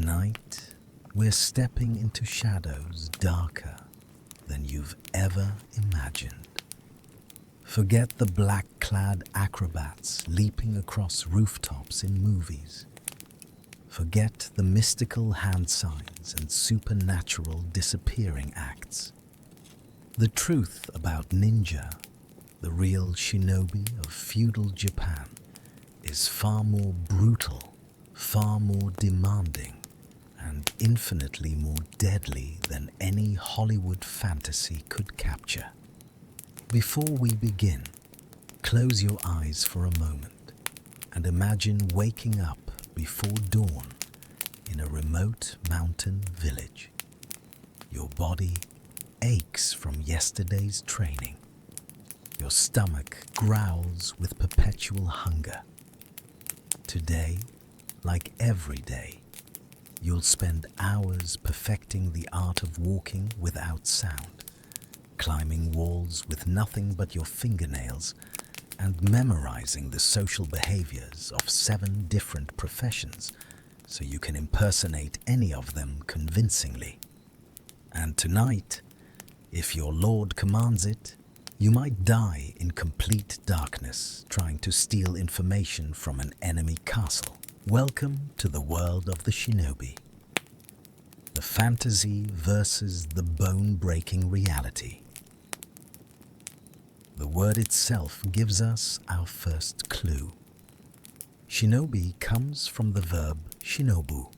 Tonight, we're stepping into shadows darker than you've ever imagined. Forget the black-clad acrobats leaping across rooftops in movies. Forget the mystical hand signs and supernatural disappearing acts. The truth about ninja, the real shinobi of feudal Japan, is far more brutal, far more demanding, and infinitely more deadly than any Hollywood fantasy could capture. Before we begin, close your eyes for a moment and imagine waking up before dawn in a remote mountain village. Your body aches from yesterday's training. Your stomach growls with perpetual hunger. Today, like every day, you'll spend hours perfecting the art of walking without sound, climbing walls with nothing but your fingernails, and memorizing the social behaviors of 7 different professions so you can impersonate any of them convincingly. And tonight, if your Lord commands it, you might die in complete darkness trying to steal information from an enemy castle. Welcome to the world of the shinobi. The fantasy versus the bone-breaking reality. The word itself gives us our first clue. Shinobi comes from the verb shinobu,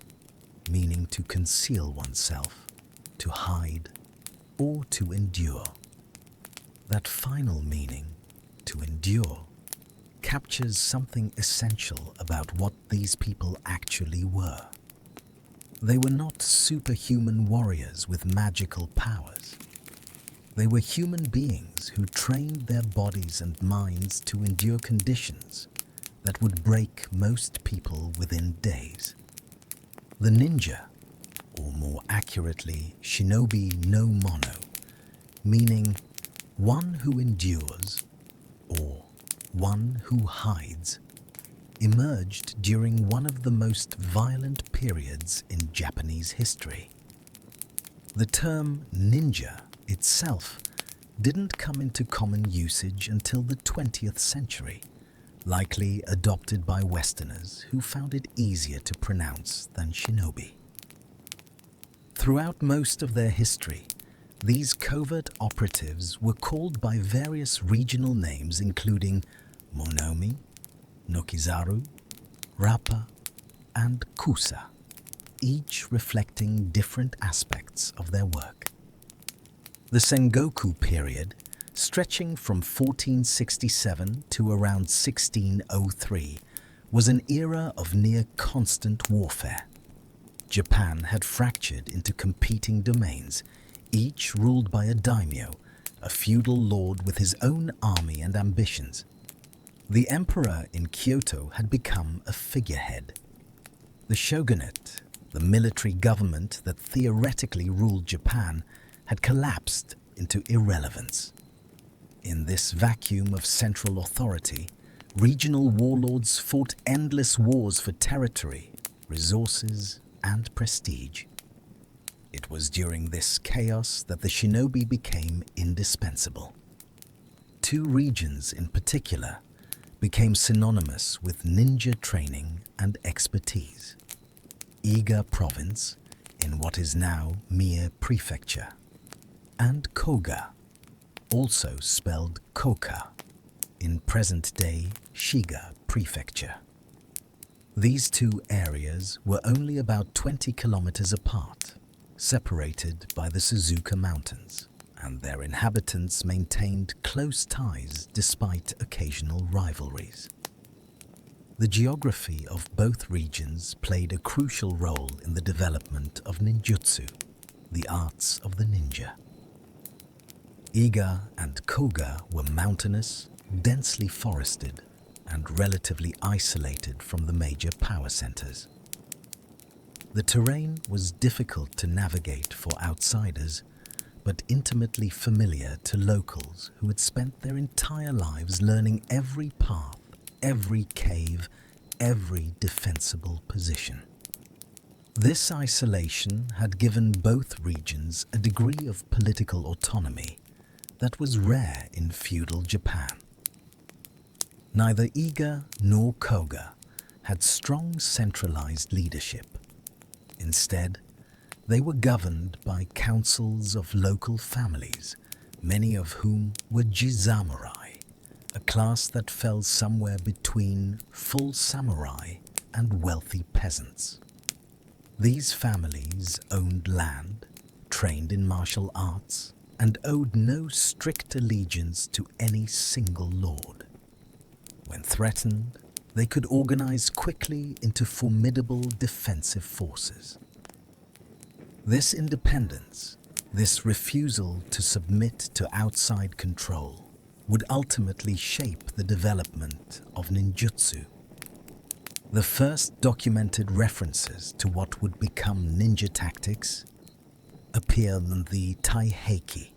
meaning to conceal oneself, to hide, or to endure. That final meaning, to endure, captures something essential about what these people actually were. They were not superhuman warriors with magical powers. They were human beings who trained their bodies and minds to endure conditions that would break most people within days. The ninja, or more accurately, shinobi no mono, meaning one who endures or one who hides, emerged during one of the most violent periods in Japanese history. The term ninja itself didn't come into common usage until the 20th century, likely adopted by Westerners who found it easier to pronounce than shinobi. Throughout most of their history, these covert operatives were called by various regional names including Monomi, Nokizaru, Rappa, and Kusa, each reflecting different aspects of their work. The Sengoku period, stretching from 1467 to around 1603, was an era of near constant warfare. Japan had fractured into competing domains, each ruled by a daimyo, a feudal lord with his own army and ambitions. The emperor in Kyoto had become a figurehead. The shogunate, the military government that theoretically ruled Japan, had collapsed into irrelevance. In this vacuum of central authority, regional warlords fought endless wars for territory, resources, and prestige. It was during this chaos that the shinobi became indispensable. 2 regions in particular became synonymous with ninja training and expertise. Iga province, in what is now Mie Prefecture, and Koga, also spelled Koka, in present-day Shiga Prefecture. These 2 areas were only about 20 kilometers apart, separated by the Suzuka Mountains, and their inhabitants maintained close ties despite occasional rivalries. The geography of both regions played a crucial role in the development of ninjutsu, the arts of the ninja. Iga and Koga were mountainous, densely forested, and relatively isolated from the major power centers. The terrain was difficult to navigate for outsiders, but intimately familiar to locals who had spent their entire lives learning every path, every cave, every defensible position. This isolation had given both regions a degree of political autonomy that was rare in feudal Japan. Neither Iga nor Koga had strong centralized leadership. Instead, they were governed by councils of local families, many of whom were jisamurai, a class that fell somewhere between full samurai and wealthy peasants. These families owned land, trained in martial arts, and owed no strict allegiance to any single lord. When threatened, they could organize quickly into formidable defensive forces. This independence, this refusal to submit to outside control, would ultimately shape the development of ninjutsu. The first documented references to what would become ninja tactics appear in the Taiheki,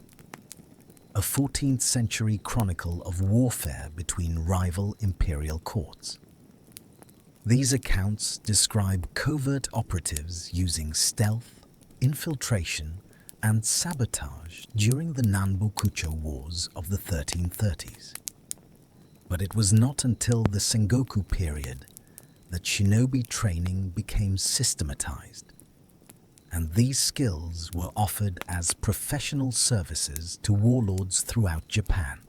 a 14th century chronicle of warfare between rival imperial courts. These accounts describe covert operatives using stealth, infiltration, and sabotage during the Nanbokucho Wars of the 1330s. But it was not until the Sengoku period that shinobi training became systematized, and these skills were offered as professional services to warlords throughout Japan.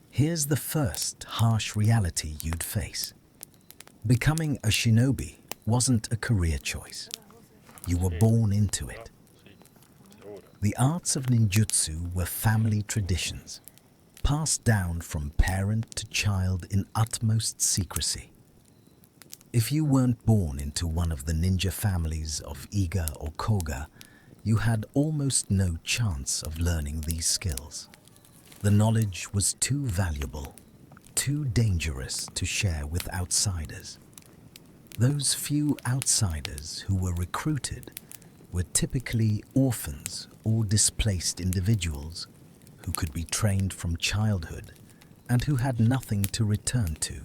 Here's the first harsh reality you'd face. Becoming a shinobi wasn't a career choice. You were born into it. The arts of ninjutsu were family traditions, passed down from parent to child in utmost secrecy. If you weren't born into one of the ninja families of Iga or Koga, you had almost no chance of learning these skills. The knowledge was too valuable, too dangerous to share with outsiders. Those few outsiders who were recruited were typically orphans or displaced individuals who could be trained from childhood and who had nothing to return to.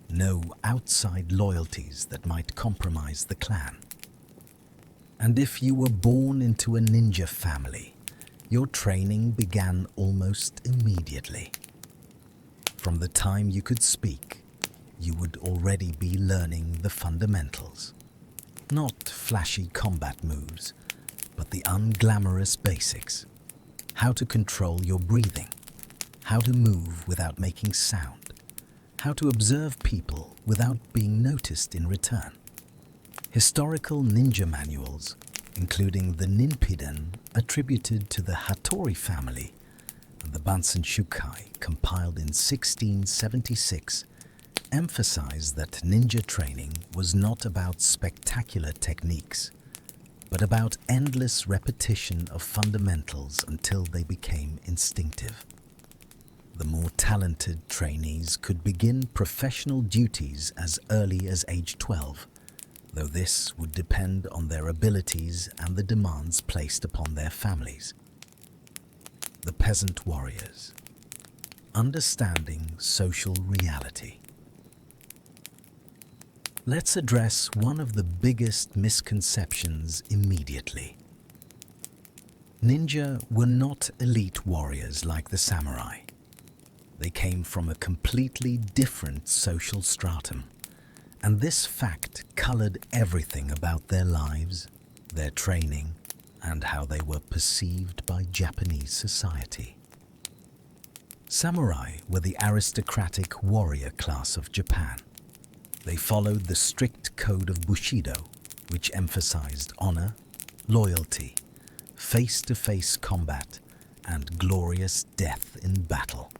No outside loyalties that might compromise the clan. And if you were born into a ninja family, your training began almost immediately. From the time you could speak, you would already be learning the fundamentals. Not flashy combat moves, but the unglamorous basics. How to control your breathing, how to move without making sound, how to observe people without being noticed in return. Historical ninja manuals, including the Ninpiden attributed to the Hattori family and the Bansen Shukai compiled in 1676, emphasize that ninja training was not about spectacular techniques, but about endless repetition of fundamentals until they became instinctive. The more talented trainees could begin professional duties as early as age 12, though this would depend on their abilities and the demands placed upon their families. The peasant warriors, understanding social reality. Let's address one of the biggest misconceptions immediately. Ninja were not elite warriors like the samurai. They came from a completely different social stratum, and this fact colored everything about their lives, their training, and how they were perceived by Japanese society. Samurai were the aristocratic warrior class of Japan. They followed the strict code of Bushido, which emphasized honor, loyalty, face-to-face combat, and glorious death in battle.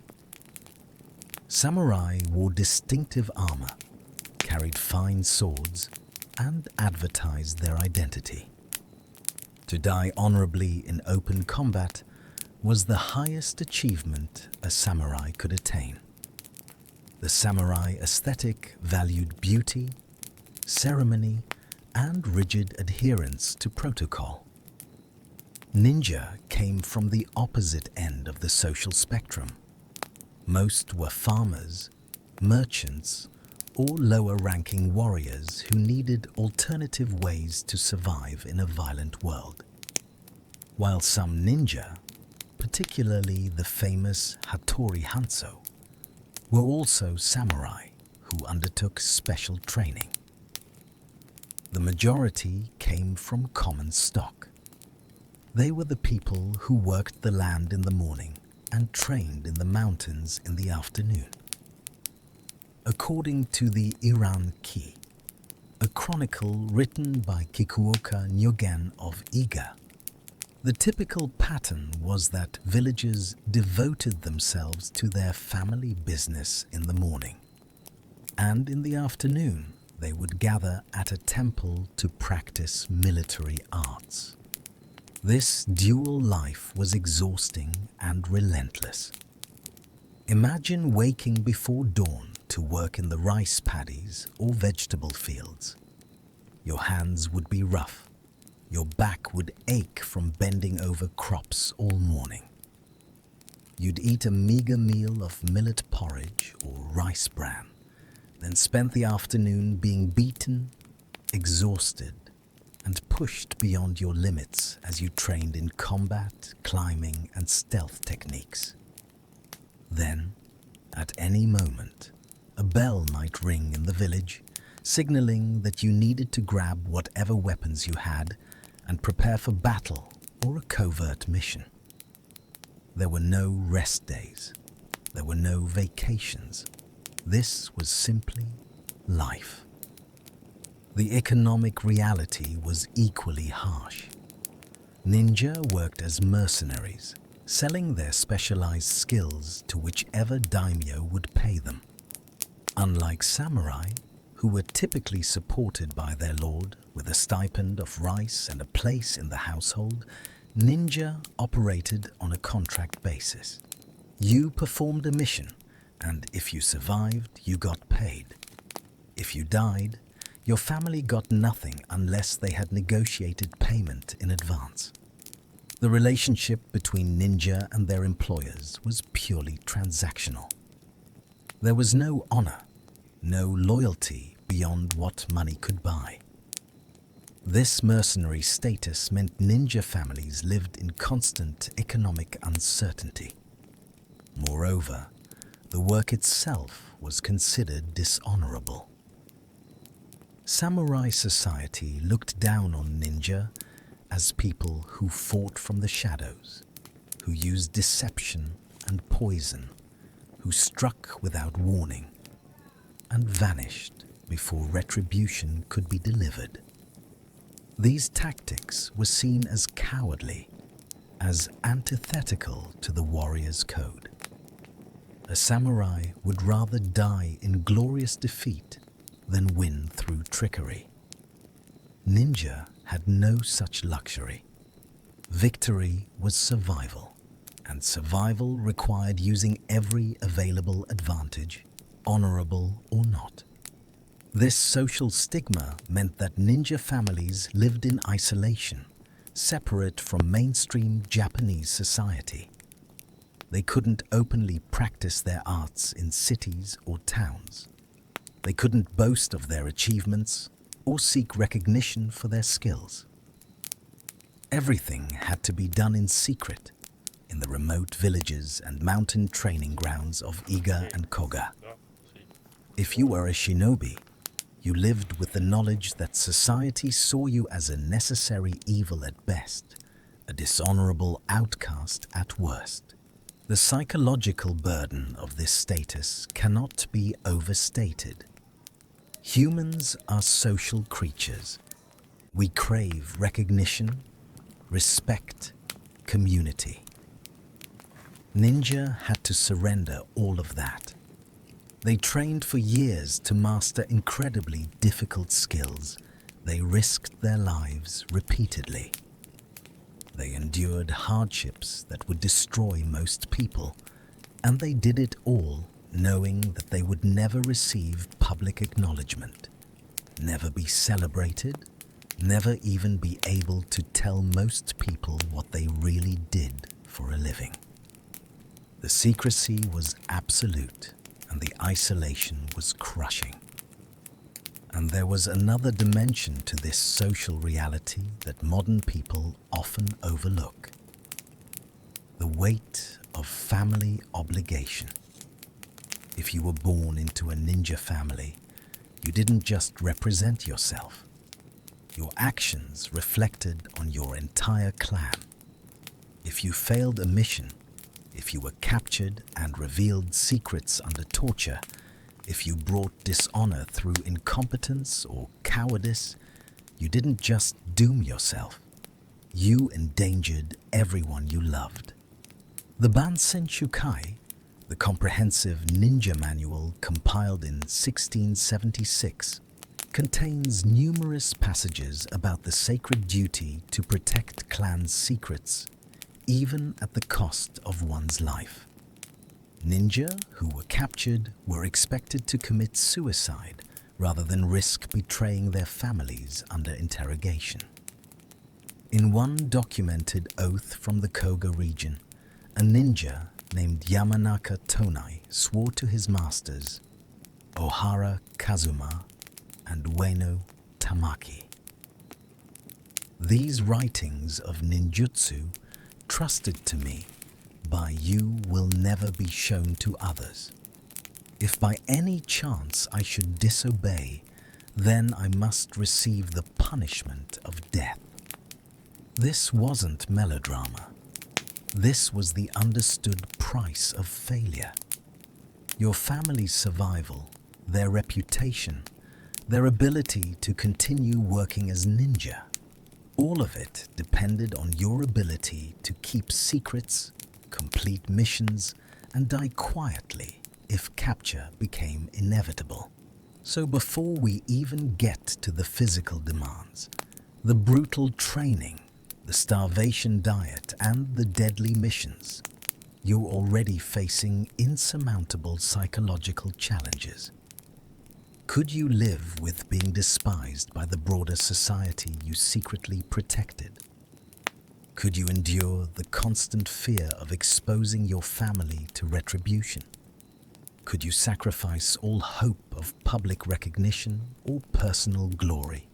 Samurai wore distinctive armor, carried fine swords, and advertised their identity. To die honorably in open combat was the highest achievement a samurai could attain. The samurai aesthetic valued beauty, ceremony, and rigid adherence to protocol. Ninja came from the opposite end of the social spectrum. Most were farmers, merchants, or lower-ranking warriors who needed alternative ways to survive in a violent world. While some ninja, particularly the famous Hattori Hanzo, were also samurai who undertook special training. The majority came from common stock. They were the people who worked the land in the morning and trained in the mountains in the afternoon. According to the Iran-ki, a chronicle written by Kikuoka Nyogen of Iga, the typical pattern was that villagers devoted themselves to their family business in the morning, and in the afternoon they would gather at a temple to practice military arts. This dual life was exhausting and relentless. Imagine waking before dawn to work in the rice paddies or vegetable fields. Your hands would be rough. Your back would ache from bending over crops all morning. You'd eat a meager meal of millet porridge or rice bran, then spent the afternoon being beaten, exhausted, and pushed beyond your limits as you trained in combat, climbing, and stealth techniques. Then, at any moment, a bell might ring in the village, signaling that you needed to grab whatever weapons you had and prepare for battle or a covert mission. There were no rest days. There were no vacations. This was simply life. The economic reality was equally harsh. Ninja worked as mercenaries, selling their specialized skills to whichever daimyo would pay them. Unlike samurai, who were typically supported by their lord with a stipend of rice and a place in the household, ninja operated on a contract basis. You performed a mission, and if you survived, you got paid. If you died, your family got nothing unless they had negotiated payment in advance. The relationship between ninja and their employers was purely transactional. There was no honor, no loyalty beyond what money could buy. This mercenary status meant ninja families lived in constant economic uncertainty. Moreover, the work itself was considered dishonorable. Samurai society looked down on ninja as people who fought from the shadows, who used deception and poison, who struck without warning, and vanished before retribution could be delivered. These tactics were seen as cowardly, as antithetical to the warrior's code. A samurai would rather die in glorious defeat than win through trickery. Ninja had no such luxury. Victory was survival, and survival required using every available advantage, honorable or not. This social stigma meant that ninja families lived in isolation, separate from mainstream Japanese society. They couldn't openly practice their arts in cities or towns. They couldn't boast of their achievements or seek recognition for their skills. Everything had to be done in secret in the remote villages and mountain training grounds of Iga and Koka. If you were a shinobi, you lived with the knowledge that society saw you as a necessary evil at best, a dishonorable outcast at worst. The psychological burden of this status cannot be overstated. Humans are social creatures. We crave recognition, respect, community. Ninja had to surrender all of that. They trained for years to master incredibly difficult skills. They risked their lives repeatedly. They endured hardships that would destroy most people, and they did it all knowing that they would never receive public acknowledgement, never be celebrated, never even be able to tell most people what they really did for a living. The secrecy was absolute, and the isolation was crushing. And there was another dimension to this social reality that modern people often overlook: the weight of family obligation. If you were born into a ninja family, you didn't just represent yourself. Your actions reflected on your entire clan. If you failed a mission, if you were captured and revealed secrets under torture, if you brought dishonor through incompetence or cowardice, you didn't just doom yourself. You endangered everyone you loved. The Bansen Shukai, the comprehensive ninja manual compiled in 1676, contains numerous passages about the sacred duty to protect clan secrets, even at the cost of one's life. Ninja who were captured were expected to commit suicide rather than risk betraying their families under interrogation. In one documented oath from the Koga region, a ninja named Yamanaka Tonai swore to his masters, Ohara Kazuma and Ueno Tamaki. These writings of ninjutsu, trusted to me by you, will never be shown to others. If by any chance I should disobey, then I must receive the punishment of death. This wasn't melodrama. This was the understood price of failure. Your family's survival, their reputation, their ability to continue working as ninja, all of it depended on your ability to keep secrets, complete missions, and die quietly if capture became inevitable. So before we even get to the physical demands, the brutal training, the starvation diet, and the deadly missions, you're already facing insurmountable psychological challenges. Could you live with being despised by the broader society you secretly protected? Could you endure the constant fear of exposing your family to retribution? Could you sacrifice all hope of public recognition or personal glory?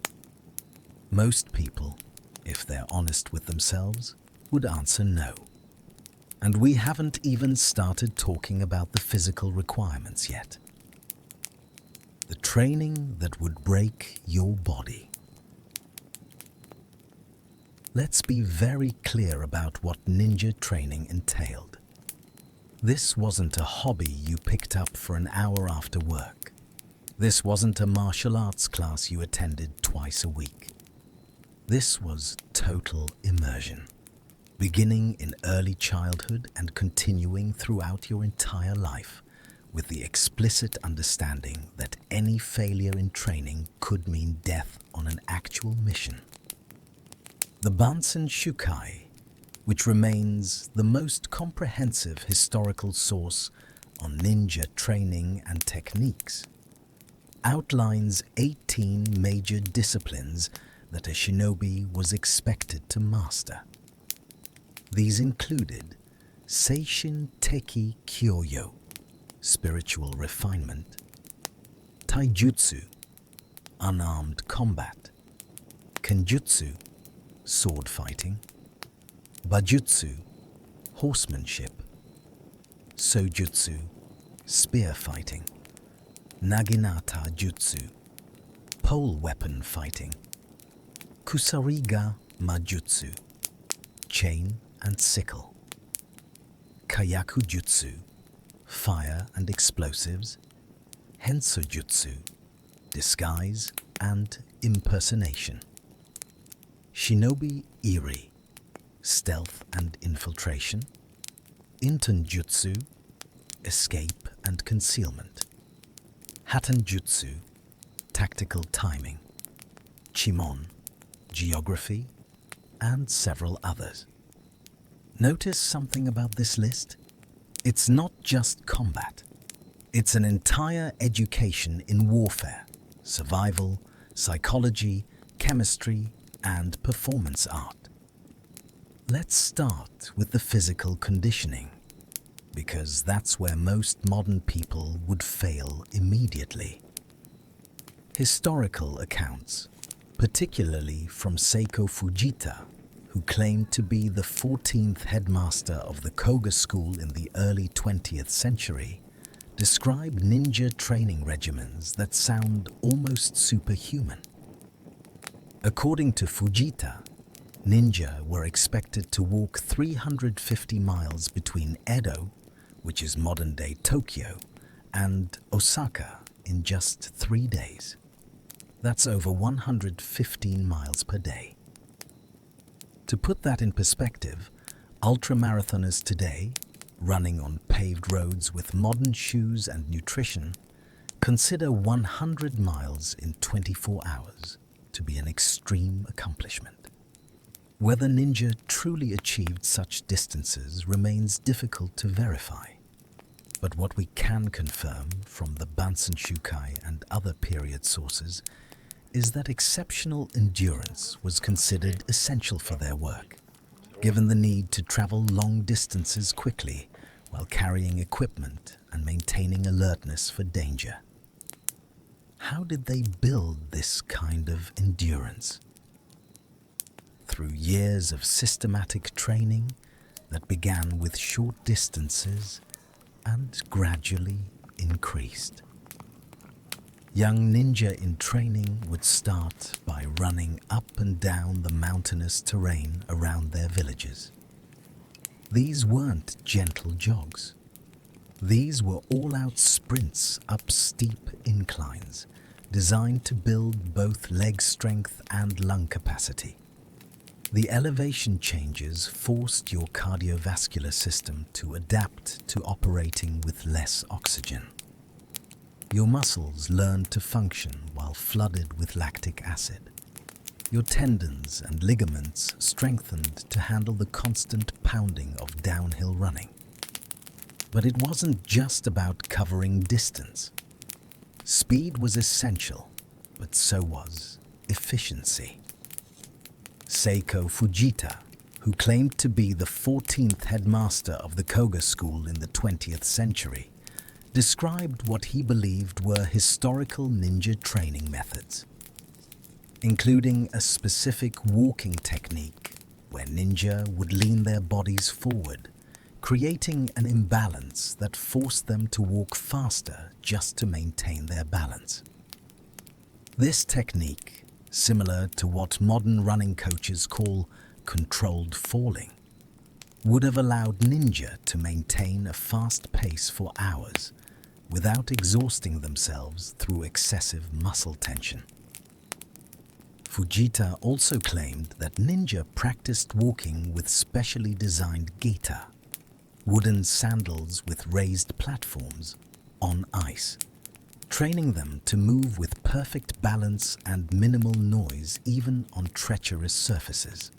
Most people, if they're honest with themselves, would answer no. And we haven't even started talking about the physical requirements yet. The training that would break your body. Let's be very clear about what ninja training entailed. This wasn't a hobby you picked up for an hour after work. This wasn't a martial arts class you attended twice a week. This was total immersion, beginning in early childhood and continuing throughout your entire life, with the explicit understanding that any failure in training could mean death on an actual mission. The Bansen Shukai, which remains the most comprehensive historical source on ninja training and techniques, outlines 18 major disciplines that a shinobi was expected to master. These included Seishin Teki Kyoyo, spiritual refinement; Taijutsu, unarmed combat; Kenjutsu, sword fighting; Bajutsu, horsemanship; Sojutsu, spear fighting; Naginata Jutsu, pole weapon fighting; Kusariga Majutsu, chain and sickle; Kayaku Jutsu, fire and explosives; Hensojutsu, disguise and impersonation; Shinobi Iri, stealth and infiltration; Intonjutsu, escape and concealment; Hatanjutsu, tactical timing; Chimon, geography, and several others. Notice something about this list? It's not just combat. It's an entire education in warfare, survival, psychology, chemistry, and performance art. Let's start with the physical conditioning, because that's where most modern people would fail immediately. Historical accounts, particularly from Seiko Fujita, who claimed to be the 14th headmaster of the Koga school in the early 20th century, describe ninja training regimens that sound almost superhuman. According to Fujita, ninja were expected to walk 350 miles between Edo, which is modern-day Tokyo, and Osaka in just 3 days. That's over 115 miles per day. To put that in perspective, ultramarathoners today, running on paved roads with modern shoes and nutrition, consider 100 miles in 24 hours to be an extreme accomplishment. Whether ninja truly achieved such distances remains difficult to verify. But what we can confirm from the Bansen Shukai and other period sources is that exceptional endurance was considered essential for their work, given the need to travel long distances quickly while carrying equipment and maintaining alertness for danger. How did they build this kind of endurance? Through years of systematic training that began with short distances and gradually increased. Young ninja in training would start by running up and down the mountainous terrain around their villages. These weren't gentle jogs. These were all-out sprints up steep inclines, designed to build both leg strength and lung capacity. The elevation changes forced your cardiovascular system to adapt to operating with less oxygen. Your muscles learned to function while flooded with lactic acid. Your tendons and ligaments strengthened to handle the constant pounding of downhill running. But it wasn't just about covering distance. Speed was essential, but so was efficiency. Seiko Fujita, who claimed to be the 14th headmaster of the Koga school in the 20th century, described what he believed were historical ninja training methods, including a specific walking technique where ninja would lean their bodies forward, creating an imbalance that forced them to walk faster just to maintain their balance. This technique, similar to what modern running coaches call controlled falling, would have allowed ninja to maintain a fast pace for hours without exhausting themselves through excessive muscle tension. Fujita also claimed that ninja practiced walking with specially designed geta, wooden sandals with raised platforms, on ice, training them to move with perfect balance and minimal noise even on treacherous surfaces.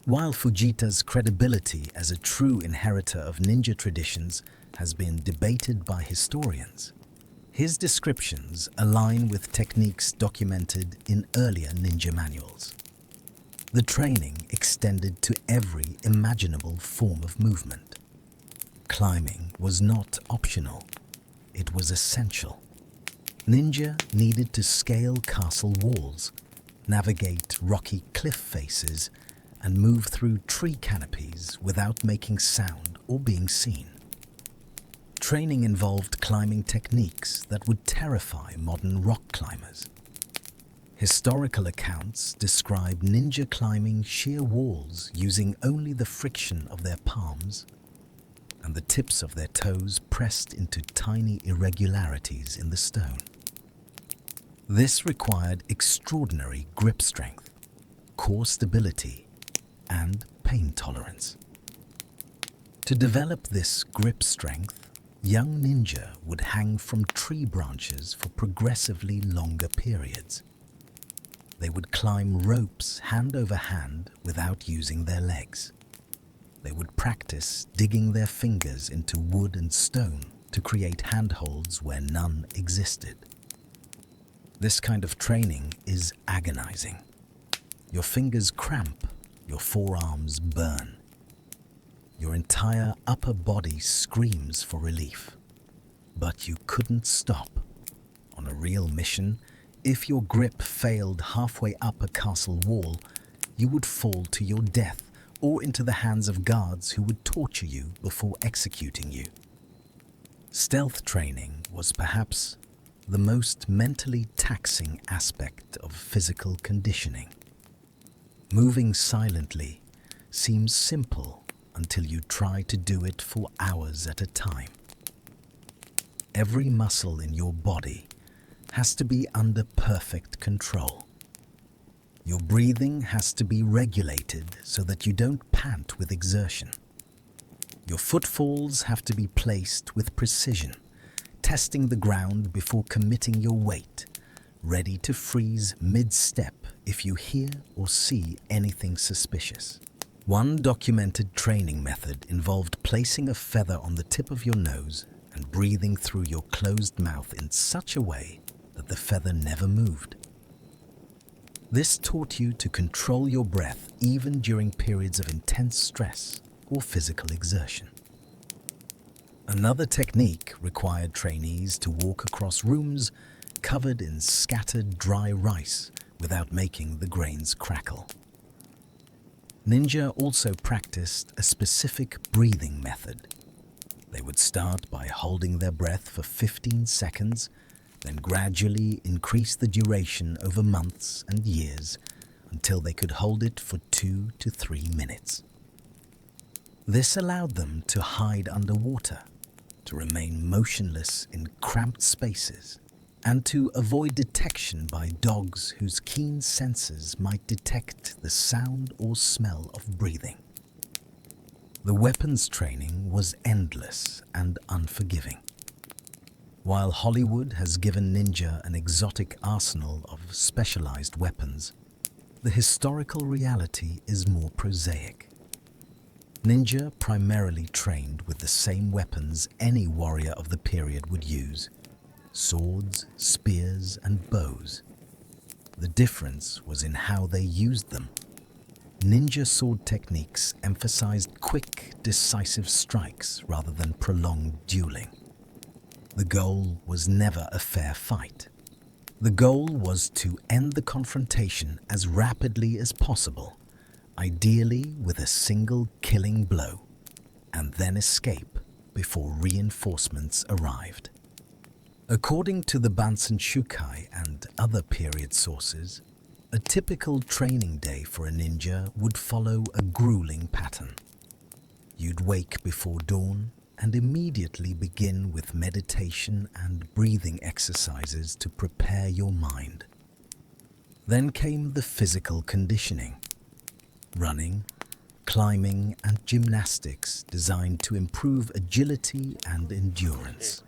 While Fujita's credibility as a true inheritor of ninja traditions has been debated by historians, his descriptions align with techniques documented in earlier ninja manuals. The training extended to every imaginable form of movement. Climbing was not optional, it was essential. Ninja needed to scale castle walls, navigate rocky cliff faces, and move through tree canopies without making sound or being seen. Training involved climbing techniques that would terrify modern rock climbers. Historical accounts describe ninja climbing sheer walls using only the friction of their palms and the tips of their toes pressed into tiny irregularities in the stone. This required extraordinary grip strength, core stability, and pain tolerance. To develop this grip strength, young ninja would hang from tree branches for progressively longer periods. They would climb ropes hand over hand without using their legs. They would practice digging their fingers into wood and stone to create handholds where none existed. This kind of training is agonizing. Your fingers cramp, your forearms burn. Your entire upper body screams for relief. But you couldn't stop. On a real mission, If your grip failed halfway up a castle wall, you would fall to your death or into the hands of guards who would torture you before executing you. Stealth training was perhaps the most mentally taxing aspect of physical conditioning. Moving silently seems simple until you try to do it for hours at a time. Every muscle in your body has to be under perfect control. Your breathing has to be regulated so that you don't pant with exertion. Your footfalls have to be placed with precision, testing the ground before committing your weight, ready to freeze mid-step if you hear or see anything suspicious. One documented training method involved placing a feather on the tip of your nose and breathing through your closed mouth in such a way that the feather never moved. This taught you to control your breath even during periods of intense stress or physical exertion. Another technique required trainees to walk across rooms covered in scattered dry rice without making the grains crackle. Ninja also practiced a specific breathing method. They would start by holding their breath for 15 seconds, then gradually increase the duration over months and years until they could hold it for 2 to 3 minutes. This allowed them to hide underwater, to remain motionless in cramped spaces, and to avoid detection by dogs whose keen senses might detect the sound or smell of breathing. The weapons training was endless and unforgiving. While Hollywood has given ninja an exotic arsenal of specialized weapons, the historical reality is more prosaic. Ninja primarily trained with the same weapons any warrior of the period would use: swords, spears, and bows. The difference was in how they used them. Ninja sword techniques emphasized quick, decisive strikes rather than prolonged dueling. The goal was never a fair fight. The goal was to end the confrontation as rapidly as possible, ideally with a single killing blow, and then escape before reinforcements arrived. According to the Bansen Shukai and other period sources, a typical training day for a ninja would follow a grueling pattern. You'd wake before dawn and immediately begin with meditation and breathing exercises to prepare your mind. Then came the physical conditioning: running, climbing, and gymnastics designed to improve agility and endurance.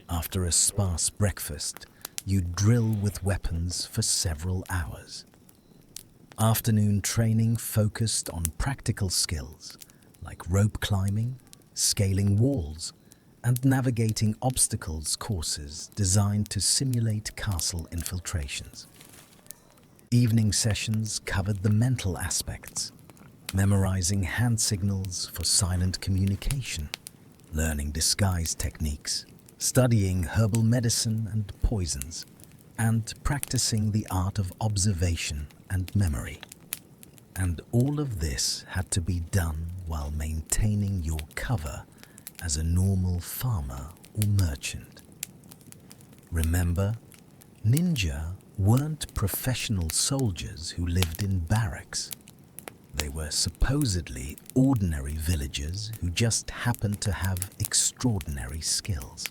After a sparse breakfast, you'd drill with weapons for several hours. Afternoon training focused on practical skills like rope climbing, scaling walls, and navigating obstacles courses designed to simulate castle infiltrations. Evening sessions covered the mental aspects, memorizing hand signals for silent communication, learning disguise techniques, studying herbal medicine and poisons, and practicing the art of observation and memory. And all of this had to be done while maintaining your cover as a normal farmer or merchant. Remember, ninja weren't professional soldiers who lived in barracks. They were supposedly ordinary villagers who just happened to have extraordinary skills.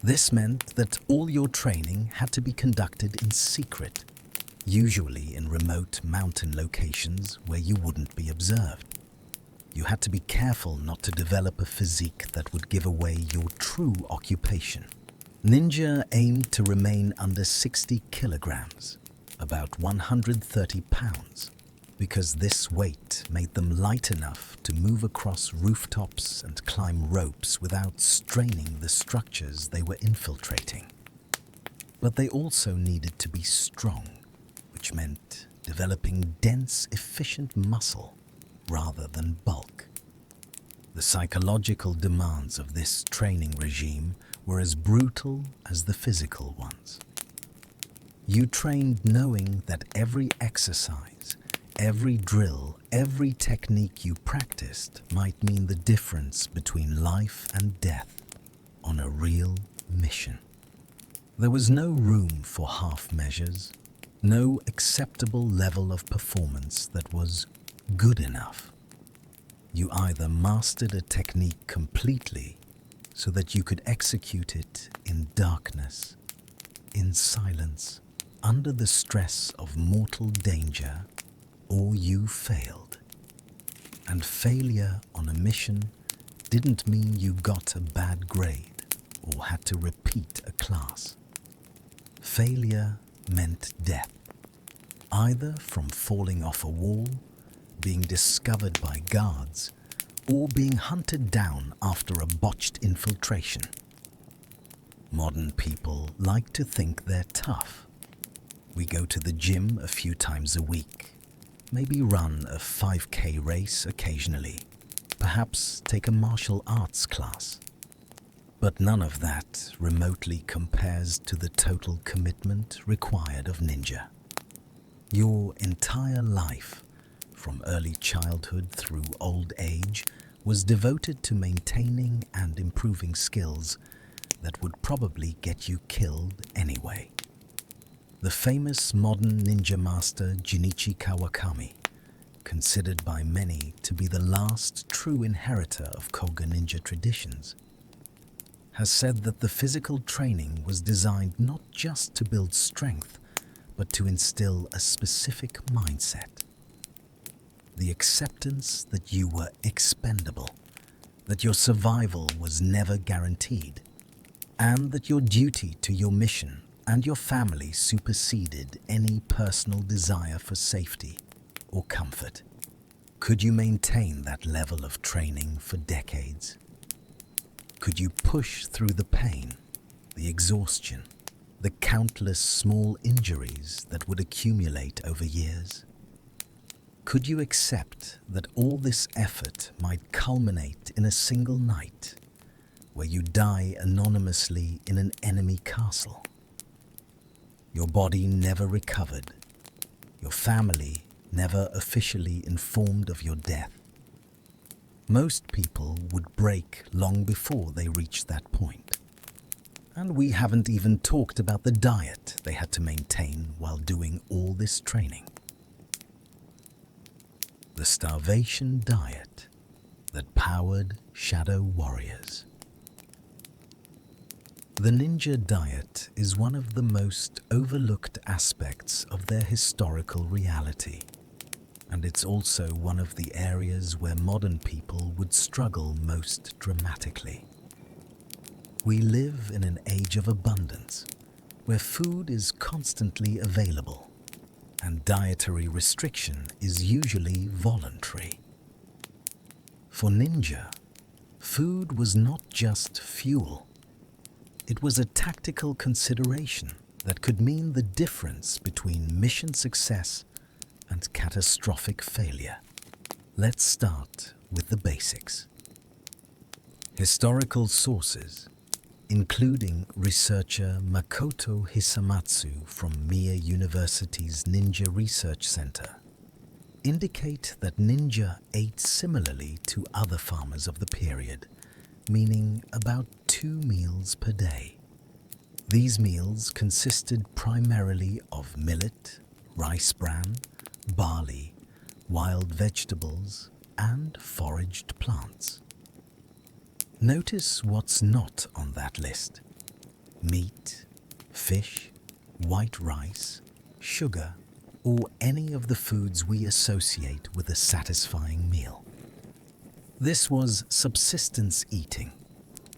This meant that all your training had to be conducted in secret, usually in remote mountain locations where you wouldn't be observed. You had to be careful not to develop a physique that would give away your true occupation. Ninja aimed to remain under 60 kilograms, about 130 pounds, because this weight made them light enough to move across rooftops and climb ropes without straining the structures they were infiltrating. But they also needed to be strong, which meant developing dense, efficient muscle rather than bulk. The psychological demands of this training regime were as brutal as the physical ones. You trained knowing that every exercise, every drill, every technique you practiced might mean the difference between life and death on a real mission. There was no room for half measures, no acceptable level of performance that was good enough. You either mastered a technique completely so that you could execute it in darkness, in silence, under the stress of mortal danger, or you failed. And failure on a mission didn't mean you got a bad grade or had to repeat a class. Failure meant death, either from falling off a wall, being discovered by guards, or being hunted down after a botched infiltration. Modern people like to think they're tough. We go to the gym a few times a week, maybe run a 5K race occasionally, perhaps take a martial arts class. But none of that remotely compares to the total commitment required of ninja. Your entire life, from early childhood through old age, was devoted to maintaining and improving skills that would probably get you killed anyway. The famous modern ninja master Junichi Kawakami, considered by many to be the last true inheritor of Koga ninja traditions, has said that the physical training was designed not just to build strength, but to instill a specific mindset. The acceptance that you were expendable, that your survival was never guaranteed, and that your duty to your mission and your family superseded any personal desire for safety or comfort. Could you maintain that level of training for decades? Could you push through the pain, the exhaustion, the countless small injuries that would accumulate over years? Could you accept that all this effort might culminate in a single night where you die anonymously in an enemy castle? Your body never recovered, your family never officially informed of your death. Most people would break long before they reached that point. And we haven't even talked about the diet they had to maintain while doing all this training. The starvation diet that powered shadow warriors. The ninja diet is one of the most overlooked aspects of their historical reality, and it's also one of the areas where modern people would struggle most dramatically. We live in an age of abundance, where food is constantly available, and dietary restriction is usually voluntary. For ninja, food was not just fuel. It was a tactical consideration that could mean the difference between mission success and catastrophic failure. Let's start with the basics. Historical sources, including researcher Makoto Hisamatsu from Mie University's Ninja Research Center, indicate that ninja ate similarly to other farmers of the period, meaning about 2 meals per day. These meals consisted primarily of millet, rice bran, barley, wild vegetables, and foraged plants. Notice what's not on that list: meat, fish, white rice, sugar, or any of the foods we associate with a satisfying meal. This was subsistence eating,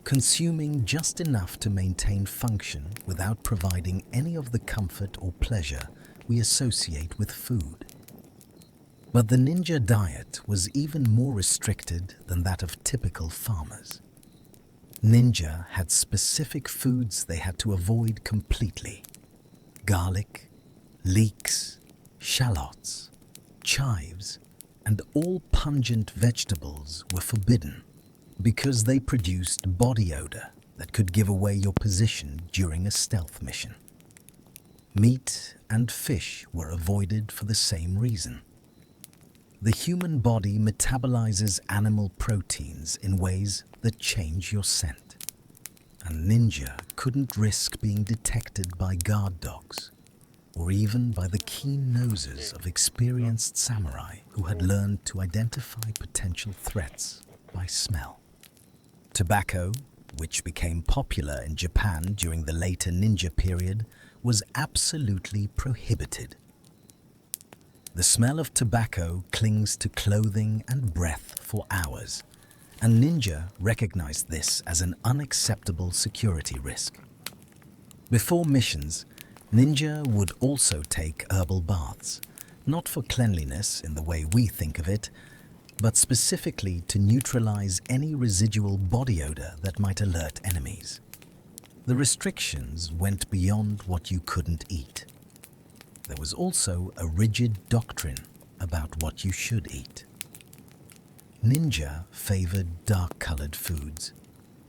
consuming just enough to maintain function without providing any of the comfort or pleasure we associate with food. But the ninja diet was even more restricted than that of typical farmers. Ninja had specific foods they had to avoid completely. Garlic, leeks, shallots, chives, and all pungent vegetables were forbidden because they produced body odor that could give away your position during a stealth mission. Meat and fish were avoided for the same reason. The human body metabolizes animal proteins in ways that change your scent. A ninja couldn't risk being detected by guard dogs, or even by the keen noses of experienced samurai who had learned to identify potential threats by smell. Tobacco, which became popular in Japan during the later ninja period, was absolutely prohibited. The smell of tobacco clings to clothing and breath for hours, and ninja recognized this as an unacceptable security risk. Before missions, ninja would also take herbal baths, not for cleanliness in the way we think of it, but specifically to neutralize any residual body odor that might alert enemies. The restrictions went beyond what you couldn't eat. There was also a rigid doctrine about what you should eat. Ninja favored dark-colored foods,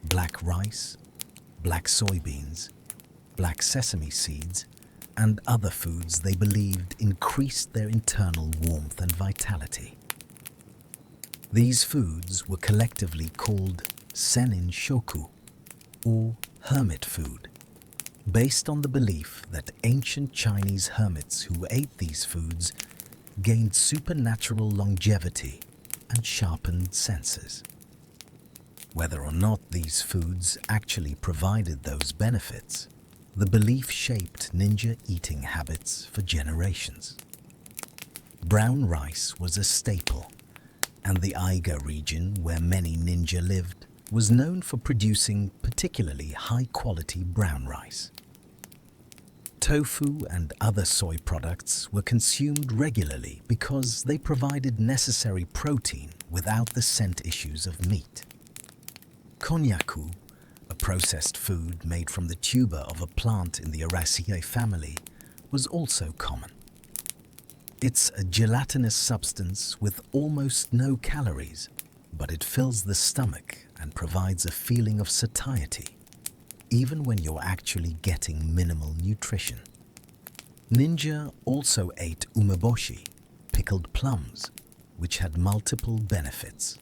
black rice, black soybeans, black sesame seeds, and other foods they believed increased their internal warmth and vitality. These foods were collectively called senin shoku, or hermit food, based on the belief that ancient Chinese hermits who ate these foods gained supernatural longevity and sharpened senses. Whether or not these foods actually provided those benefits, the belief shaped ninja eating habits for generations. Brown rice was a staple, and the Iga region, where many ninja lived, was known for producing particularly high-quality brown rice. Tofu and other soy products were consumed regularly because they provided necessary protein without the scent issues of meat. Konnyaku, a processed food made from the tuber of a plant in the Araceae family, was also common. It's a gelatinous substance with almost no calories, but it fills the stomach and provides a feeling of satiety, even when you're actually getting minimal nutrition. Ninja also ate umeboshi, pickled plums, which had multiple benefits.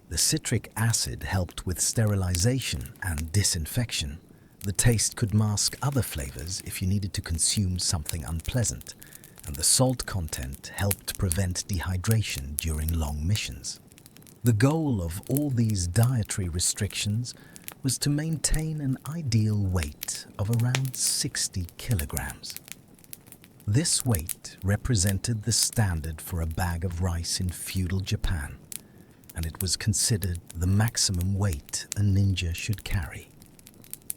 The citric acid helped with sterilization and disinfection. The taste could mask other flavors if you needed to consume something unpleasant, and the salt content helped prevent dehydration during long missions. The goal of all these dietary restrictions was to maintain an ideal weight of around 60 kilograms. This weight represented the standard for a bag of rice in feudal Japan, and it was considered the maximum weight a ninja should carry.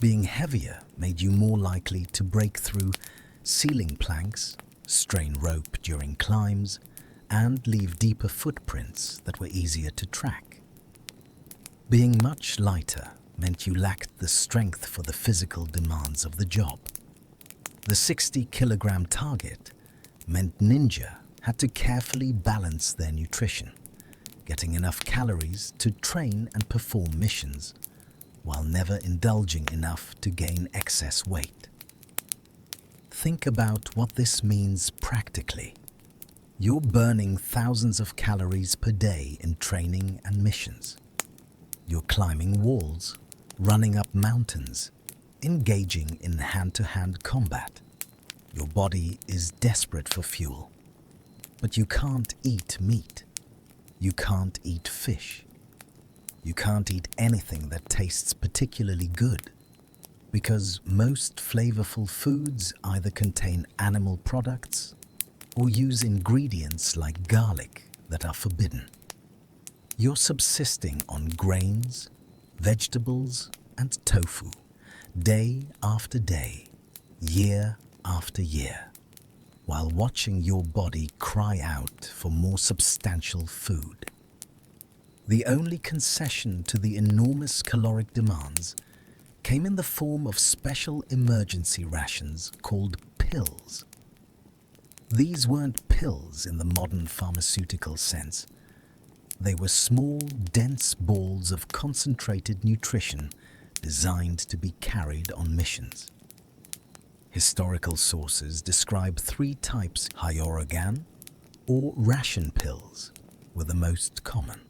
Being heavier made you more likely to break through ceiling planks, strain rope during climbs, and leave deeper footprints that were easier to track. Being much lighter meant you lacked the strength for the physical demands of the job. The 60-kilogram target meant ninja had to carefully balance their nutrition, getting enough calories to train and perform missions, while never indulging enough to gain excess weight. Think about what this means practically. You're burning thousands of calories per day in training and missions. You're climbing walls, running up mountains, engaging in hand-to-hand combat. Your body is desperate for fuel, but you can't eat meat. You can't eat fish. You can't eat anything that tastes particularly good, because most flavorful foods either contain animal products or use ingredients like garlic that are forbidden. You're subsisting on grains, vegetables, and tofu, day after day, year after year, while watching your body cry out for more substantial food. The only concession to the enormous caloric demands came in the form of special emergency rations called pills. These weren't pills in the modern pharmaceutical sense. They were small, dense balls of concentrated nutrition designed to be carried on missions. Historical sources describe three types: Hyorogan or ration pills were the most common.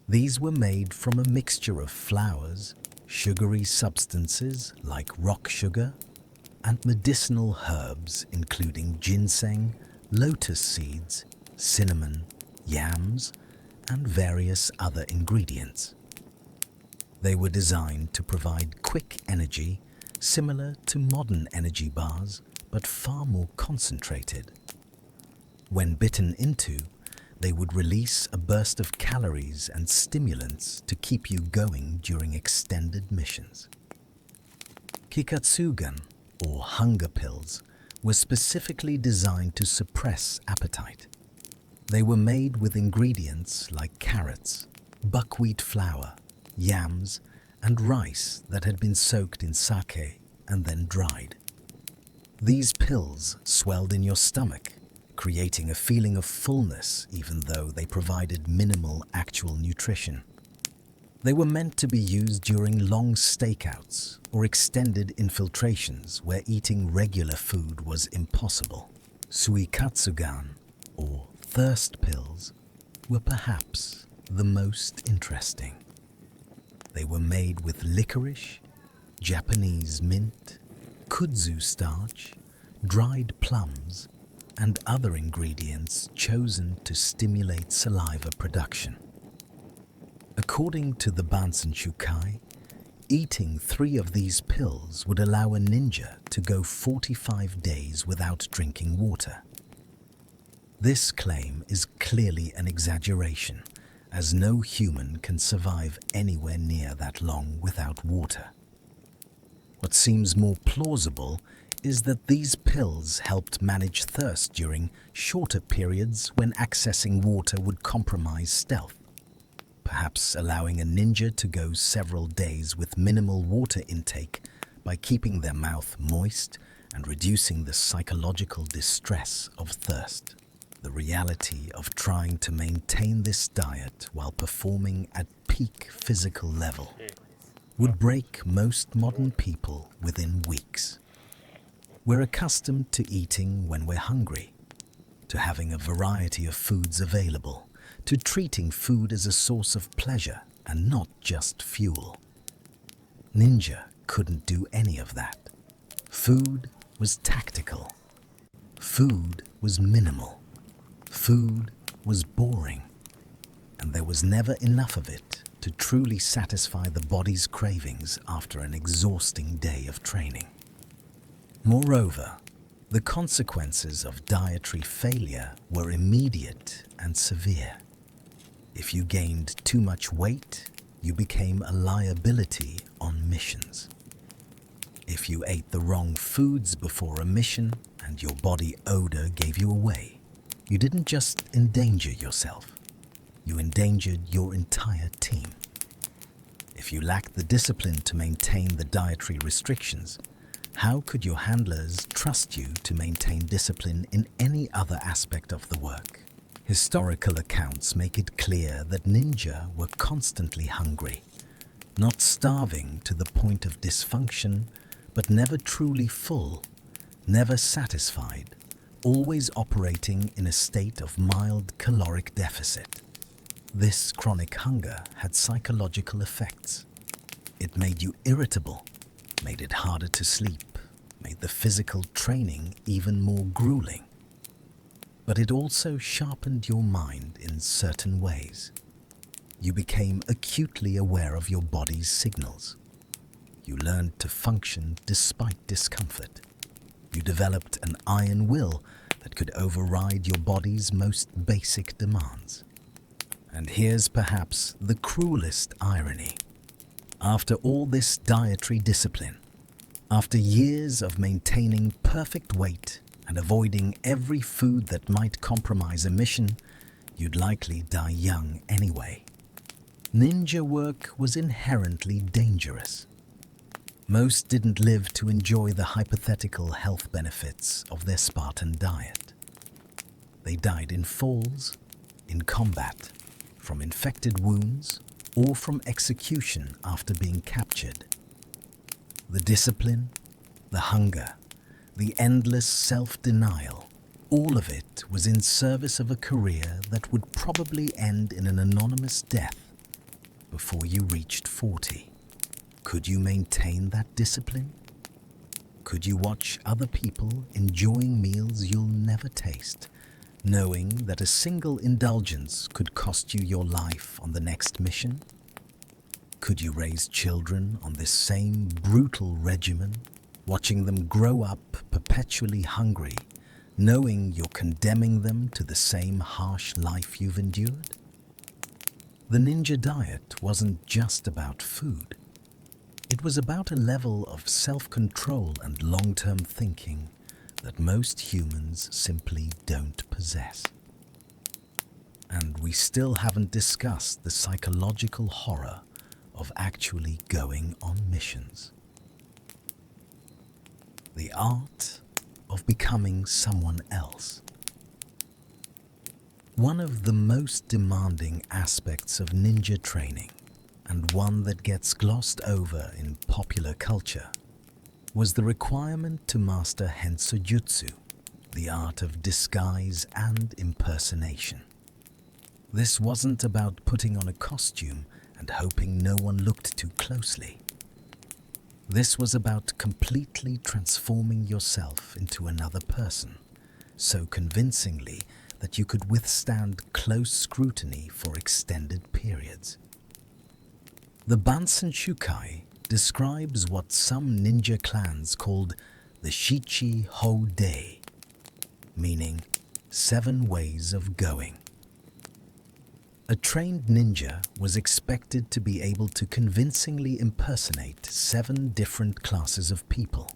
These were made from a mixture of flowers, sugary substances like rock sugar, and medicinal herbs including ginseng, lotus seeds, cinnamon, yams, and various other ingredients. They were designed to provide quick energy, similar to modern energy bars, but far more concentrated. When bitten into, they would release a burst of calories and stimulants to keep you going during extended missions. Kikatsugan, or hunger pills, were specifically designed to suppress appetite. They were made with ingredients like carrots, buckwheat flour, yams, and rice that had been soaked in sake and then dried. These pills swelled in your stomach, creating a feeling of fullness even though they provided minimal actual nutrition. They were meant to be used during long stakeouts or extended infiltrations where eating regular food was impossible. Suikatsugan, or thirst pills, were perhaps the most interesting. They were made with licorice, Japanese mint, kudzu starch, dried plums, and other ingredients chosen to stimulate saliva production. According to the Bansen Shukai, eating 3 of these pills would allow a ninja to go 45 days without drinking water. This claim is clearly an exaggeration, as no human can survive anywhere near that long without water. What seems more plausible is that these pills helped manage thirst during shorter periods when accessing water would compromise stealth, perhaps allowing a ninja to go several days with minimal water intake by keeping their mouth moist and reducing the psychological distress of thirst. The reality of trying to maintain this diet while performing at peak physical level would break most modern people within weeks. We're accustomed to eating when we're hungry, to having a variety of foods available, to treating food as a source of pleasure and not just fuel. Ninja couldn't do any of that. Food was tactical. Food was minimal. Food was boring, and there was never enough of it to truly satisfy the body's cravings after an exhausting day of training. Moreover, the consequences of dietary failure were immediate and severe. If you gained too much weight, you became a liability on missions. If you ate the wrong foods before a mission and your body odor gave you away, you didn't just endanger yourself, you endangered your entire team. If you lacked the discipline to maintain the dietary restrictions, how could your handlers trust you to maintain discipline in any other aspect of the work? Historical accounts make it clear that ninja were constantly hungry, not starving to the point of dysfunction, but never truly full, never satisfied, always operating in a state of mild caloric deficit. This chronic hunger had psychological effects. It made you irritable, made it harder to sleep, made the physical training even more grueling. But it also sharpened your mind in certain ways. You became acutely aware of your body's signals. You learned to function despite discomfort. You developed an iron will that could override your body's most basic demands. And here's perhaps the cruelest irony. After all this dietary discipline, after years of maintaining perfect weight and avoiding every food that might compromise a mission, you'd likely die young anyway. Ninja work was inherently dangerous. Most didn't live to enjoy the hypothetical health benefits of their Spartan diet. They died in falls, in combat, from infected wounds, or from execution after being captured. The discipline, the hunger, the endless self-denial, all of it was in service of a career that would probably end in an anonymous death before you reached 40. Could you maintain that discipline? Could you watch other people enjoying meals you'll never taste, knowing that a single indulgence could cost you your life on the next mission? Could you raise children on this same brutal regimen, watching them grow up perpetually hungry, knowing you're condemning them to the same harsh life you've endured? The ninja diet wasn't just about food. It was about a level of self-control and long-term thinking that most humans simply don't possess. And we still haven't discussed the psychological horror of actually going on missions. The art of becoming someone else. One of the most demanding aspects of ninja training, and one that gets glossed over in popular culture, was the requirement to master hensojutsu, the art of disguise and impersonation. This wasn't about putting on a costume and hoping no one looked too closely. This was about completely transforming yourself into another person, so convincingly that you could withstand close scrutiny for extended periods. The Bansen Shukai describes what some ninja clans called the Shichi Ho Dei, meaning 7 ways of going. A trained ninja was expected to be able to convincingly impersonate 7 different classes of people: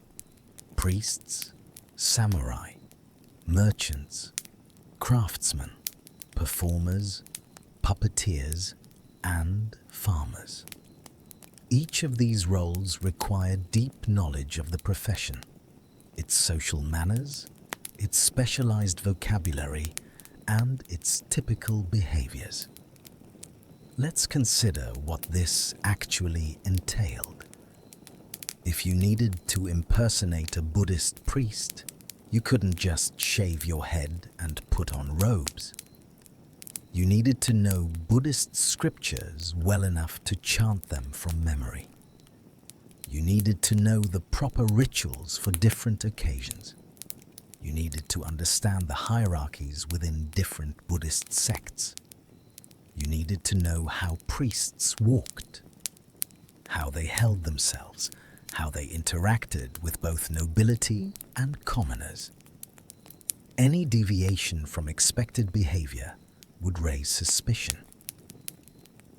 priests, samurai, merchants, craftsmen, performers, puppeteers, and farmers. Each of these roles required deep knowledge of the profession, its social manners, its specialized vocabulary, and its typical behaviors. Let's consider what this actually entailed. If you needed to impersonate a Buddhist priest, you couldn't just shave your head and put on robes. You needed to know Buddhist scriptures well enough to chant them from memory. You needed to know the proper rituals for different occasions. You needed to understand the hierarchies within different Buddhist sects. You needed to know how priests walked, how they held themselves, how they interacted with both nobility and commoners. Any deviation from expected behavior would raise suspicion.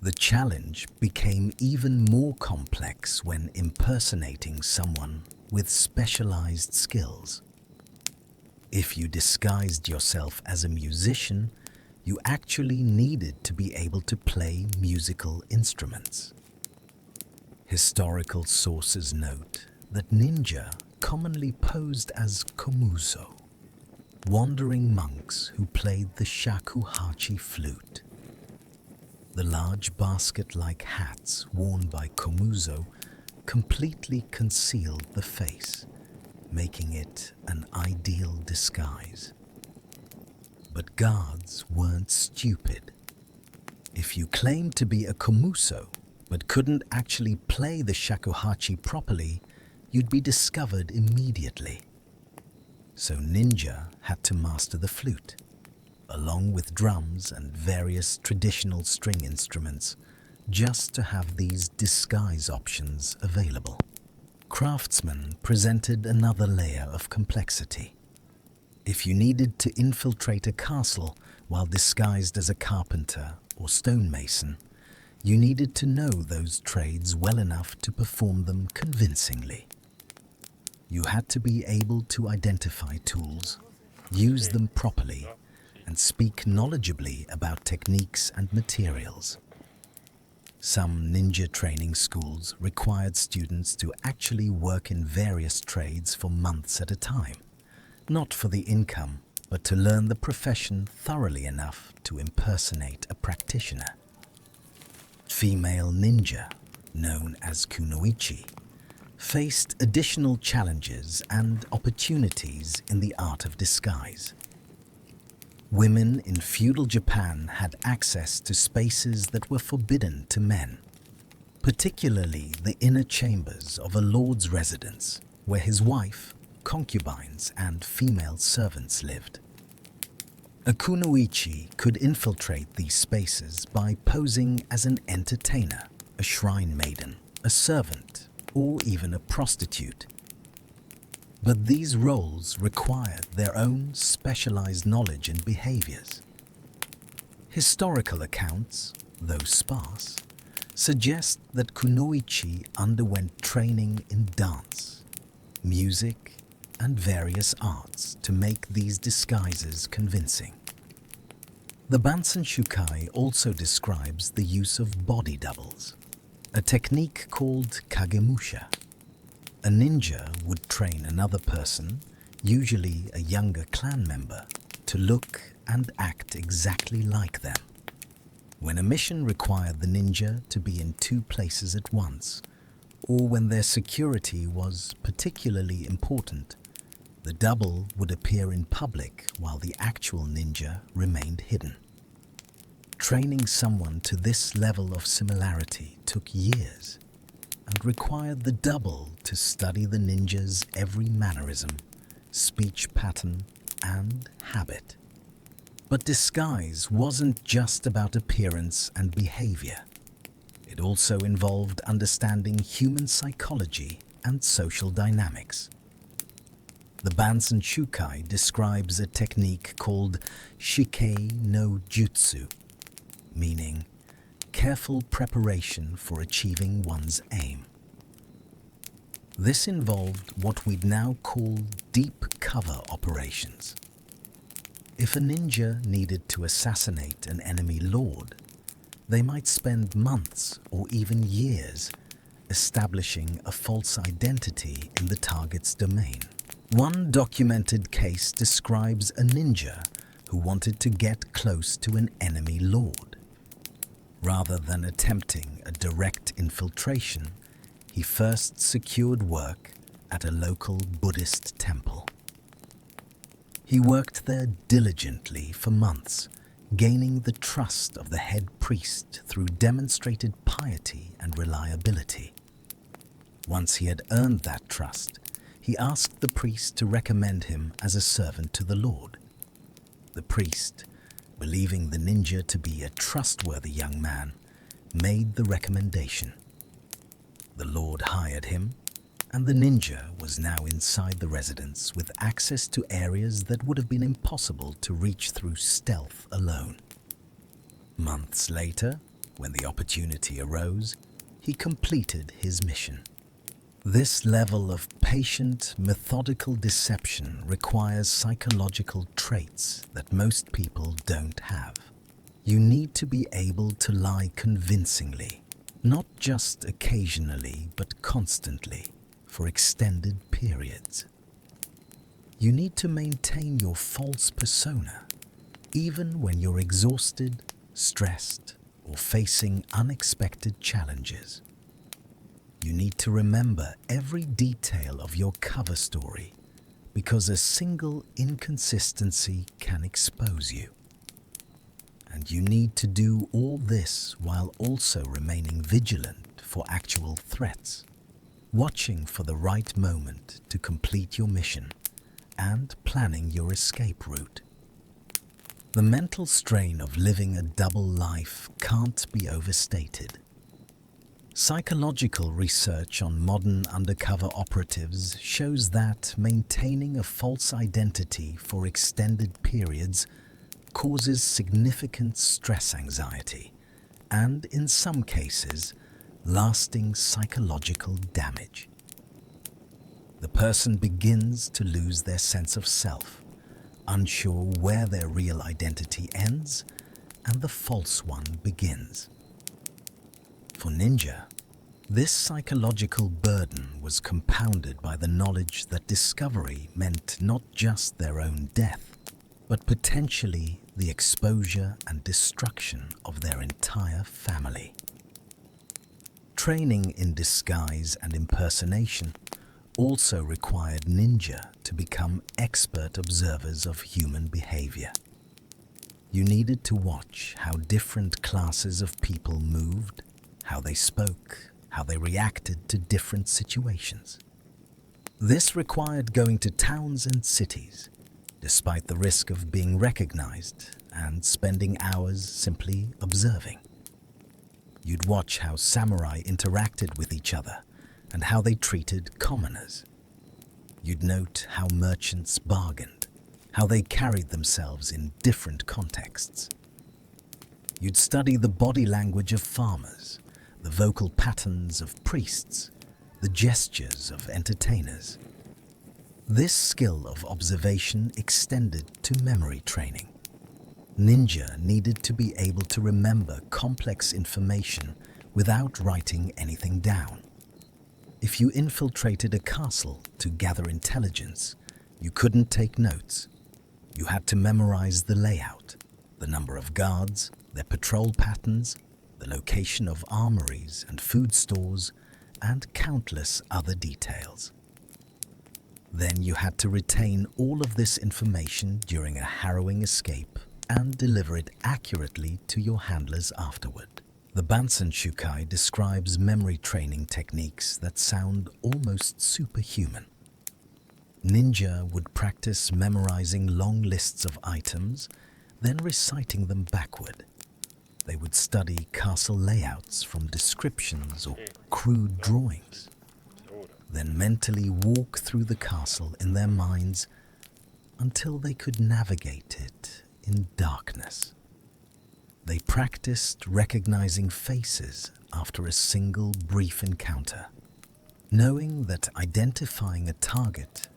The challenge became even more complex when impersonating someone with specialized skills. If you disguised yourself as a musician, you actually needed to be able to play musical instruments. Historical sources note that ninja commonly posed as komuso, wandering monks who played the shakuhachi flute. The large basket-like hats worn by komuso completely concealed the face, making it an ideal disguise. But guards weren't stupid. If you claimed to be a komuso but couldn't actually play the shakuhachi properly, you'd be discovered immediately. So ninja had to master the flute, along with drums and various traditional string instruments, just to have these disguise options available. Craftsmen presented another layer of complexity. If you needed to infiltrate a castle while disguised as a carpenter or stonemason, you needed to know those trades well enough to perform them convincingly. You had to be able to identify tools, use them properly, and speak knowledgeably about techniques and materials. Some ninja training schools required students to actually work in various trades for months at a time, not for the income, but to learn the profession thoroughly enough to impersonate a practitioner. Female ninja, known as kunoichi, faced additional challenges and opportunities in the art of disguise. Women in feudal Japan had access to spaces that were forbidden to men, particularly the inner chambers of a lord's residence, where his wife, concubines, and female servants lived. A kunoichi could infiltrate these spaces by posing as an entertainer, a shrine maiden, a servant, or even a prostitute. But these roles required their own specialized knowledge and behaviors. Historical accounts, though sparse, suggest that kunoichi underwent training in dance, music, and various arts to make these disguises convincing. The Bansen Shukai also describes the use of body doubles, a technique called kagemusha. A ninja would train another person, usually a younger clan member, to look and act exactly like them. When a mission required the ninja to be in two places at once, or when their security was particularly important, the double would appear in public while the actual ninja remained hidden. Training someone to this level of similarity took years and required the double to study the ninja's every mannerism, speech pattern, and habit. But disguise wasn't just about appearance and behavior. It also involved understanding human psychology and social dynamics. The Bansen Shukai describes a technique called shikei no jutsu, meaning careful preparation for achieving one's aim. This involved what we'd now call deep cover operations. If a ninja needed to assassinate an enemy lord, they might spend months or even years establishing a false identity in the target's domain. One documented case describes a ninja who wanted to get close to an enemy lord. Rather than attempting a direct infiltration, he first secured work at a local Buddhist temple. He worked there diligently for months, gaining the trust of the head priest through demonstrated piety and reliability. Once he had earned that trust, he asked the priest to recommend him as a servant to the Lord. The priest, believing the ninja to be a trustworthy young man, made the recommendation. The Lord hired him, and the ninja was now inside the residence with access to areas that would have been impossible to reach through stealth alone. Months later, when the opportunity arose, he completed his mission. This level of patient, methodical deception requires psychological traits that most people don't have. You need to be able to lie convincingly, not just occasionally but constantly, for extended periods. You need to maintain your false persona, even when you're exhausted, stressed, or facing unexpected challenges. You need to remember every detail of your cover story, because a single inconsistency can expose you. And you need to do all this while also remaining vigilant for actual threats, watching for the right moment to complete your mission, and planning your escape route. The mental strain of living a double life can't be overstated. Psychological research on modern undercover operatives shows that maintaining a false identity for extended periods causes significant stress anxiety and, in some cases, lasting psychological damage. The person begins to lose their sense of self, unsure where their real identity ends and the false one begins. For Ninja, this psychological burden was compounded by the knowledge that discovery meant not just their own death, but potentially the exposure and destruction of their entire family. Training in disguise and impersonation also required ninja to become expert observers of human behavior. You needed to watch how different classes of people moved, how they spoke, how they reacted to different situations. This required going to towns and cities, despite the risk of being recognized, and spending hours simply observing. You'd watch how samurai interacted with each other and how they treated commoners. You'd note how merchants bargained, how they carried themselves in different contexts. You'd study the body language of farmers, the vocal patterns of priests, the gestures of entertainers. This skill of observation extended to memory training. Ninja needed to be able to remember complex information without writing anything down. If you infiltrated a castle to gather intelligence, you couldn't take notes. You had to memorize the layout, the number of guards, their patrol patterns, the location of armories and food stores, and countless other details. Then you had to retain all of this information during a harrowing escape and deliver it accurately to your handlers afterward. The Bansen Shukai describes memory training techniques that sound almost superhuman. Ninja would practice memorizing long lists of items, then reciting them backward. They would study castle layouts from descriptions or crude drawings, then mentally walk through the castle in their minds until they could navigate it in darkness. They practiced recognizing faces after a single brief encounter, knowing that identifying a target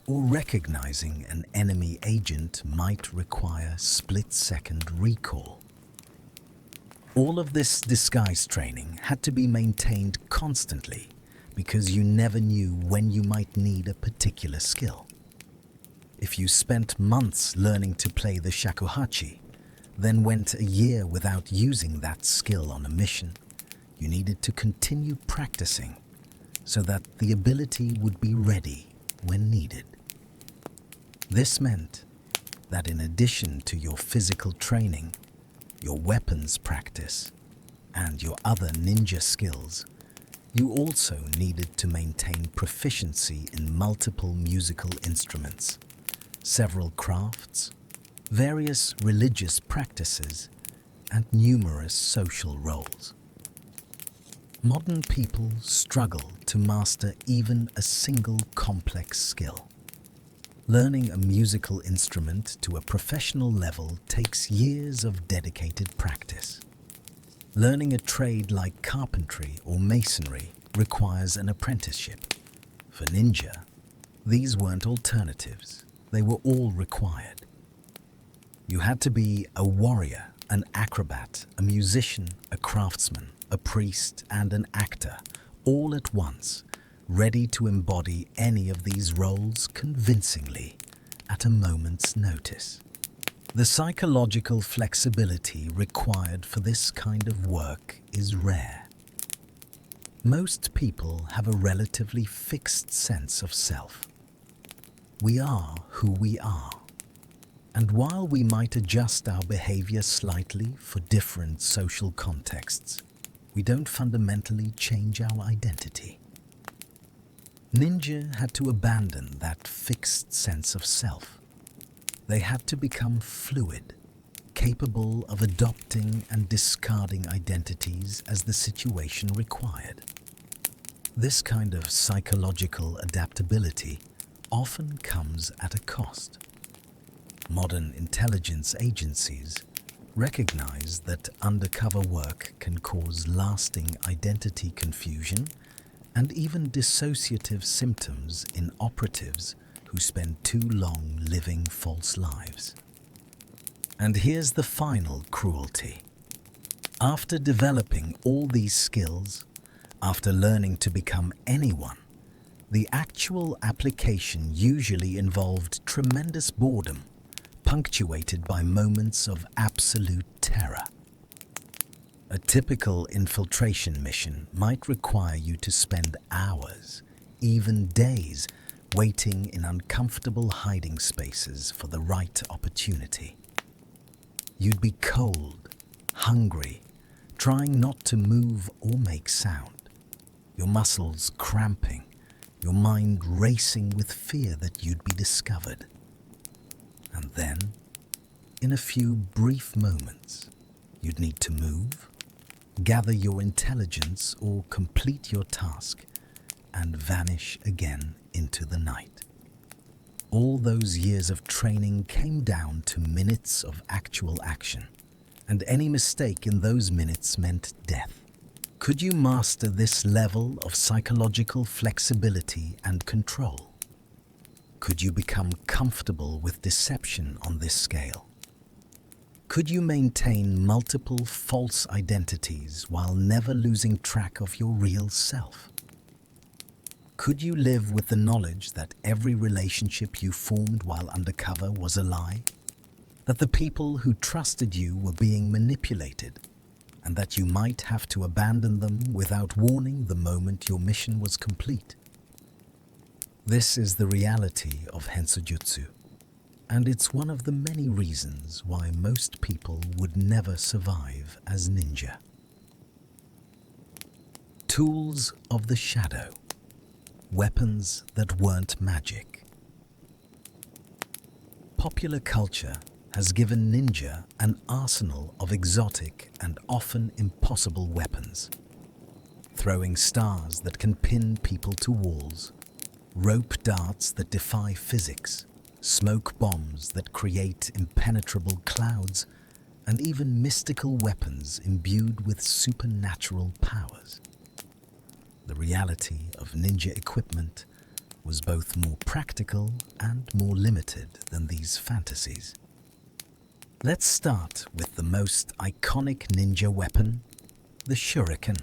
or recognizing an enemy agent might require split-second recall. All of this disguise training had to be maintained constantly because you never knew when you might need a particular skill. If you spent months learning to play the shakuhachi, then went a year without using that skill on a mission, you needed to continue practicing so that the ability would be ready when needed. This meant that in addition to your physical training, your weapons practice, and your other ninja skills, you also needed to maintain proficiency in multiple musical instruments, several crafts, various religious practices, and numerous social roles. Modern people struggle to master even a single complex skill. Learning a musical instrument to a professional level takes years of dedicated practice. Learning a trade like carpentry or masonry requires an apprenticeship. For ninja, these weren't alternatives, they were all required. You had to be a warrior, an acrobat, a musician, a craftsman, a priest, and an actor, all at once, ready to embody any of these roles convincingly at a moment's notice. The psychological flexibility required for this kind of work is rare. Most people have a relatively fixed sense of self. We are who we are. And while we might adjust our behavior slightly for different social contexts, we don't fundamentally change our identity. Ninja had to abandon that fixed sense of self. They had to become fluid, capable of adopting and discarding identities as the situation required. This kind of psychological adaptability often comes at a cost. Modern intelligence agencies recognize that undercover work can cause lasting identity confusion and even dissociative symptoms in operatives who spend too long living false lives. And here's the final cruelty. After developing all these skills, after learning to become anyone, the actual application usually involved tremendous boredom, punctuated by moments of absolute terror. A typical infiltration mission might require you to spend hours, even days, waiting in uncomfortable hiding spaces for the right opportunity. You'd be cold, hungry, trying not to move or make sound, your muscles cramping, your mind racing with fear that you'd be discovered. And then, in a few brief moments, you'd need to move, gather your intelligence or complete your task, and vanish again into the night. All those years of training came down to minutes of actual action, and any mistake in those minutes meant death. Could you master this level of psychological flexibility and control? Could you become comfortable with deception on this scale? Could you maintain multiple false identities while never losing track of your real self? Could you live with the knowledge that every relationship you formed while undercover was a lie? That the people who trusted you were being manipulated, and that you might have to abandon them without warning the moment your mission was complete? This is the reality of Hensujutsu, and it's one of the many reasons why most people would never survive as ninja. Tools of the shadow. Weapons that weren't magic. Popular culture has given ninja an arsenal of exotic and often impossible weapons. Throwing stars that can pin people to walls, rope darts that defy physics, smoke bombs that create impenetrable clouds, and even mystical weapons imbued with supernatural powers. The reality of ninja equipment was both more practical and more limited than these fantasies. Let's start with the most iconic ninja weapon, the shuriken.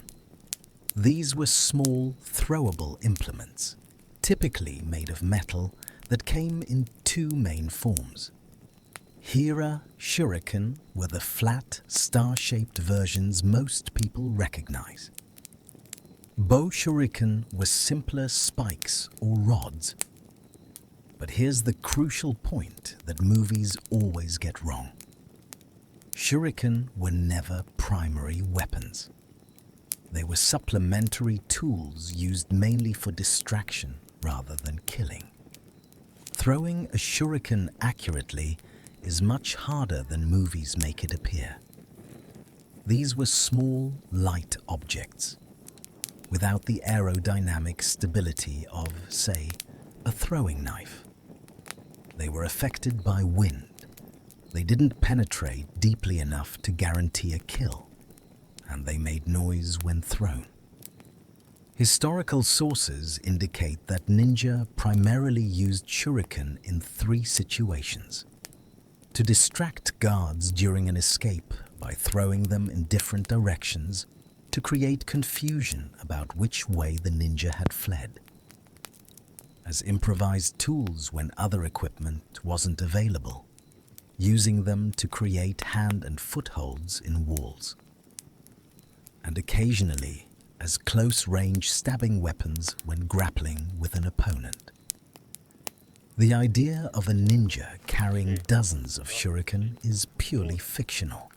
These were small, throwable implements, typically made of metal, that came in two main forms. Hira shuriken were the flat, star-shaped versions most people recognize. Bow shuriken were simpler spikes or rods. But here's the crucial point that movies always get wrong. Shuriken were never primary weapons. They were supplementary tools used mainly for distraction rather than killing. Throwing a shuriken accurately is much harder than movies make it appear. These were small, light objects, without the aerodynamic stability of, say, a throwing knife. They were affected by wind. They didn't penetrate deeply enough to guarantee a kill, and they made noise when thrown. Historical sources indicate that ninja primarily used shuriken in three situations: to distract guards during an escape by throwing them in different directions, to create confusion about which way the ninja had fled, as improvised tools when other equipment wasn't available, using them to create hand and footholds in walls, and occasionally as close-range stabbing weapons when grappling with an opponent. The idea of a ninja carrying dozens of shuriken is purely fictional.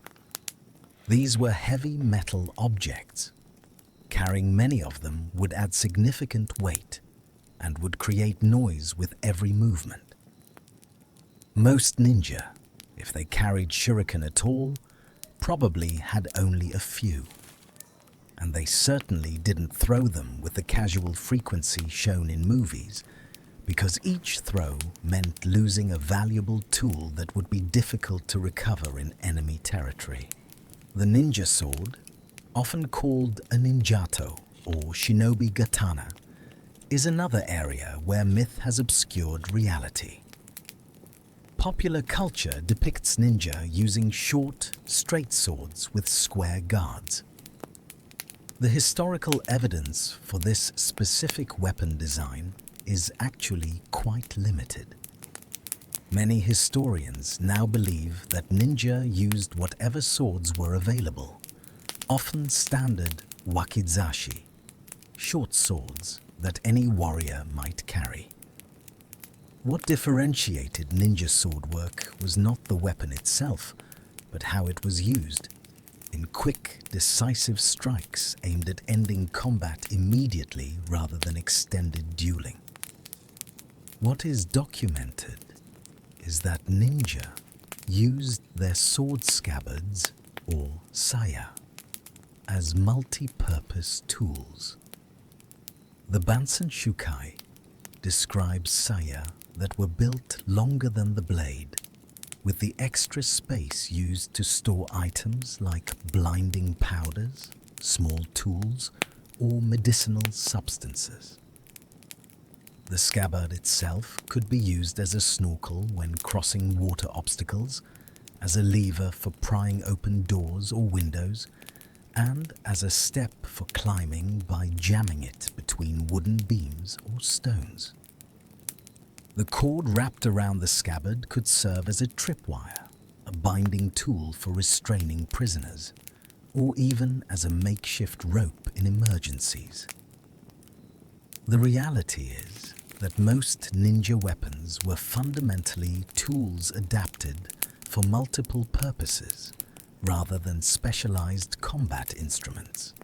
These were heavy metal objects. Carrying many of them would add significant weight and would create noise with every movement. Most ninja, if they carried shuriken at all, probably had only a few. And they certainly didn't throw them with the casual frequency shown in movies, because each throw meant losing a valuable tool that would be difficult to recover in enemy territory. The ninja sword, often called a ninjato or shinobi katana, is another area where myth has obscured reality. Popular culture depicts ninja using short, straight swords with square guards. The historical evidence for this specific weapon design is actually quite limited. Many historians now believe that ninja used whatever swords were available, often standard wakizashi, short swords that any warrior might carry. What differentiated ninja sword work was not the weapon itself, but how it was used, in quick, decisive strikes aimed at ending combat immediately rather than extended dueling. What is documented is that ninja used their sword scabbards, or saya, as multi-purpose tools. The Bansen Shukai describes saya that were built longer than the blade, with the extra space used to store items like blinding powders, small tools, or medicinal substances. The scabbard itself could be used as a snorkel when crossing water obstacles, as a lever for prying open doors or windows, and as a step for climbing by jamming it between wooden beams or stones. The cord wrapped around the scabbard could serve as a tripwire, a binding tool for restraining prisoners, or even as a makeshift rope in emergencies. The reality is that most ninja weapons were fundamentally tools adapted for multiple purposes rather than specialized combat instruments.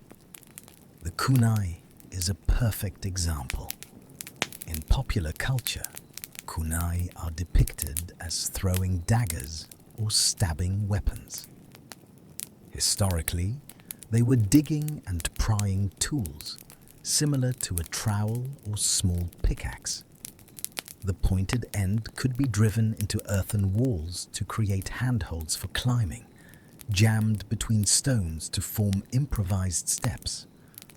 The kunai is a perfect example. In popular culture, kunai are depicted as throwing daggers or stabbing weapons. Historically, they were digging and prying tools, similar to a trowel or small pickaxe. The pointed end could be driven into earthen walls to create handholds for climbing, jammed between stones to form improvised steps,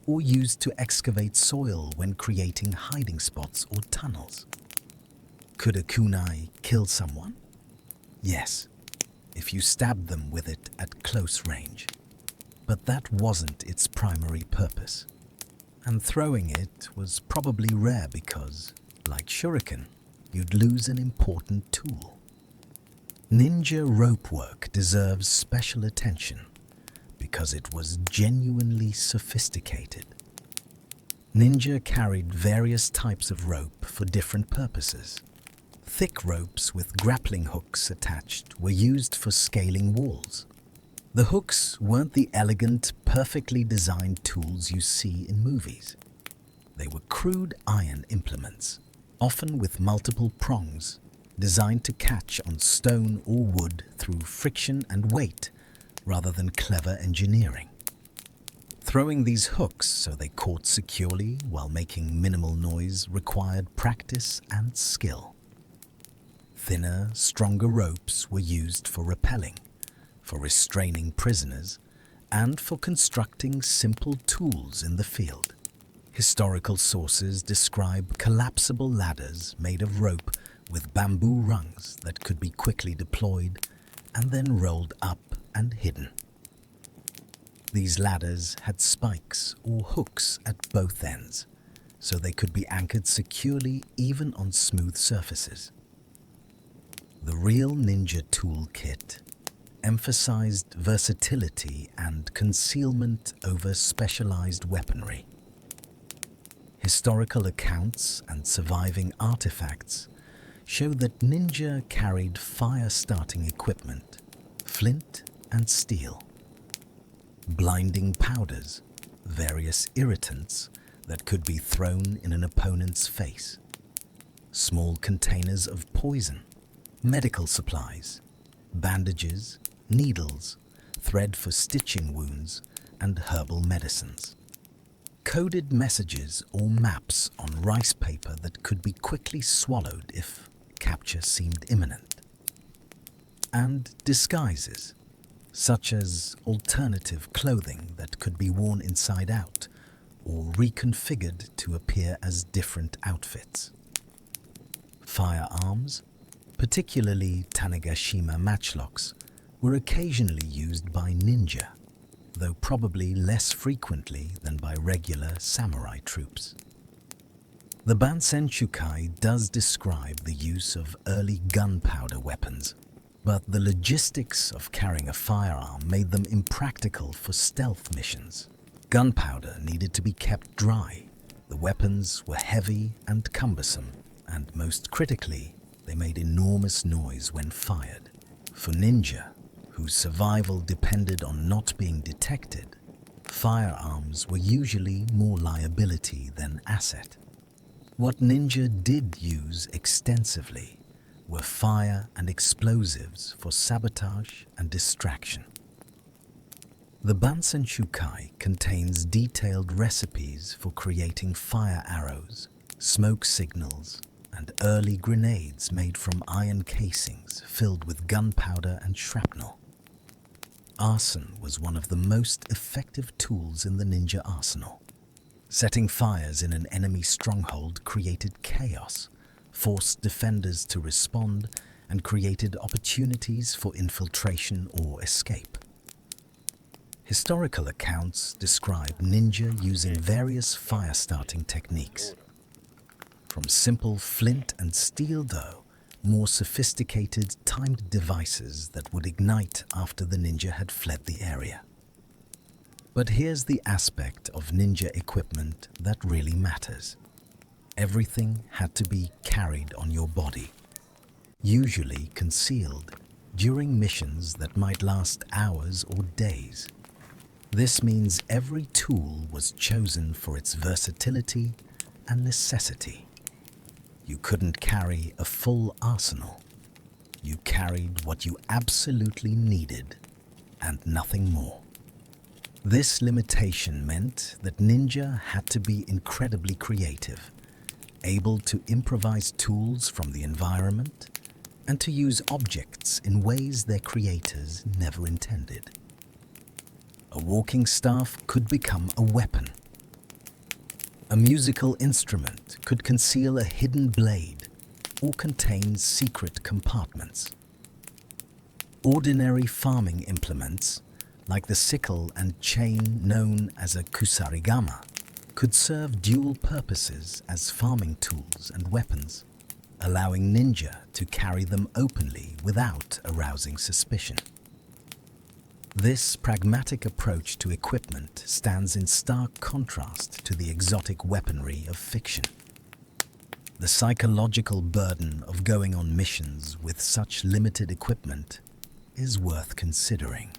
or used to excavate soil when creating hiding spots or tunnels. Could a kunai kill someone? Yes, if you stabbed them with it at close range. But that wasn't its primary purpose. And throwing it was probably rare because, like shuriken, you'd lose an important tool. Ninja rope work deserves special attention because it was genuinely sophisticated. Ninja carried various types of rope for different purposes. Thick ropes with grappling hooks attached were used for scaling walls. The hooks weren't the elegant, perfectly designed tools you see in movies. They were crude iron implements, often with multiple prongs, designed to catch on stone or wood through friction and weight, rather than clever engineering. Throwing these hooks so they caught securely while making minimal noise required practice and skill. Thinner, stronger ropes were used for rappelling, for restraining prisoners, and for constructing simple tools in the field. Historical sources describe collapsible ladders made of rope with bamboo rungs that could be quickly deployed and then rolled up and hidden. These ladders had spikes or hooks at both ends, so they could be anchored securely even on smooth surfaces. The real ninja toolkit emphasized versatility and concealment over specialized weaponry. Historical accounts and surviving artifacts show that ninja carried fire-starting equipment, flint and steel, blinding powders, various irritants that could be thrown in an opponent's face, small containers of poison, medical supplies, bandages, needles, thread for stitching wounds, and herbal medicines. Coded messages or maps on rice paper that could be quickly swallowed if capture seemed imminent. And disguises, such as alternative clothing that could be worn inside out or reconfigured to appear as different outfits. Firearms, particularly Tanegashima matchlocks, were occasionally used by ninja, though probably less frequently than by regular samurai troops. The Bansen Shukai does describe the use of early gunpowder weapons, But the logistics of carrying a firearm made them impractical for stealth missions. Gunpowder needed to be kept dry, the weapons were heavy and cumbersome, and most critically, they made enormous noise when fired. For ninja, whose survival depended on not being detected, firearms were usually more liability than asset. What ninja did use extensively were fire and explosives for sabotage and distraction. The Bansen Shukai contains detailed recipes for creating fire arrows, smoke signals, and early grenades made from iron casings filled with gunpowder and shrapnel. Arson was one of the most effective tools in the ninja arsenal. Setting fires in an enemy stronghold created chaos, forced defenders to respond, and created opportunities for infiltration or escape. Historical accounts describe ninja using various fire-starting techniques. From simple flint and steel, though, more sophisticated timed devices that would ignite after the ninja had fled the area. But here's the aspect of ninja equipment that really matters. Everything had to be carried on your body, usually concealed during missions that might last hours or days. This means every tool was chosen for its versatility and necessity. You couldn't carry a full arsenal. You carried what you absolutely needed and nothing more. This limitation meant that ninja had to be incredibly creative, able to improvise tools from the environment and to use objects in ways their creators never intended. A walking staff could become a weapon. A musical instrument could conceal a hidden blade or contain secret compartments. Ordinary farming implements, like the sickle and chain known as a kusarigama, could serve dual purposes as farming tools and weapons, allowing ninja to carry them openly without arousing suspicion. This pragmatic approach to equipment stands in stark contrast to the exotic weaponry of fiction. The psychological burden of going on missions with such limited equipment is worth considering.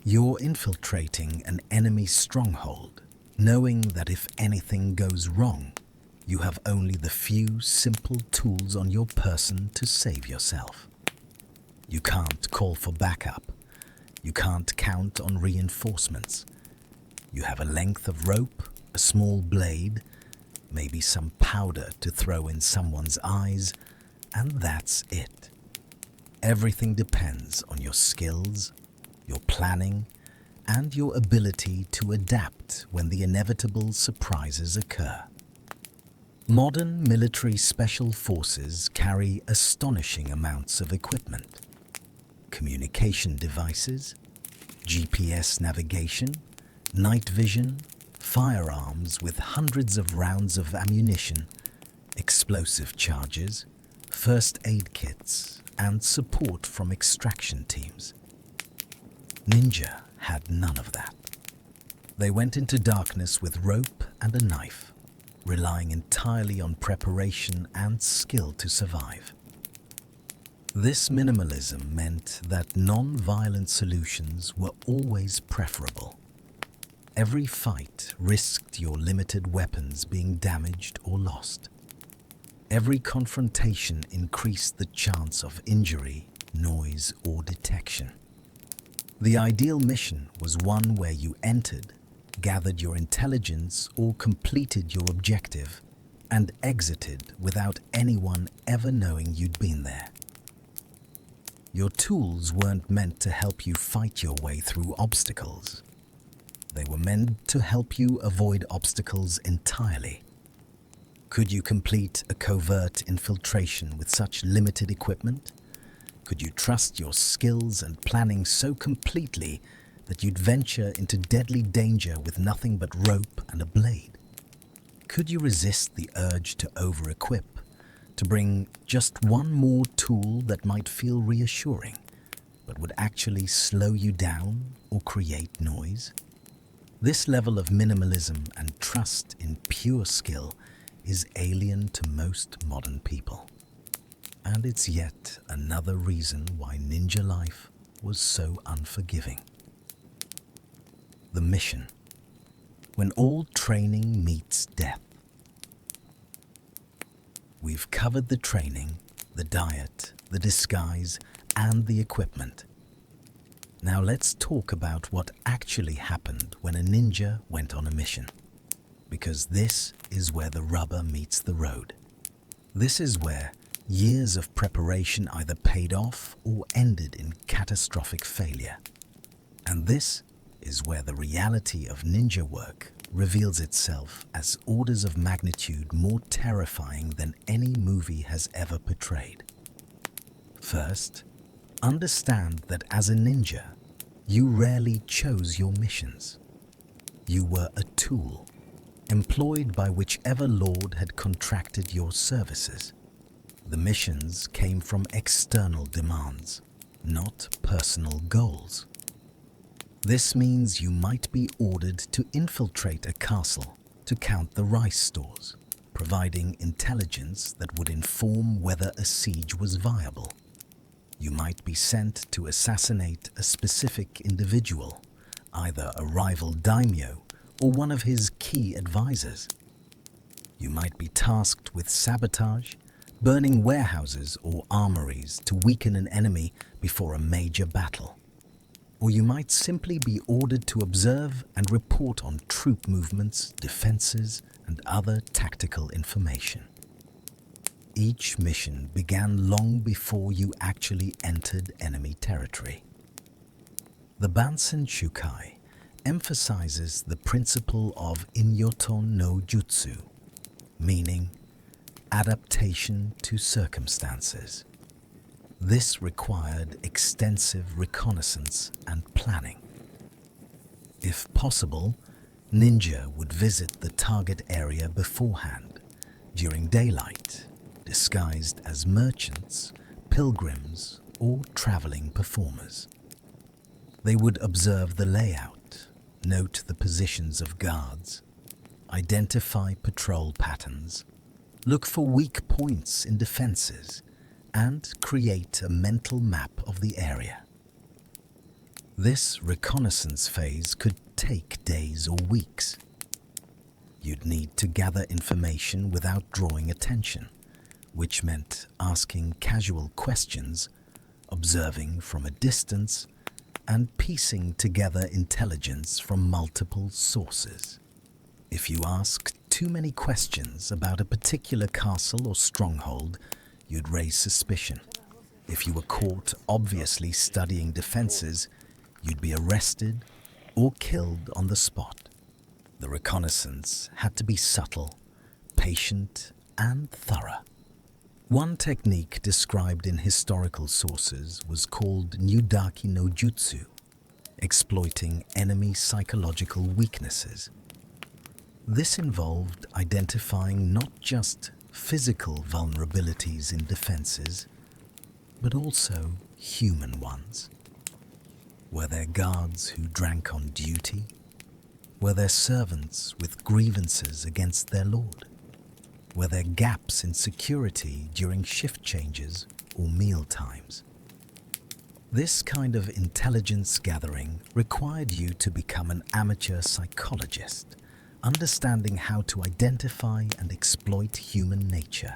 You're infiltrating an enemy stronghold, knowing that if anything goes wrong, you have only the few simple tools on your person to save yourself. You can't call for backup. You can't count on reinforcements. You have a length of rope, a small blade, maybe some powder to throw in someone's eyes, and that's it. Everything depends on your skills, your planning, and your ability to adapt when the inevitable surprises occur. Modern military special forces carry astonishing amounts of equipment. Communication devices, GPS navigation, night vision, firearms with hundreds of rounds of ammunition, explosive charges, first aid kits, and support from extraction teams. Ninja had none of that. They went into darkness with rope and a knife, relying entirely on preparation and skill to survive. This minimalism meant that non-violent solutions were always preferable. Every fight risked your limited weapons being damaged or lost. Every confrontation increased the chance of injury, noise, or detection. The ideal mission was one where you entered, gathered your intelligence, or completed your objective, and exited without anyone ever knowing you'd been there. Your tools weren't meant to help you fight your way through obstacles. They were meant to help you avoid obstacles entirely. Could you complete a covert infiltration with such limited equipment? Could you trust your skills and planning so completely that you'd venture into deadly danger with nothing but rope and a blade? Could you resist the urge to over-equip, to bring just one more tool that might feel reassuring, but would actually slow you down or create noise. This level of minimalism and trust in pure skill is alien to most modern people. And it's yet another reason why ninja life was so unforgiving. The mission. When all training meets death. We've covered the training, the diet, the disguise, and the equipment. Now let's talk about what actually happened when a ninja went on a mission. Because this is where the rubber meets the road. This is where years of preparation either paid off or ended in catastrophic failure. And this is where the reality of ninja work reveals itself as orders of magnitude more terrifying than any movie has ever portrayed. First, understand that as a ninja, you rarely chose your missions. You were a tool, employed by whichever lord had contracted your services. The missions came from external demands, not personal goals. This means you might be ordered to infiltrate a castle to count the rice stores, providing intelligence that would inform whether a siege was viable. You might be sent to assassinate a specific individual, either a rival daimyo or one of his key advisors. You might be tasked with sabotage, burning warehouses or armories to weaken an enemy before a major battle. Or you might simply be ordered to observe and report on troop movements, defenses, and other tactical information. Each mission began long before you actually entered enemy territory. The Bansen Shukai emphasizes the principle of Inyoton no Jutsu, meaning adaptation to circumstances. This required extensive reconnaissance and planning. If possible, ninja would visit the target area beforehand, during daylight, disguised as merchants, pilgrims, or traveling performers. They would observe the layout, note the positions of guards, identify patrol patterns, look for weak points in defenses, and create a mental map of the area. This reconnaissance phase could take days or weeks. You'd need to gather information without drawing attention, which meant asking casual questions, observing from a distance, and piecing together intelligence from multiple sources. If you asked too many questions about a particular castle or stronghold, you'd raise suspicion. If you were caught obviously studying defenses, you'd be arrested or killed on the spot. The reconnaissance had to be subtle, patient, and thorough. One technique described in historical sources was called Nudaki no Jutsu, exploiting enemy psychological weaknesses. This involved identifying not just physical vulnerabilities in defenses, but also human ones. Were there guards who drank on duty? Were there servants with grievances against their lord? Were there gaps in security during shift changes or meal times? This kind of intelligence gathering required you to become an amateur psychologist, understanding how to identify and exploit human nature.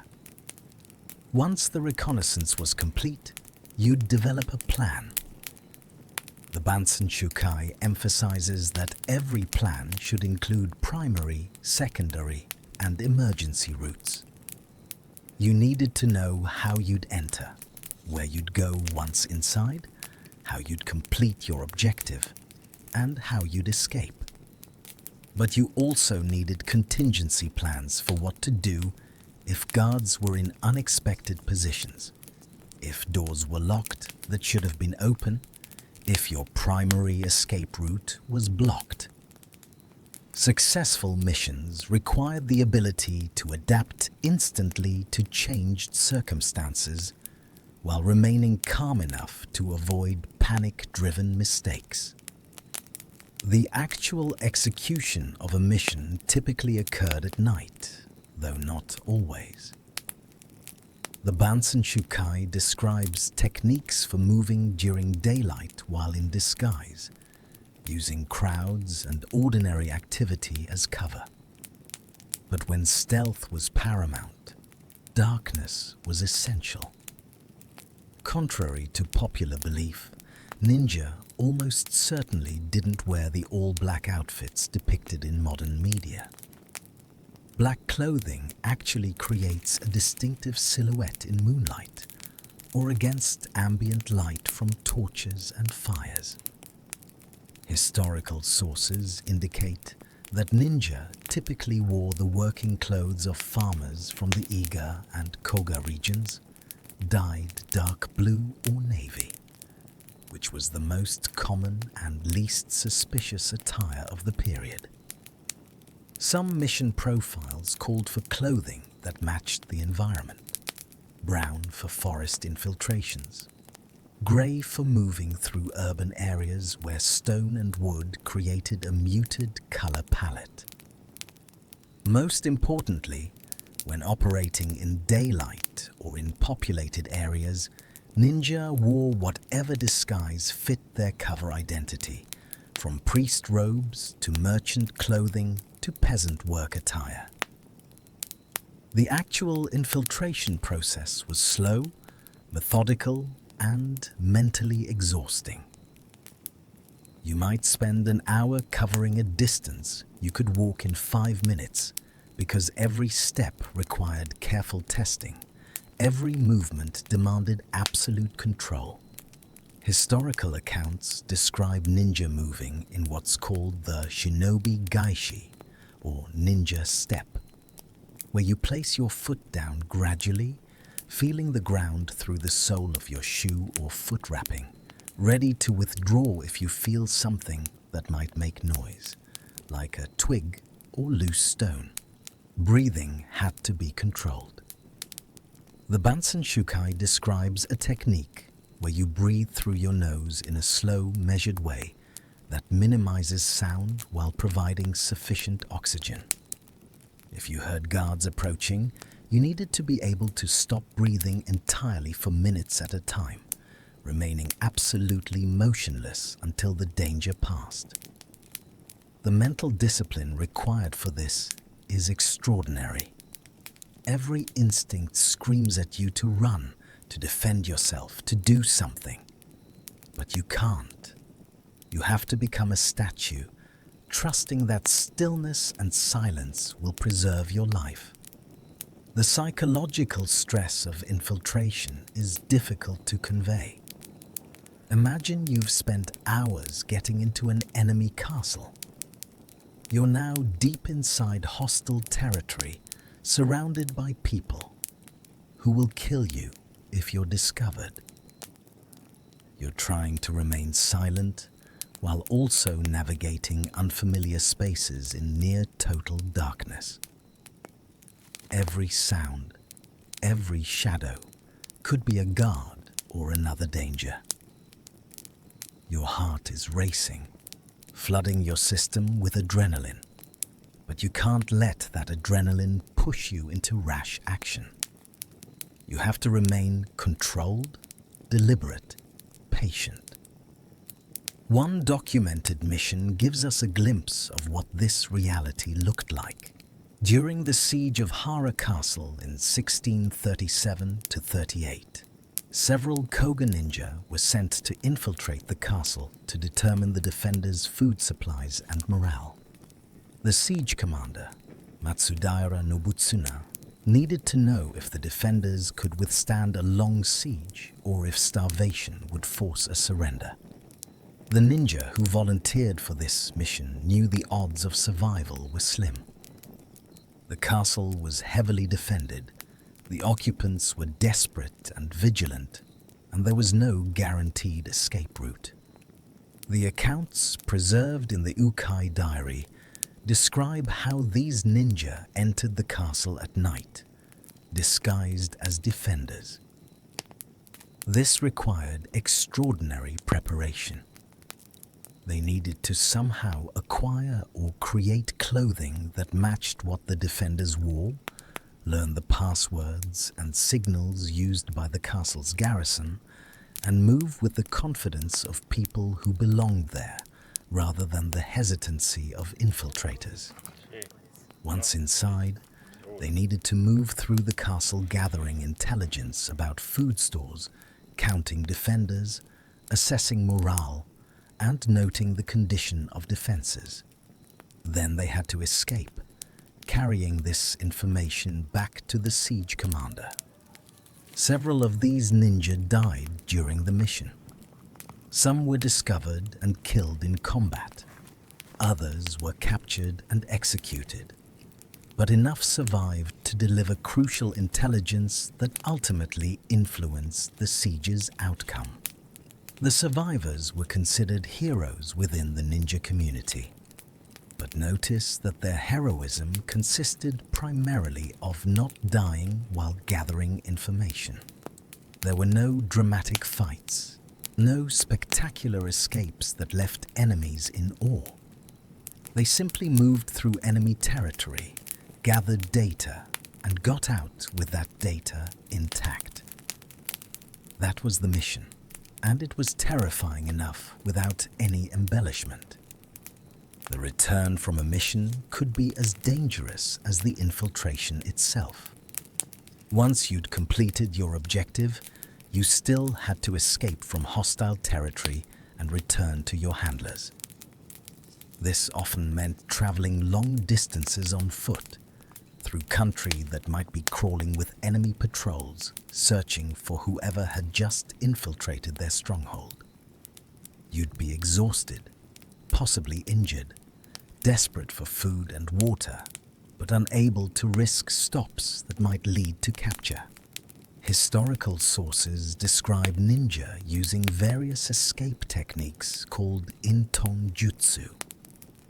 Once the reconnaissance was complete, you'd develop a plan. The Bansen Shukai emphasizes that every plan should include primary, secondary, and emergency routes. You needed to know how you'd enter, where you'd go once inside, how you'd complete your objective, and how you'd escape. But you also needed contingency plans for what to do if guards were in unexpected positions, if doors were locked that should have been open, if your primary escape route was blocked. Successful missions required the ability to adapt instantly to changed circumstances while remaining calm enough to avoid panic-driven mistakes. The actual execution of a mission typically occurred at night, though not always. The Bansen Shukai describes techniques for moving during daylight while in disguise, using crowds and ordinary activity as cover. But when stealth was paramount, darkness was essential. Contrary to popular belief, ninja almost certainly didn't wear the all-black outfits depicted in modern media. Black clothing actually creates a distinctive silhouette in moonlight or against ambient light from torches and fires. Historical sources indicate that ninja typically wore the working clothes of farmers from the Iga and Koka regions, dyed dark blue or navy, which was the most common and least suspicious attire of the period. Some mission profiles called for clothing that matched the environment: brown for forest infiltrations, grey for moving through urban areas where stone and wood created a muted colour palette. Most importantly, when operating in daylight or in populated areas, ninja wore whatever disguise fit their cover identity, from priest robes to merchant clothing to peasant work attire. The actual infiltration process was slow, methodical, and mentally exhausting. You might spend an hour covering a distance you could walk in 5 minutes because every step required careful testing. Every movement demanded absolute control. Historical accounts describe ninja moving in what's called the shinobi gaishi, or ninja step, where you place your foot down gradually, feeling the ground through the sole of your shoe or foot wrapping, ready to withdraw if you feel something that might make noise, like a twig or loose stone. Breathing had to be controlled. The Bansen Shukai describes a technique where you breathe through your nose in a slow, measured way that minimizes sound while providing sufficient oxygen. If you heard guards approaching, you needed to be able to stop breathing entirely for minutes at a time, remaining absolutely motionless until the danger passed. The mental discipline required for this is extraordinary. Every instinct screams at you to run, to defend yourself, to do something. But you can't. You have to become a statue, trusting that stillness and silence will preserve your life. The psychological stress of infiltration is difficult to convey. Imagine you've spent hours getting into an enemy castle. You're now deep inside hostile territory, surrounded by people who will kill you if you're discovered. You're trying to remain silent while also navigating unfamiliar spaces in near total darkness. Every sound, every shadow could be a guard or another danger. Your heart is racing, flooding your system with adrenaline, but you can't let that adrenaline push you into rash action. You have to remain controlled, deliberate, patient. One documented mission gives us a glimpse of what this reality looked like. During the siege of Hara Castle in 1637-38, several Koga ninja were sent to infiltrate the castle to determine the defenders' food supplies and morale. The siege commander, Matsudaira Nobutsuna, needed to know if the defenders could withstand a long siege or if starvation would force a surrender. The ninja who volunteered for this mission knew the odds of survival were slim. The castle was heavily defended, the occupants were desperate and vigilant, and there was no guaranteed escape route. The accounts preserved in the Ukai diary describe how these ninja entered the castle at night, disguised as defenders. This required extraordinary preparation. They needed to somehow acquire or create clothing that matched what the defenders wore, learn the passwords and signals used by the castle's garrison, and move with the confidence of people who belonged there, rather than the hesitancy of infiltrators. Once inside, they needed to move through the castle gathering intelligence about food stores, counting defenders, assessing morale, and noting the condition of defenses. Then they had to escape, carrying this information back to the siege commander. Several of these ninja died during the mission. Some were discovered and killed in combat. Others were captured and executed. But enough survived to deliver crucial intelligence that ultimately influenced the siege's outcome. The survivors were considered heroes within the ninja community. But notice that their heroism consisted primarily of not dying while gathering information. There were no dramatic fights, no spectacular escapes that left enemies in awe. They simply moved through enemy territory, gathered data, and got out with that data intact. That was the mission, and it was terrifying enough without any embellishment. The return from a mission could be as dangerous as the infiltration itself. Once you'd completed your objective, you still had to escape from hostile territory and return to your handlers. This often meant traveling long distances on foot, through country that might be crawling with enemy patrols, searching for whoever had just infiltrated their stronghold. You'd be exhausted, possibly injured, desperate for food and water, but unable to risk stops that might lead to capture. Historical sources describe ninja using various escape techniques called inton jutsu.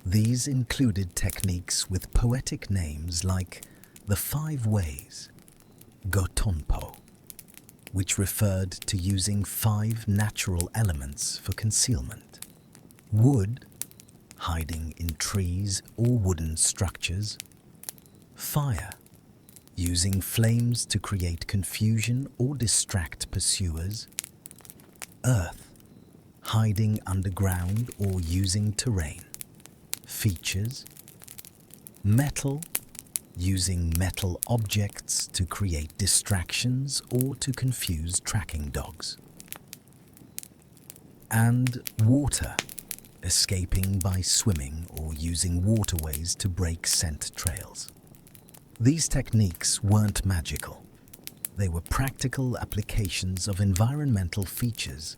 These included techniques with poetic names like the 5 ways, gotonpo, which referred to using 5 natural elements for concealment. Wood, hiding in trees or wooden structures. Fire, using flames to create confusion or distract pursuers. Earth, hiding underground or using terrain. Features. Metal, using metal objects to create distractions or to confuse tracking dogs. And water, escaping by swimming or using waterways to break scent trails. These techniques weren't magical. They were practical applications of environmental features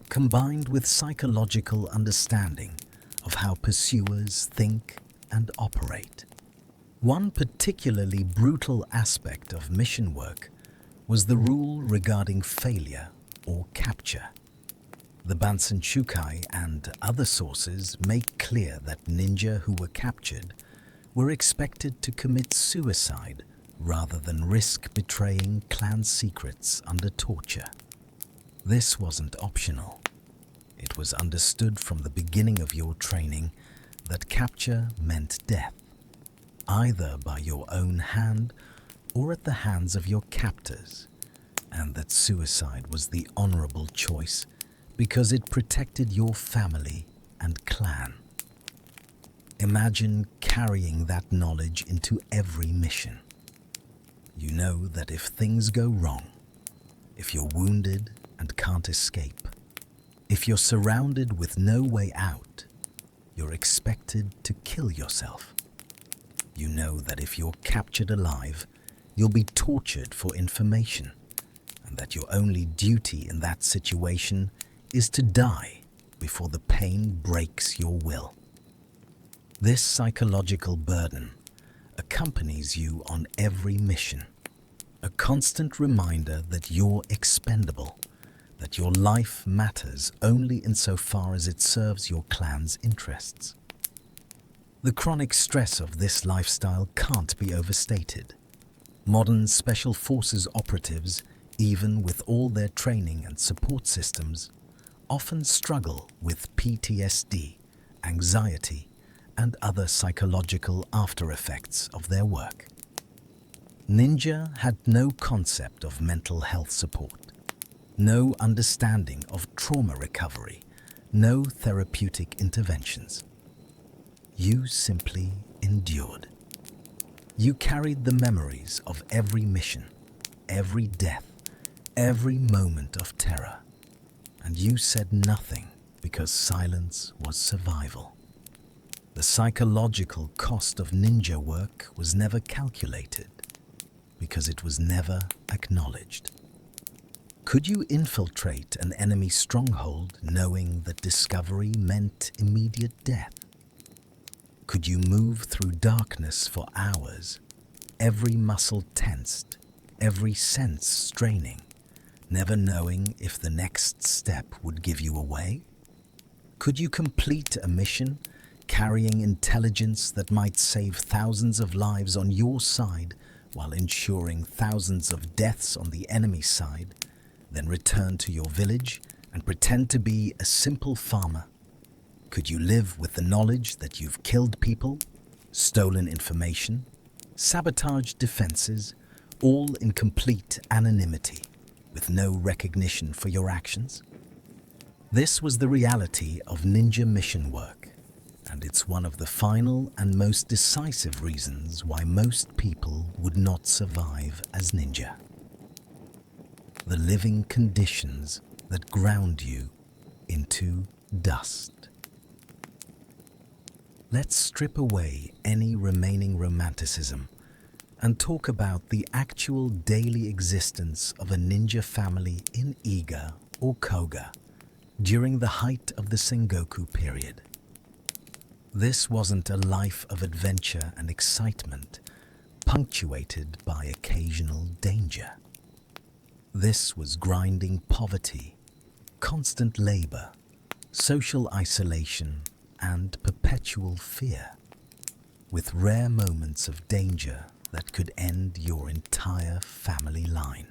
combined with psychological understanding of how pursuers think and operate. One particularly brutal aspect of mission work was the rule regarding failure or capture. The Bansen Shukai and other sources make clear that ninja who were captured were expected to commit suicide rather than risk betraying clan secrets under torture. This wasn't optional. It was understood from the beginning of your training that capture meant death, either by your own hand or at the hands of your captors, and that suicide was the honorable choice because it protected your family and clan. Imagine carrying that knowledge into every mission. You know that if things go wrong, if you're wounded and can't escape, if you're surrounded with no way out, you're expected to kill yourself. You know that if you're captured alive, you'll be tortured for information, and that your only duty in that situation is to die before the pain breaks your will. This psychological burden accompanies you on every mission, a constant reminder that you're expendable, that your life matters only insofar as it serves your clan's interests. The chronic stress of this lifestyle can't be overstated. Modern Special Forces operatives even with all their training and support systems, often struggle with PTSD, anxiety, and other psychological after-effects of their work. Ninja had no concept of mental health support, no understanding of trauma recovery, no therapeutic interventions. You simply endured. You carried the memories of every mission, every death, every moment of terror, and you said nothing because silence was survival. The psychological cost of ninja work was never calculated because it was never acknowledged. Could you infiltrate an enemy stronghold knowing that discovery meant immediate death? Could you move through darkness for hours, every muscle tensed, every sense straining, never knowing if the next step would give you away? Could you complete a mission carrying intelligence that might save thousands of lives on your side while ensuring thousands of deaths on the enemy side, then return to your village and pretend to be a simple farmer? Could you live with the knowledge that you've killed people, stolen information, sabotaged defenses, all in complete anonymity, with no recognition for your actions? This was the reality of ninja mission work, and it's one of the final and most decisive reasons why most people would not survive as ninja. The living conditions that ground you into dust. Let's strip away any remaining romanticism and talk about the actual daily existence of a ninja family in Iga or Koga during the height of the Sengoku period. This wasn't a life of adventure and excitement, punctuated by occasional danger. This was grinding poverty, constant labor, social isolation, and perpetual fear, with rare moments of danger that could end your entire family line.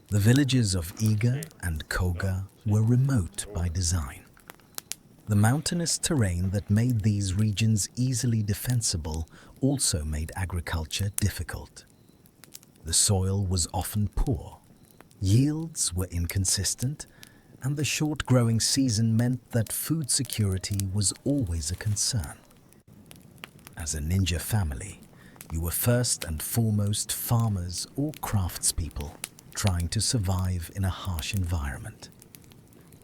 The villages of Iga and Koga were remote by design. The mountainous terrain that made these regions easily defensible also made agriculture difficult. The soil was often poor, yields were inconsistent, and the short growing season meant that food security was always a concern. As a ninja family, you were first and foremost farmers or craftspeople trying to survive in a harsh environment.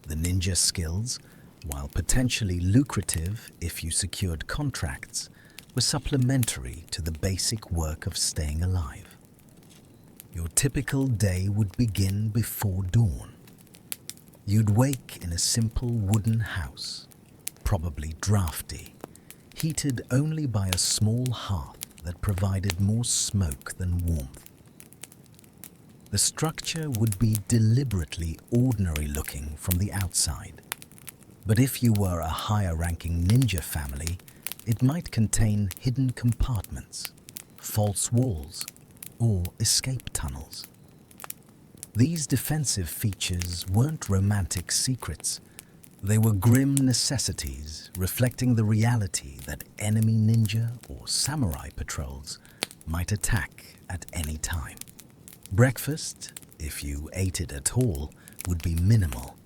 The ninja skills, while potentially lucrative if you secured contracts, were supplementary to the basic work of staying alive. Your typical day would begin before dawn. You'd wake in a simple wooden house, probably drafty, heated only by a small hearth that provided more smoke than warmth. The structure would be deliberately ordinary looking from the outside, but if you were a higher-ranking ninja family, it might contain hidden compartments, false walls, or escape tunnels. These defensive features weren't romantic secrets. They were grim necessities reflecting the reality that enemy ninja or samurai patrols might attack at any time. Breakfast, if you ate it at all, would be minimal.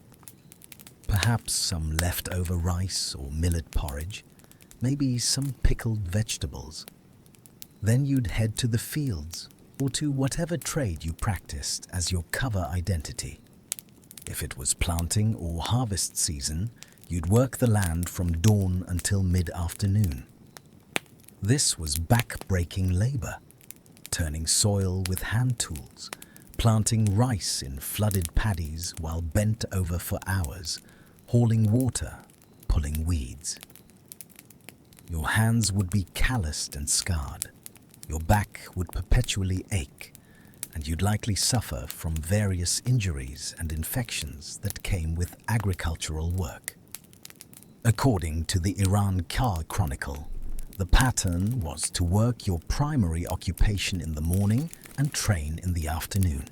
Perhaps some leftover rice or millet porridge, maybe some pickled vegetables. Then you'd head to the fields or to whatever trade you practiced as your cover identity. If it was planting or harvest season, you'd work the land from dawn until mid-afternoon. This was back-breaking labor, turning soil with hand tools, planting rice in flooded paddies while bent over for hours, hauling water, pulling weeds. Your hands would be calloused and scarred. Your back would perpetually ache, and you'd likely suffer from various injuries and infections that came with agricultural work. According to the Iran Car Chronicle, the pattern was to work your primary occupation in the morning and train in the afternoon.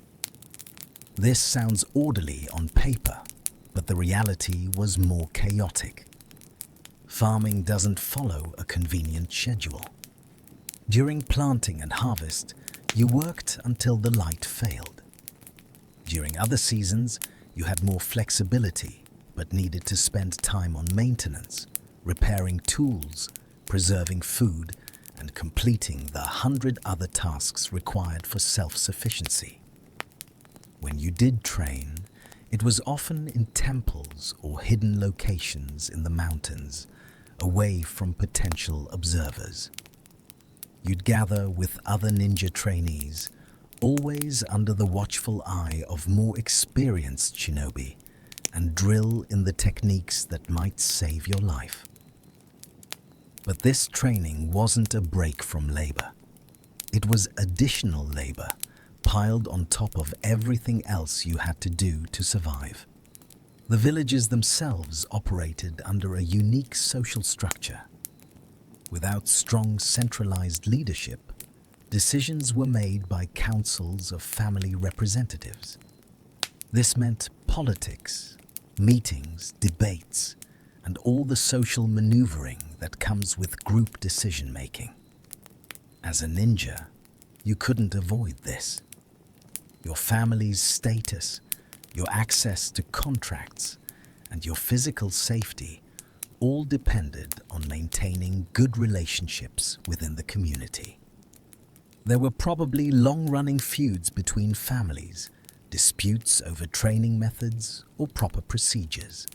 This sounds orderly on paper, but the reality was more chaotic. Farming doesn't follow a convenient schedule. During planting and harvest, you worked until the light failed. During other seasons, you had more flexibility, but needed to spend time on maintenance, repairing tools, preserving food, and completing the 100 other tasks required for self-sufficiency. When you did train, it was often in temples or hidden locations in the mountains, away from potential observers. You'd gather with other ninja trainees, always under the watchful eye of more experienced shinobi, and drill in the techniques that might save your life. But this training wasn't a break from labor. It was additional labor, piled on top of everything else you had to do to survive. The villages themselves operated under a unique social structure. Without strong centralized leadership, decisions were made by councils of family representatives. This meant politics, meetings, debates, and all the social maneuvering that comes with group decision-making. As a ninja, you couldn't avoid this. Your family's status, your access to contracts, and your physical safety all depended on maintaining good relationships within the community. There were probably long-running feuds between families, disputes over training methods or proper procedures,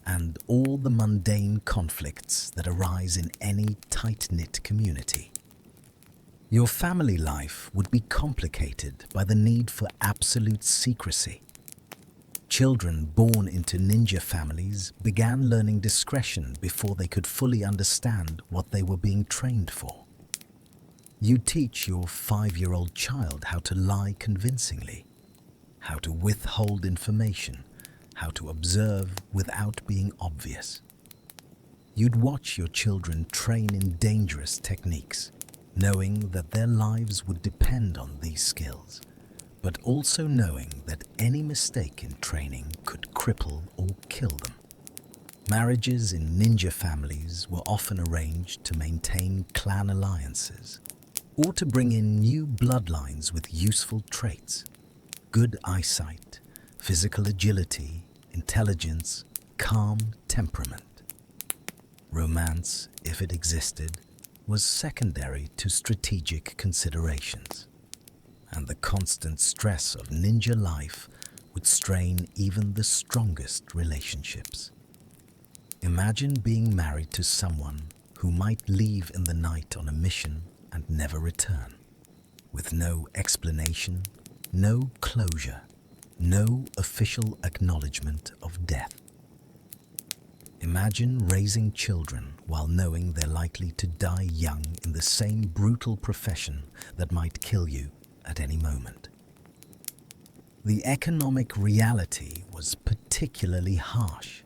and all the mundane conflicts that arise in any tight-knit community. Your family life would be complicated by the need for absolute secrecy. Children born into ninja families began learning discretion before they could fully understand what they were being trained for. You teach your 5-year-old child how to lie convincingly, how to withhold information, how to observe without being obvious. You'd watch your children train in dangerous techniques, knowing that their lives would depend on these skills, but also knowing that any mistake in training could cripple or kill them. Marriages in ninja families were often arranged to maintain clan alliances, or to bring in new bloodlines with useful traits: good eyesight, physical agility, intelligence, calm temperament. Romance, if it existed, was secondary to strategic considerations, and the constant stress of ninja life would strain even the strongest relationships. Imagine being married to someone who might leave in the night on a mission and never return, with no explanation, no closure, no official acknowledgement of death. Imagine raising children while knowing they're likely to die young in the same brutal profession that might kill you at any moment. The economic reality was particularly harsh.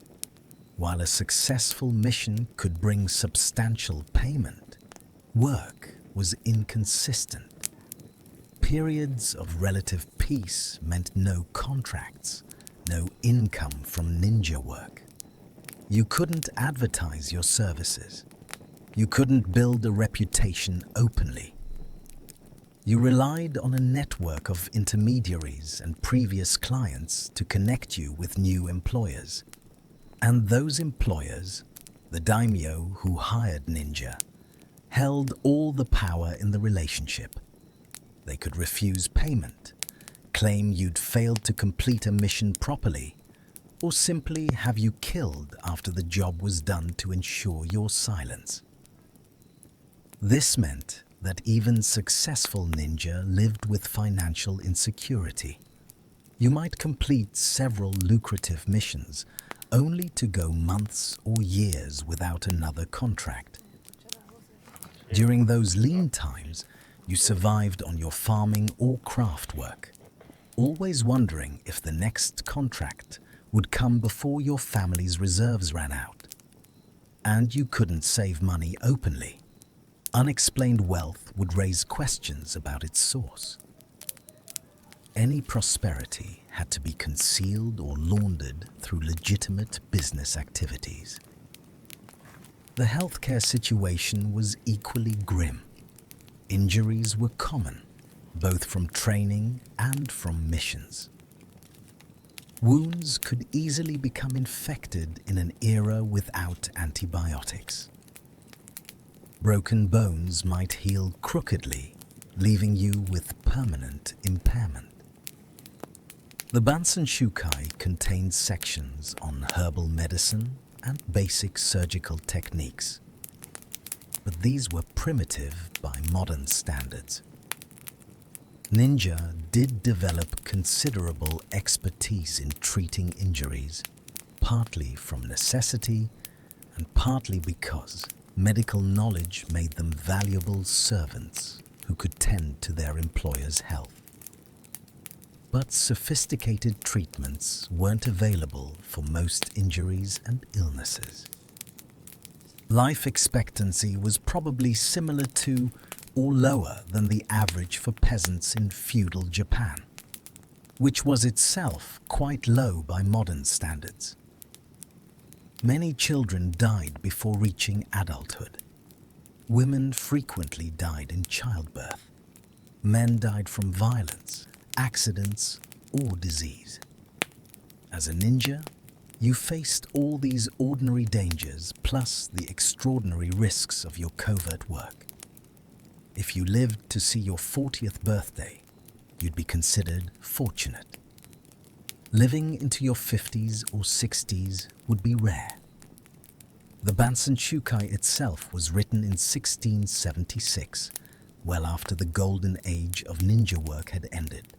While a successful mission could bring substantial payment, work was inconsistent. Periods of relative peace meant no contracts, no income from ninja work. You couldn't advertise your services. You couldn't build a reputation openly. You relied on a network of intermediaries and previous clients to connect you with new employers. And those employers, the daimyo who hired ninja, held all the power in the relationship. They could refuse payment, claim you'd failed to complete a mission properly, or simply have you killed after the job was done to ensure your silence. This meant that even successful ninja lived with financial insecurity. You might complete several lucrative missions only to go months or years without another contract. During those lean times, you survived on your farming or craft work, always wondering if the next contract would come before your family's reserves ran out. And you couldn't save money openly. Unexplained wealth would raise questions about its source. Any prosperity had to be concealed or laundered through legitimate business activities. The healthcare situation was equally grim. Injuries were common, both from training and from missions. Wounds could easily become infected in an era without antibiotics. Broken bones might heal crookedly, leaving you with permanent impairment. The Bansen Shukai contained sections on herbal medicine and basic surgical techniques, but these were primitive by modern standards. Ninja did develop considerable expertise in treating injuries, partly from necessity and partly because medical knowledge made them valuable servants who could tend to their employer's health. But sophisticated treatments weren't available for most injuries and illnesses. Life expectancy was probably similar to or lower than the average for peasants in feudal Japan, which was itself quite low by modern standards. Many children died before reaching adulthood. Women frequently died in childbirth. Men died from violence, accidents, or disease. As a ninja, you faced all these ordinary dangers plus the extraordinary risks of your covert work. If you lived to see your 40th birthday, you'd be considered fortunate. Living into your 50s or 60s would be rare. The Bansen Shukai itself was written in 1676, well after the golden age of ninja work had ended,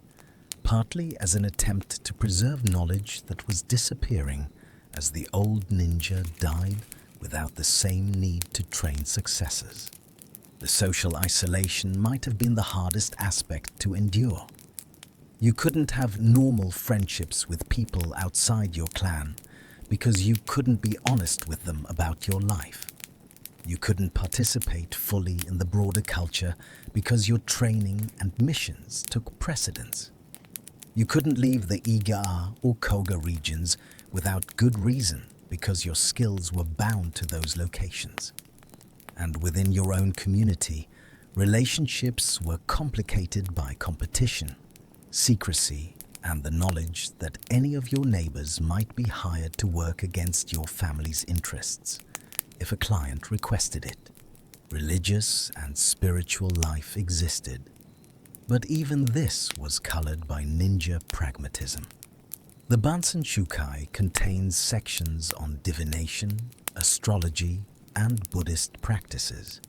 partly as an attempt to preserve knowledge that was disappearing as the old ninja died without the same need to train successors. The social isolation might have been the hardest aspect to endure. You couldn't have normal friendships with people outside your clan because you couldn't be honest with them about your life. You couldn't participate fully in the broader culture because your training and missions took precedence. You couldn't leave the Iga or Koga regions without good reason because your skills were bound to those locations. And within your own community, relationships were complicated by competition, secrecy, and the knowledge that any of your neighbors might be hired to work against your family's interests if a client requested it. Religious and spiritual life existed, but even this was colored by ninja pragmatism. The Bansen Shukai contains sections on divination, astrology, and Buddhist practices,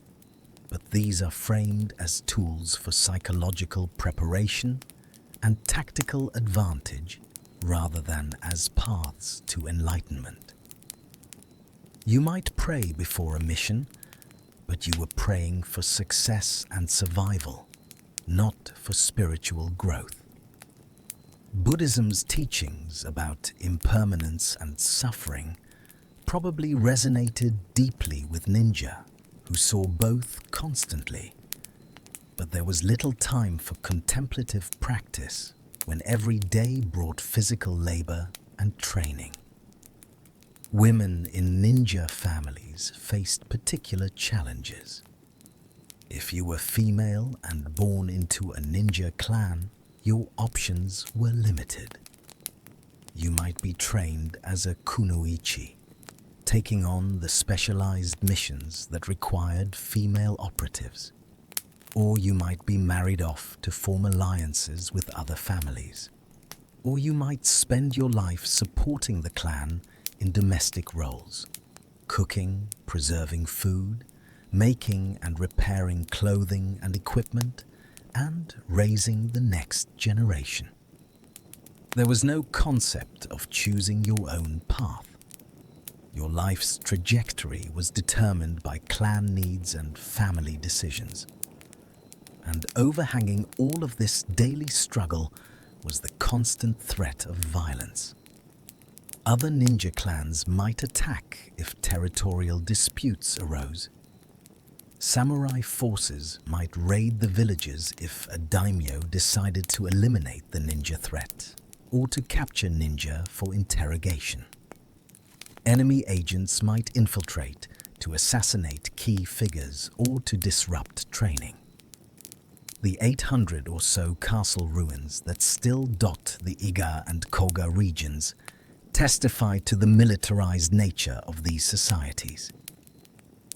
but these are framed as tools for psychological preparation and tactical advantage rather than as paths to enlightenment. You might pray before a mission, but you were praying for success and survival, not for spiritual growth. Buddhism's teachings about impermanence and suffering probably resonated deeply with ninja, who saw both constantly. But there was little time for contemplative practice when every day brought physical labor and training. Women in ninja families faced particular challenges. If you were female and born into a ninja clan, your options were limited. You might be trained as a kunoichi, taking on the specialized missions that required female operatives. Or you might be married off to form alliances with other families. Or you might spend your life supporting the clan in domestic roles, cooking, preserving food, making and repairing clothing and equipment, and raising the next generation. There was no concept of choosing your own path. Your life's trajectory was determined by clan needs and family decisions. And overhanging all of this daily struggle was the constant threat of violence. Other ninja clans might attack if territorial disputes arose. Samurai forces might raid the villages if a daimyo decided to eliminate the ninja threat. or to capture ninja for interrogation. Enemy agents might infiltrate to assassinate key figures or to disrupt training. The 800 or so castle ruins that still dot the Iga and Koga regions testify to the militarized nature of these societies.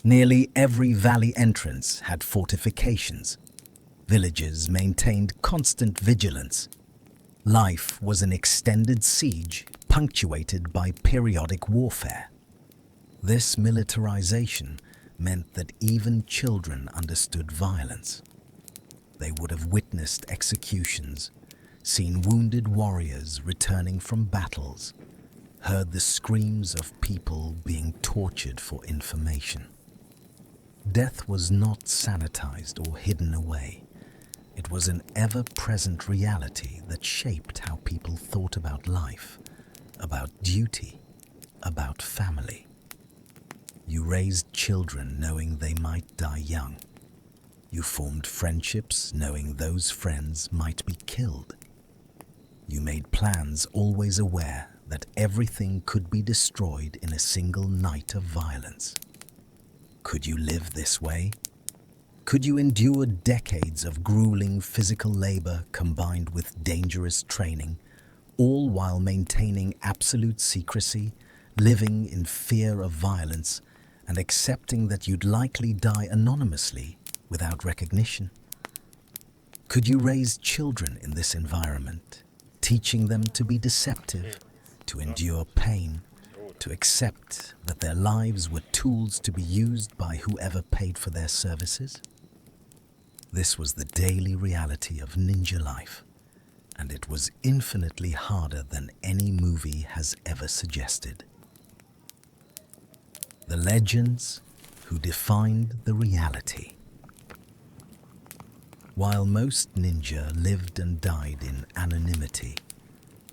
Nearly every valley entrance had fortifications. Villages maintained constant vigilance. Life was an extended siege punctuated by periodic warfare. This militarization meant that even children understood violence. They would have witnessed executions, seen wounded warriors returning from battles, heard the screams of people being tortured for information. Death was not sanitized or hidden away. It was an ever-present reality that shaped how people thought about life, about duty, about family. You raised children knowing they might die young. You formed friendships knowing those friends might be killed. You made plans always aware that everything could be destroyed in a single night of violence. Could you live this way? Could you endure decades of grueling physical labor combined with dangerous training, all while maintaining absolute secrecy, living in fear of violence, and accepting that you'd likely die anonymously without recognition? Could you raise children in this environment, teaching them to be deceptive, to endure pain, to accept that their lives were tools to be used by whoever paid for their services? This was the daily reality of ninja life, and it was infinitely harder than any movie has ever suggested. The legends who defined the reality. While most ninja lived and died in anonymity,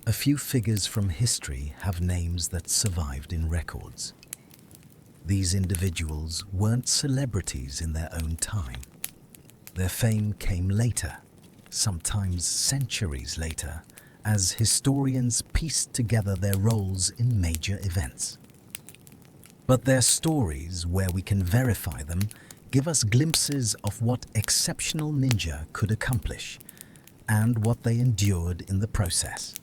a few figures from history have names that survived in records. These individuals weren't celebrities in their own time. Their fame came later, sometimes centuries later, as historians pieced together their roles in major events. But their stories, where we can verify them, give us glimpses of what exceptional ninja could accomplish and what they endured in the process.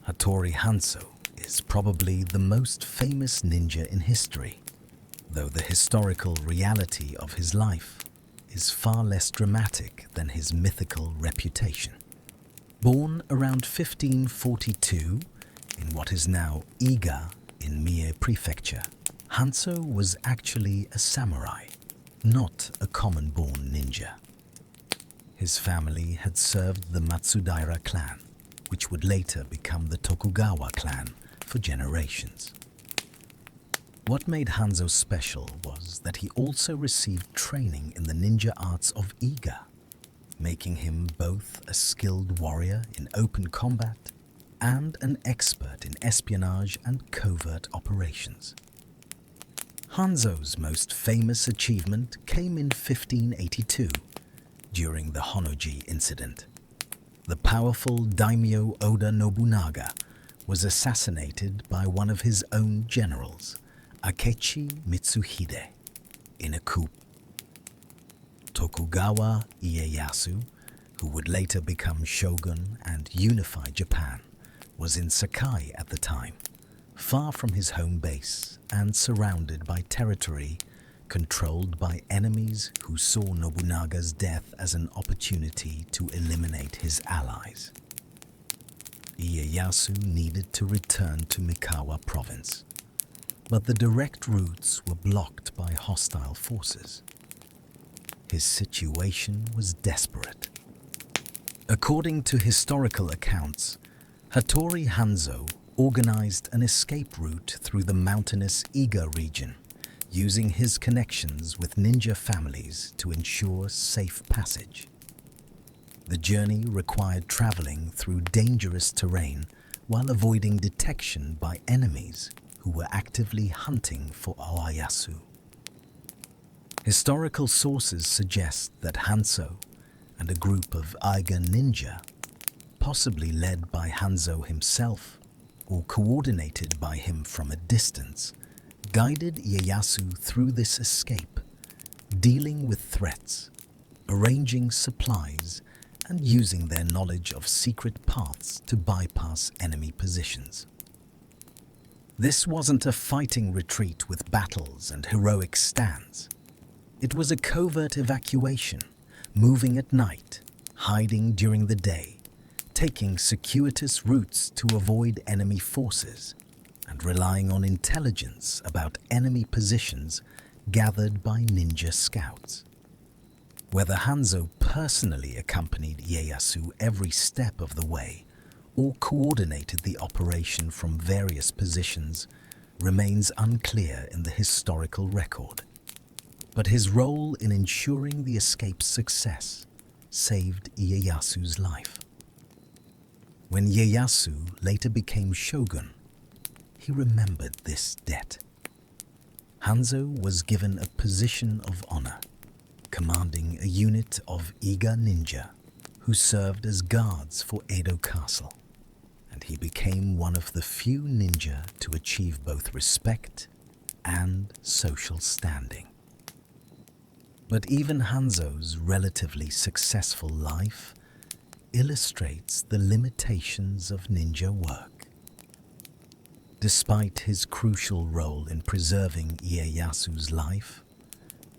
Hattori Hanzo is probably the most famous ninja in history, though the historical reality of his life is far less dramatic than his mythical reputation. Born around 1542 in what is now Iga in Mie Prefecture, Hanzo was actually a samurai, not a common-born ninja. His family had served the Matsudaira clan, which would later become the Tokugawa clan, for generations. What made Hanzo special was that he also received training in the ninja arts of Iga, making him both a skilled warrior in open combat and an expert in espionage and covert operations. Hanzo's most famous achievement came in 1582, during the Honnoji incident. The powerful daimyo Oda Nobunaga was assassinated by one of his own generals, Akechi Mitsuhide, in a coup. Tokugawa Ieyasu, who would later become shogun and unify Japan, was in Sakai at the time, far from his home base and surrounded by territory controlled by enemies who saw Nobunaga's death as an opportunity to eliminate his allies. Ieyasu needed to return to Mikawa province, but the direct routes were blocked by hostile forces. His situation was desperate. According to historical accounts, Hattori Hanzo organized an escape route through the mountainous Iga region, using his connections with ninja families to ensure safe passage. The journey required traveling through dangerous terrain while avoiding detection by enemies who were actively hunting for Oyasu. Historical sources suggest that Hanzo and a group of Iga ninja, possibly led by Hanzo himself or coordinated by him from a distance, guided Ieyasu through this escape, dealing with threats, arranging supplies, and using their knowledge of secret paths to bypass enemy positions. This wasn't a fighting retreat with battles and heroic stands. It was a covert evacuation, moving at night, hiding during the day, taking circuitous routes to avoid enemy forces, and relying on intelligence about enemy positions gathered by ninja scouts. Whether Hanzo personally accompanied Ieyasu every step of the way or coordinated the operation from various positions remains unclear in the historical record. But his role in ensuring the escape's success saved Ieyasu's life. When Ieyasu later became shogun, he remembered this debt. Hanzo was given a position of honor, commanding a unit of Iga ninja who served as guards for Edo Castle, and he became one of the few ninja to achieve both respect and social standing. But even Hanzo's relatively successful life illustrates the limitations of ninja work. Despite his crucial role in preserving Ieyasu's life,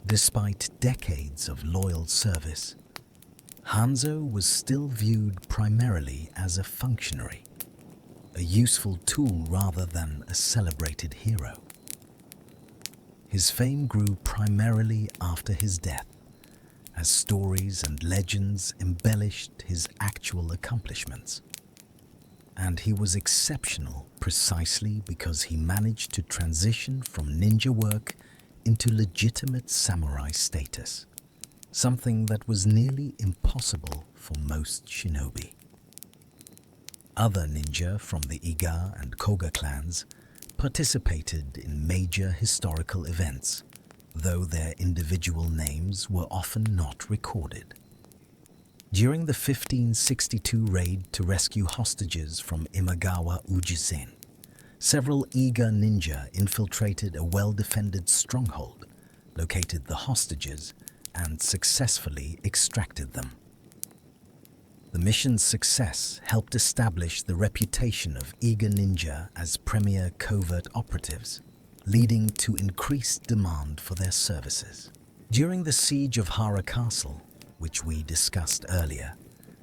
despite decades of loyal service, Hanzo was still viewed primarily as a functionary, a useful tool rather than a celebrated hero. His fame grew primarily after his death, as stories and legends embellished his actual accomplishments. And he was exceptional precisely because he managed to transition from ninja work into legitimate samurai status, something that was nearly impossible for most shinobi. Other ninja from the Iga and Koga clans participated in major historical events, though their individual names were often not recorded. During the 1562 raid to rescue hostages from Imagawa Ujisen, several Iga ninja infiltrated a well-defended stronghold, located the hostages, and successfully extracted them. The mission's success helped establish the reputation of Iga ninja as premier covert operatives, leading to increased demand for their services. During the siege of Hara Castle, which we discussed earlier,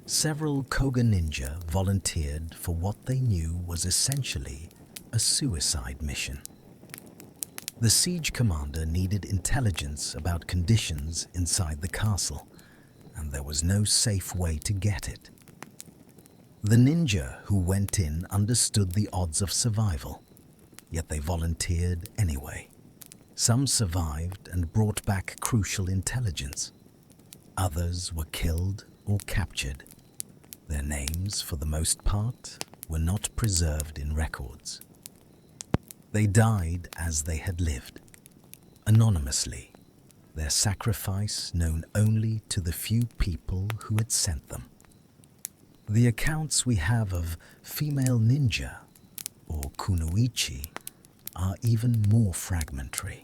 several Koga ninja volunteered for what they knew was essentially a suicide mission. The siege commander needed intelligence about conditions inside the castle, and there was no safe way to get it. The ninja who went in understood the odds of survival, yet they volunteered anyway. Some survived and brought back crucial intelligence. Others were killed or captured. Their names, for the most part, were not preserved in records. They died as they had lived, anonymously, their sacrifice known only to the few people who had sent them. The accounts we have of female ninja, or kunoichi, are even more fragmentary.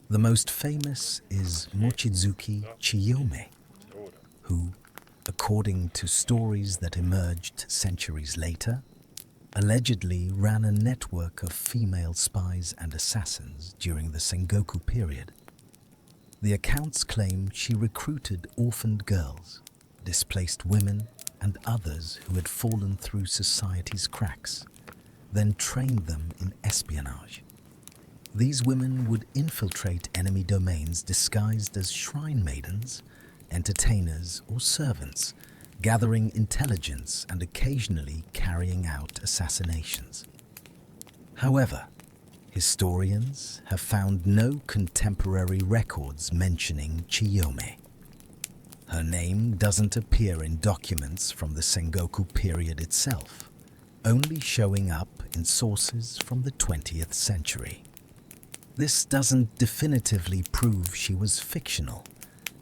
The most famous is Mochizuki Chiyome, who, according to stories that emerged centuries later, allegedly ran a network of female spies and assassins during the Sengoku period. The accounts claim she recruited orphaned girls, displaced women, and others who had fallen through society's cracks, then trained them in espionage. These women would infiltrate enemy domains disguised as shrine maidens, entertainers, or servants, gathering intelligence and occasionally carrying out assassinations. However, historians have found no contemporary records mentioning Chiyome. Her name doesn't appear in documents from the Sengoku period itself, only showing up in sources from the 20th century. This doesn't definitively prove she was fictional,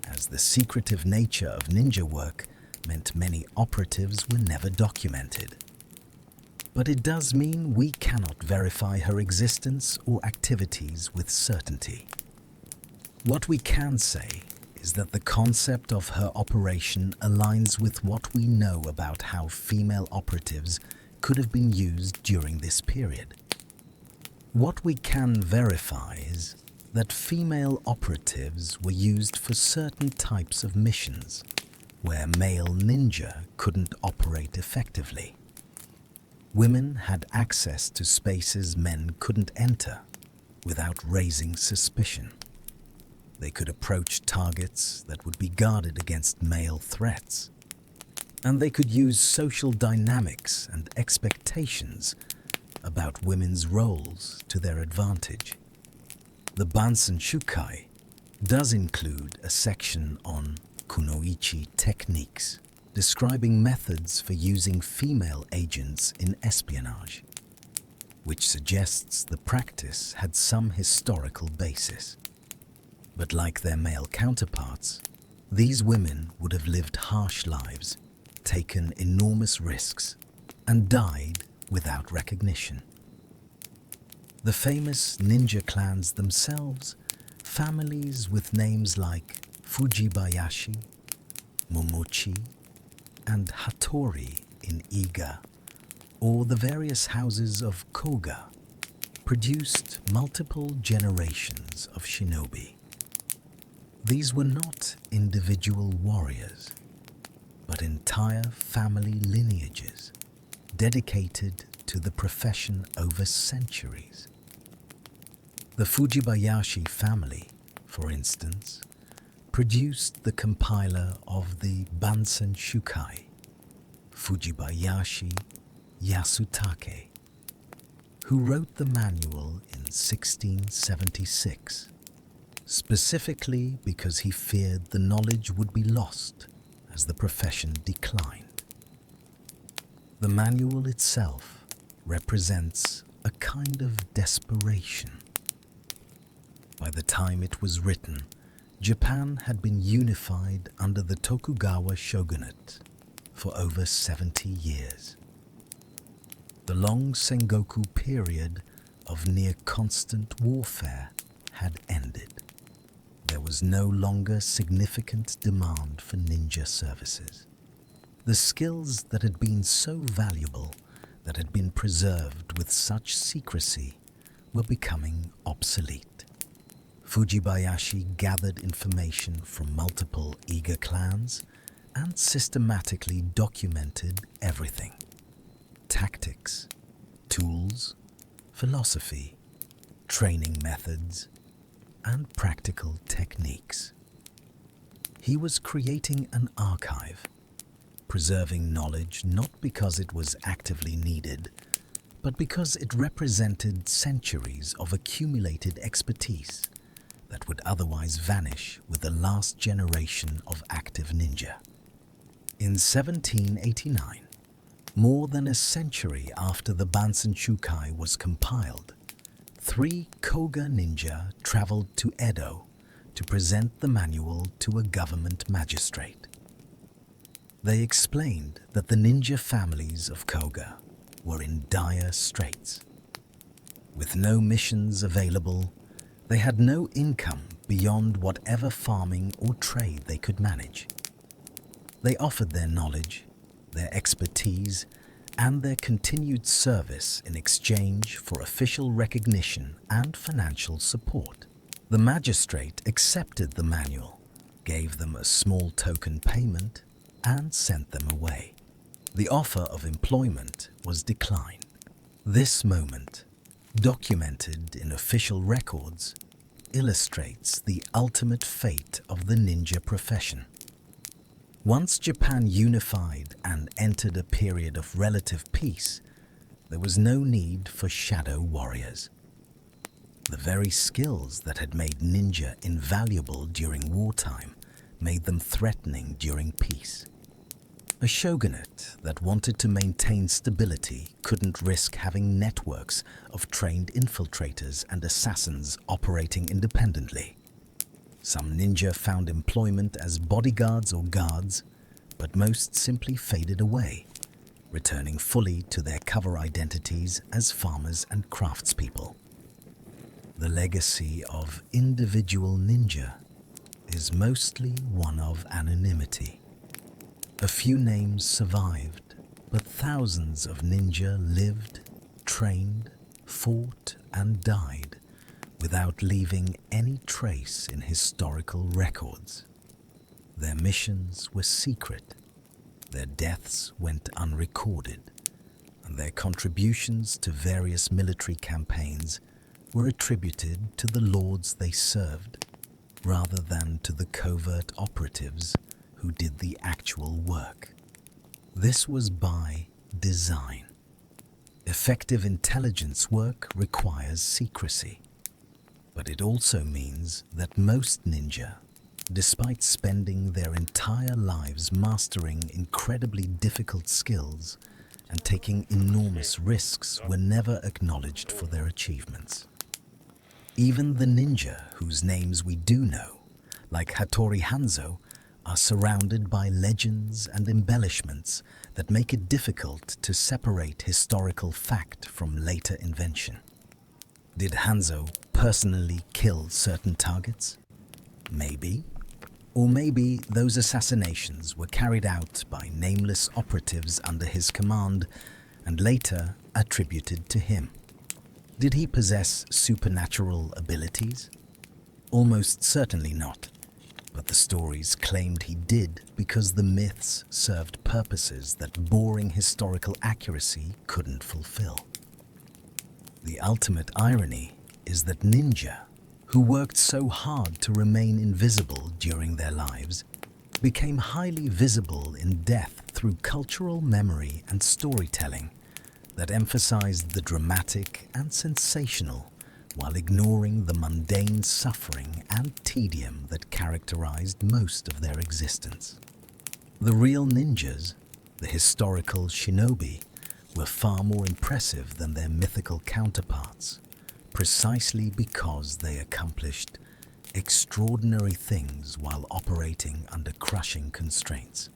as the secretive nature of ninja work meant many operatives were never documented. But it does mean we cannot verify her existence or activities with certainty. What we can say is that the concept of her operation aligns with what we know about how female operatives could have been used during this period. What we can verify is that female operatives were used for certain types of missions where male ninja couldn't operate effectively. Women had access to spaces men couldn't enter without raising suspicion. They could approach targets that would be guarded against male threats. And they could use social dynamics and expectations about women's roles to their advantage. The Bansen Shukai does include a section on kunoichi techniques, describing methods for using female agents in espionage, which suggests the practice had some historical basis. But like their male counterparts, these women would have lived harsh lives, taken enormous risks, and died without recognition. The famous ninja clans themselves, families with names like Fujibayashi, Momochi, and Hattori in Iga, or the various houses of Koga, produced multiple generations of shinobi. These were not individual warriors, but entire family lineages dedicated to the profession over centuries. The Fujibayashi family, for instance, produced the compiler of the Bansen Shukai, Fujibayashi Yasutake, who wrote the manual in 1676, specifically because he feared the knowledge would be lost as the profession declined. The manual itself represents a kind of desperation. By the time it was written, Japan had been unified under the Tokugawa shogunate for over 70 years. The long Sengoku period of near constant warfare had ended. There was no longer significant demand for ninja services. The skills that had been so valuable, that had been preserved with such secrecy, were becoming obsolete. Fujibayashi gathered information from multiple Iga clans and systematically documented everything: tactics, tools, philosophy, training methods, and practical techniques. He was creating an archive, preserving knowledge not because it was actively needed, but because it represented centuries of accumulated expertise that would otherwise vanish with the last generation of active ninja. In 1789, more than a century after the Bansen Shukai was compiled, 3 Koga ninja traveled to Edo to present the manual to a government magistrate. They explained that the ninja families of Koga were in dire straits. With no missions available, they had no income beyond whatever farming or trade they could manage. They offered their knowledge, their expertise, and their continued service in exchange for official recognition and financial support. The magistrate accepted the manual, gave them a small token payment, and sent them away. The offer of employment was declined. This moment, documented in official records, illustrates the ultimate fate of the ninja profession. Once Japan unified and entered a period of relative peace, there was no need for shadow warriors. The very skills that had made ninja invaluable during wartime made them threatening during peace. A shogunate that wanted to maintain stability couldn't risk having networks of trained infiltrators and assassins operating independently. Some ninja found employment as bodyguards or guards, but most simply faded away, returning fully to their cover identities as farmers and craftspeople. The legacy of individual ninja is mostly one of anonymity. A few names survived, but thousands of ninja lived, trained, fought, and died without leaving any trace in historical records. Their missions were secret, their deaths went unrecorded, and their contributions to various military campaigns were attributed to the lords they served, rather than to the covert operatives who did the actual work. This was by design. Effective intelligence work requires secrecy, but it also means that most ninja, despite spending their entire lives mastering incredibly difficult skills and taking enormous risks, were never acknowledged for their achievements. Even the ninja whose names we do know, like Hattori Hanzo, are surrounded by legends and embellishments that make it difficult to separate historical fact from later invention. Did Hanzo personally kill certain targets? Maybe. Or maybe those assassinations were carried out by nameless operatives under his command and later attributed to him. Did he possess supernatural abilities? Almost certainly not, but the stories claimed he did because the myths served purposes that boring historical accuracy couldn't fulfill. The ultimate irony is that ninja, who worked so hard to remain invisible during their lives, became highly visible in death through cultural memory and storytelling that emphasized the dramatic and sensational while ignoring the mundane suffering and tedium that characterized most of their existence. The real ninjas, the historical shinobi, were far more impressive than their mythical counterparts, precisely because they accomplished extraordinary things while operating under crushing constraints.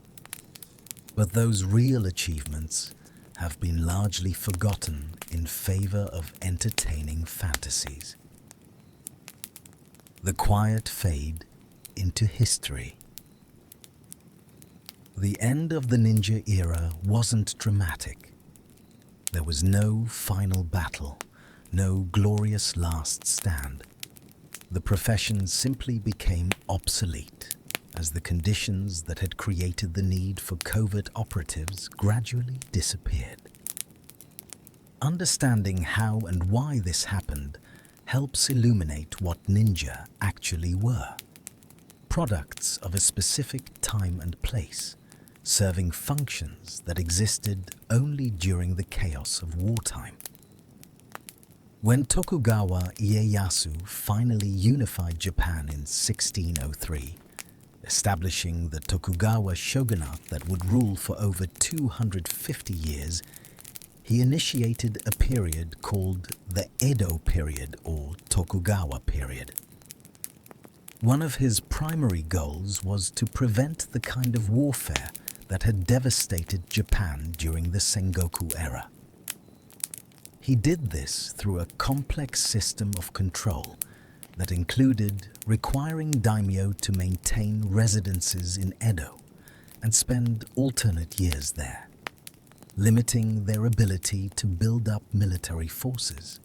But those real achievements have been largely forgotten in favor of entertaining fantasies. The quiet fade into history. The end of the ninja era wasn't dramatic. There was no final battle, no glorious last stand. The profession simply became obsolete as the conditions that had created the need for covert operatives gradually disappeared. Understanding how and why this happened helps illuminate what ninja actually were. Products of a specific time and place, serving functions that existed only during the chaos of wartime. When Tokugawa Ieyasu finally unified Japan in 1603, establishing the Tokugawa shogunate that would rule for over 250 years, he initiated a period called the Edo period or Tokugawa period. One of his primary goals was to prevent the kind of warfare that had devastated Japan during the Sengoku era. He did this through a complex system of control that included requiring daimyo to maintain residences in Edo and spend alternate years there, limiting their ability to build up military forces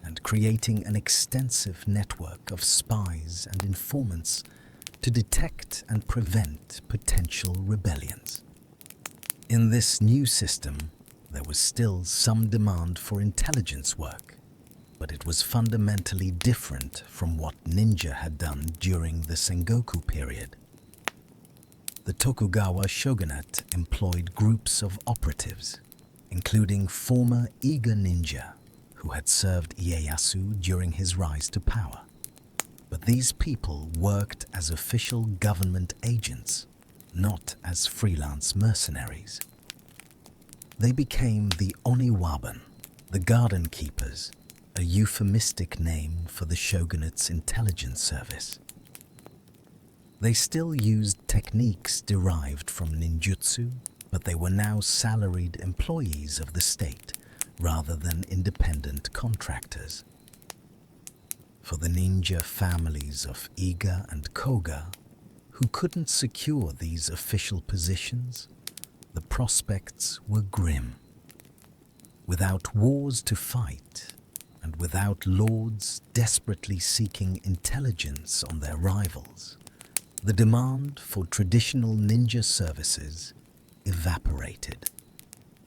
and creating an extensive network of spies and informants to detect and prevent potential rebellions. In this new system, there was still some demand for intelligence work, but it was fundamentally different from what ninja had done during the Sengoku period. The Tokugawa shogunate employed groups of operatives, including former Iga ninja who had served Ieyasu during his rise to power. But these people worked as official government agents, not as freelance mercenaries. They became the Oniwaban, the garden keepers, a euphemistic name for the shogunate's intelligence service. They still used techniques derived from ninjutsu, but they were now salaried employees of the state rather than independent contractors. For the ninja families of Iga and Koga, who couldn't secure these official positions, the prospects were grim. Without wars to fight, and without lords desperately seeking intelligence on their rivals, the demand for traditional ninja services evaporated.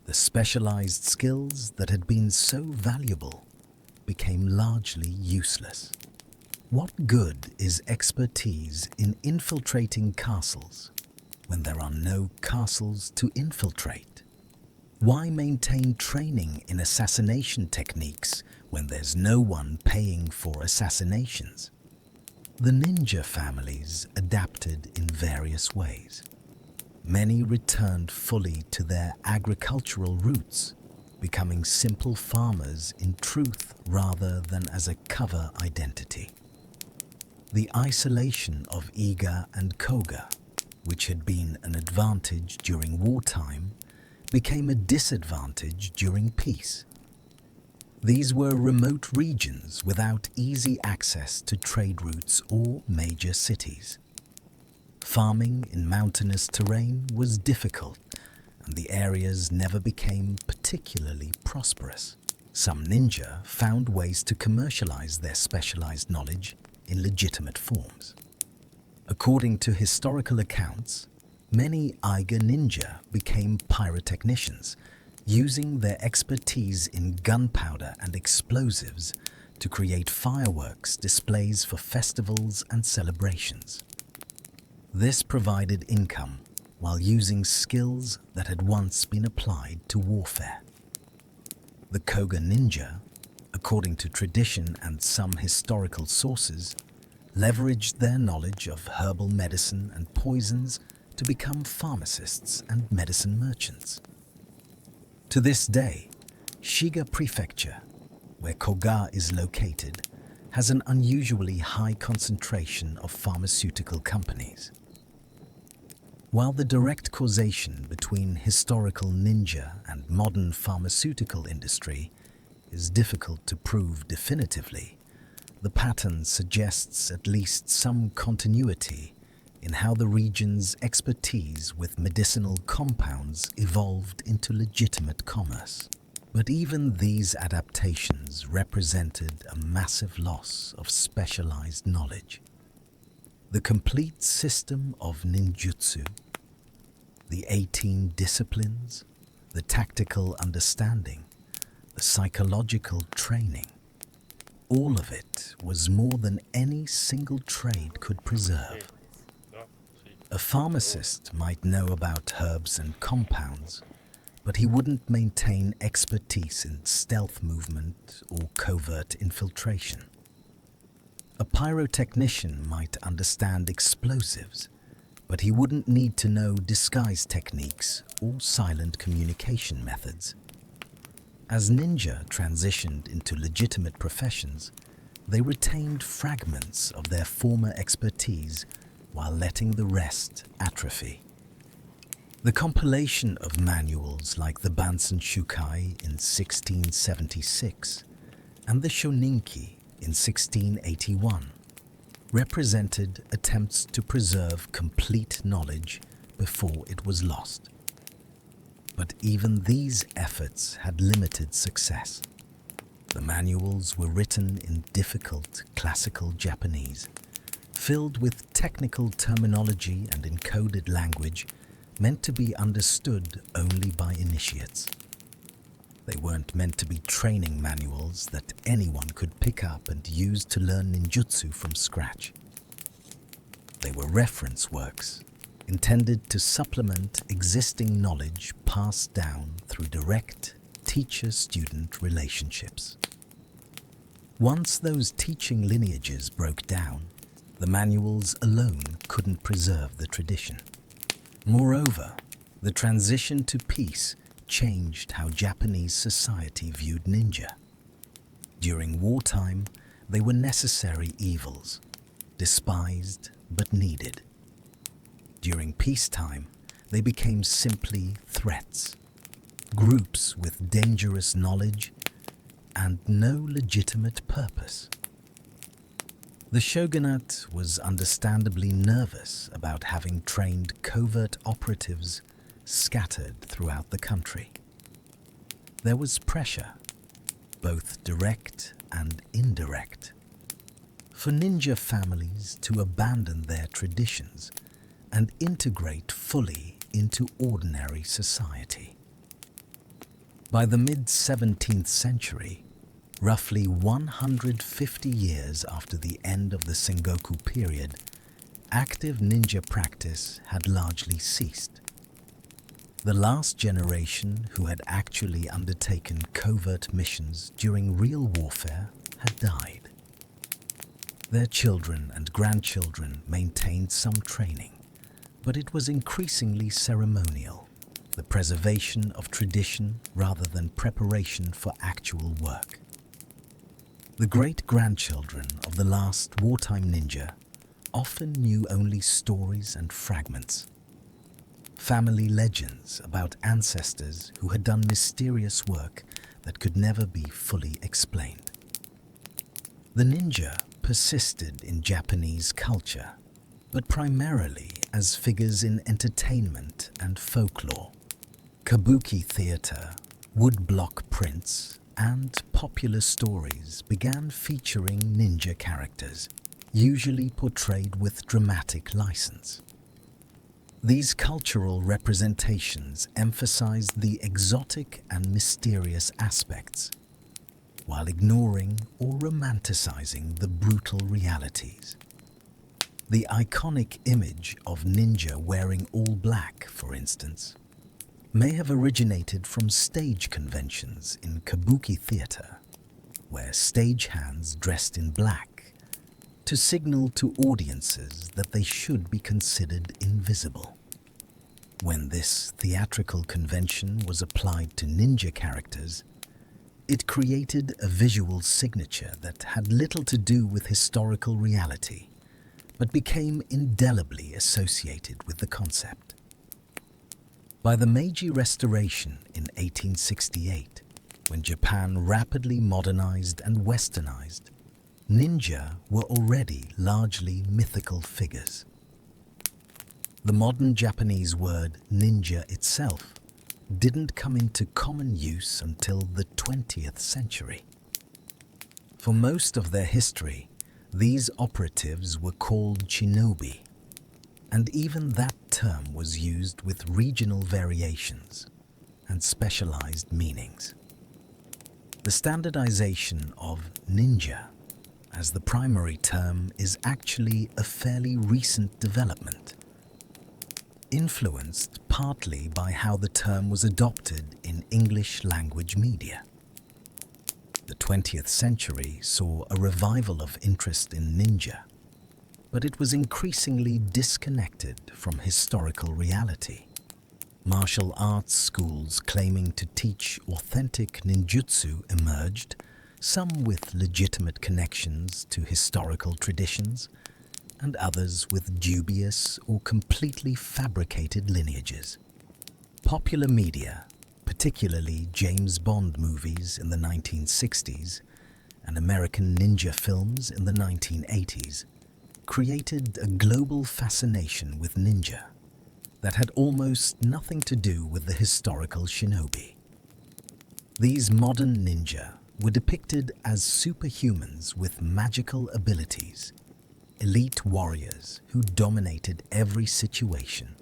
The specialized skills that had been so valuable became largely useless. What good is expertise in infiltrating castles when there are no castles to infiltrate? Why maintain training in assassination techniques when there's no one paying for assassinations? The ninja families adapted in various ways. Many returned fully to their agricultural roots, becoming simple farmers in truth rather than as a cover identity. The isolation of Iga and Koga, which had been an advantage during wartime, became a disadvantage during peace. These were remote regions without easy access to trade routes or major cities. Farming in mountainous terrain was difficult, and the areas never became particularly prosperous. Some ninja found ways to commercialize their specialized knowledge in legitimate forms. According to historical accounts, many Iga ninja became pyrotechnicians, using their expertise in gunpowder and explosives to create fireworks displays for festivals and celebrations. This provided income while using skills that had once been applied to warfare. The Koga ninja, according to tradition and some historical sources, leveraged their knowledge of herbal medicine and poisons to become pharmacists and medicine merchants. To this day, Shiga Prefecture, where Koga is located, has an unusually high concentration of pharmaceutical companies. While the direct causation between historical ninja and modern pharmaceutical industry is difficult to prove definitively, the pattern suggests at least some continuity in how the region's expertise with medicinal compounds evolved into legitimate commerce. But even these adaptations represented a massive loss of specialized knowledge. The complete system of ninjutsu, the 18 disciplines, the tactical understanding, the psychological training, all of it was more than any single trade could preserve. A pharmacist might know about herbs and compounds, but he wouldn't maintain expertise in stealth movement or covert infiltration. A pyrotechnician might understand explosives, but he wouldn't need to know disguise techniques or silent communication methods. As ninja transitioned into legitimate professions, they retained fragments of their former expertise while letting the rest atrophy. The compilation of manuals like the Bansen Shukai in 1676 and the Shoninki in 1681 represented attempts to preserve complete knowledge before it was lost. But even these efforts had limited success. The manuals were written in difficult classical Japanese, filled with technical terminology and encoded language meant to be understood only by initiates. They weren't meant to be training manuals that anyone could pick up and use to learn ninjutsu from scratch. They were reference works, intended to supplement existing knowledge passed down through direct teacher-student relationships. Once those teaching lineages broke down, the manuals alone couldn't preserve the tradition. Moreover, the transition to peace changed how Japanese society viewed ninja. During wartime, they were necessary evils, despised but needed. during peacetime, they became simply threats, groups with dangerous knowledge and no legitimate purpose. The shogunate was understandably nervous about having trained covert operatives scattered throughout the country. There was pressure, both direct and indirect, for ninja families to abandon their traditions and integrate fully into ordinary society. By the mid-17th century, roughly 150 years after the end of the Sengoku period, active ninja practice had largely ceased. The last generation who had actually undertaken covert missions during real warfare had died. Their children and grandchildren maintained some training, but it was increasingly ceremonial, the preservation of tradition rather than preparation for actual work. The great-grandchildren of the last wartime ninja often knew only stories and fragments, family legends about ancestors who had done mysterious work that could never be fully explained. The ninja persisted in Japanese culture, but primarily as figures in entertainment and folklore. Kabuki theater, woodblock prints, and popular stories began featuring ninja characters, usually portrayed with dramatic license. These cultural representations emphasized the exotic and mysterious aspects, while ignoring or romanticizing the brutal realities. The iconic image of ninja wearing all black, for instance, may have originated from stage conventions in Kabuki theater, where stagehands dressed in black to signal to audiences that they should be considered invisible. When this theatrical convention was applied to ninja characters, it created a visual signature that had little to do with historical reality, but became indelibly associated with the concept. By the Meiji Restoration in 1868, when Japan rapidly modernized and westernized, ninja were already largely mythical figures. The modern Japanese word ninja itself didn't come into common use until the 20th century. For most of their history, these operatives were called shinobi, and even that term was used with regional variations and specialized meanings. The standardization of ninja as the primary term is actually a fairly recent development, influenced partly by how the term was adopted in English language media. The 20th century saw a revival of interest in ninja, but it was increasingly disconnected from historical reality. Martial arts schools claiming to teach authentic ninjutsu emerged, some with legitimate connections to historical traditions, and others with dubious or completely fabricated lineages. Popular media, particularly James Bond movies in the 1960s and American ninja films in the 1980s, created a global fascination with ninja that had almost nothing to do with the historical shinobi. These modern ninja were depicted as superhumans with magical abilities, elite warriors who dominated every situation,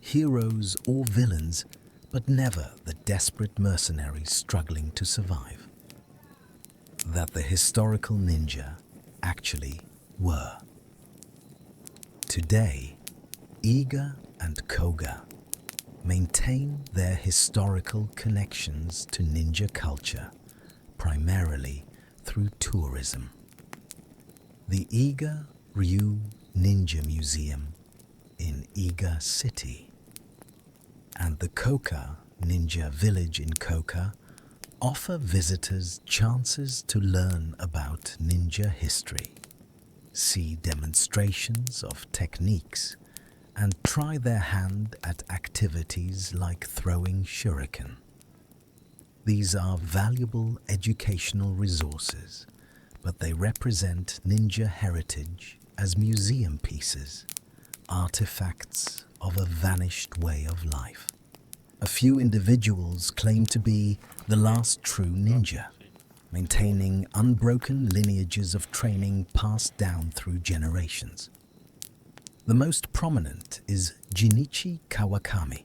heroes or villains, but never the desperate mercenaries struggling to survive. That the historical ninja actually were. Today, Iga and Koka maintain their historical connections to ninja culture primarily through tourism. The Iga Ryu Ninja Museum in Iga City and the Koka Ninja Village in Koka offer visitors chances to learn about ninja history, see demonstrations of techniques, and try their hand at activities like throwing shuriken. These are valuable educational resources, but they represent ninja heritage as museum pieces, artifacts of a vanished way of life. A few individuals claim to be the last true ninja, maintaining unbroken lineages of training passed down through generations. The most prominent is Jinichi Kawakami,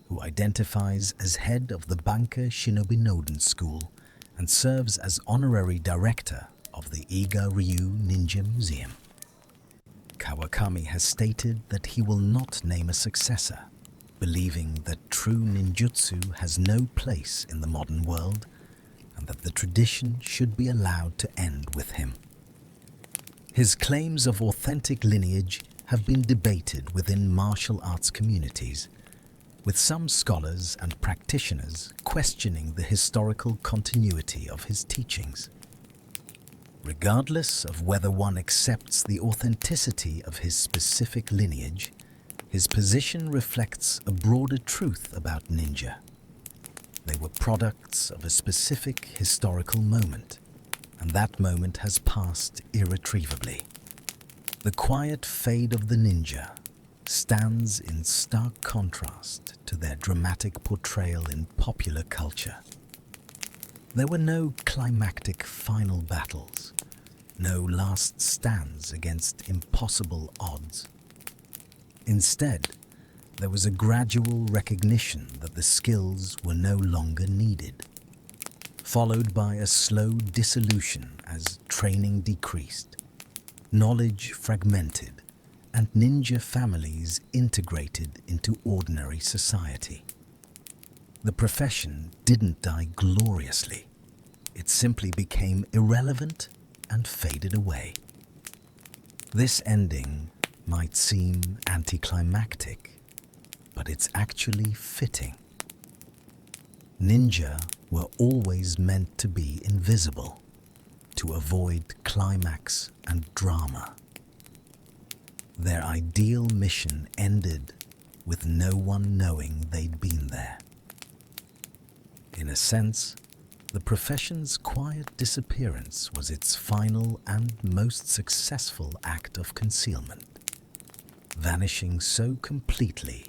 who identifies as head of the Banka Shinobi Noden School and serves as honorary director of the Iga Ryu Ninja Museum. Kawakami has stated that he will not name a successor, believing that true ninjutsu has no place in the modern world and that the tradition should be allowed to end with him. His claims of authentic lineage have been debated within martial arts communities, with some scholars and practitioners questioning the historical continuity of his teachings. Regardless of whether one accepts the authenticity of his specific lineage, his position reflects a broader truth about ninja. They were products of a specific historical moment, and that moment has passed irretrievably. The quiet fade of the ninja stands in stark contrast to their dramatic portrayal in popular culture. There were no climactic final battles, no last stands against impossible odds. Instead, there was a gradual recognition that the skills were no longer needed, followed by a slow dissolution as training decreased, knowledge fragmented, and ninja families integrated into ordinary society. The profession didn't die gloriously. It simply became irrelevant and faded away. This ending might seem anticlimactic, but it's actually fitting. Ninja were always meant to be invisible, to avoid climax and drama. Their ideal mission ended with no one knowing they'd been there. In a sense, the profession's quiet disappearance was its final and most successful act of concealment, vanishing so completely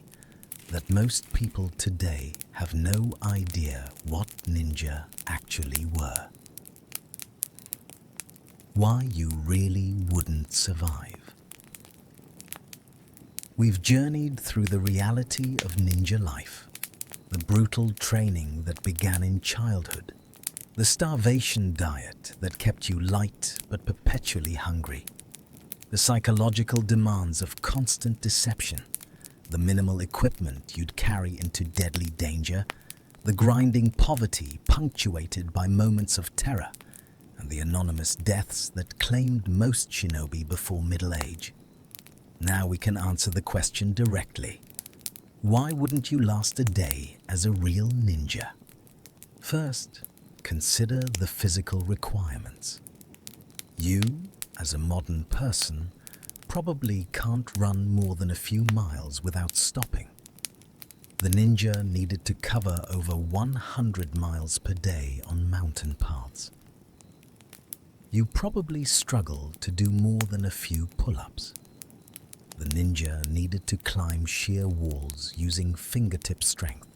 that most people today have no idea what ninja actually were. Why you really wouldn't survive. We've journeyed through the reality of ninja life, the brutal training that began in childhood, the starvation diet that kept you light but perpetually hungry, the psychological demands of constant deception, the minimal equipment you'd carry into deadly danger, the grinding poverty punctuated by moments of terror, and the anonymous deaths that claimed most shinobi before middle age. Now we can answer the question directly. Why wouldn't you last a day as a real ninja? First, consider the physical requirements. You, as a modern person, probably can't run more than a few miles without stopping. The ninja needed to cover over 100 miles per day on mountain paths. You probably struggle to do more than a few pull-ups. The ninja needed to climb sheer walls using fingertip strength.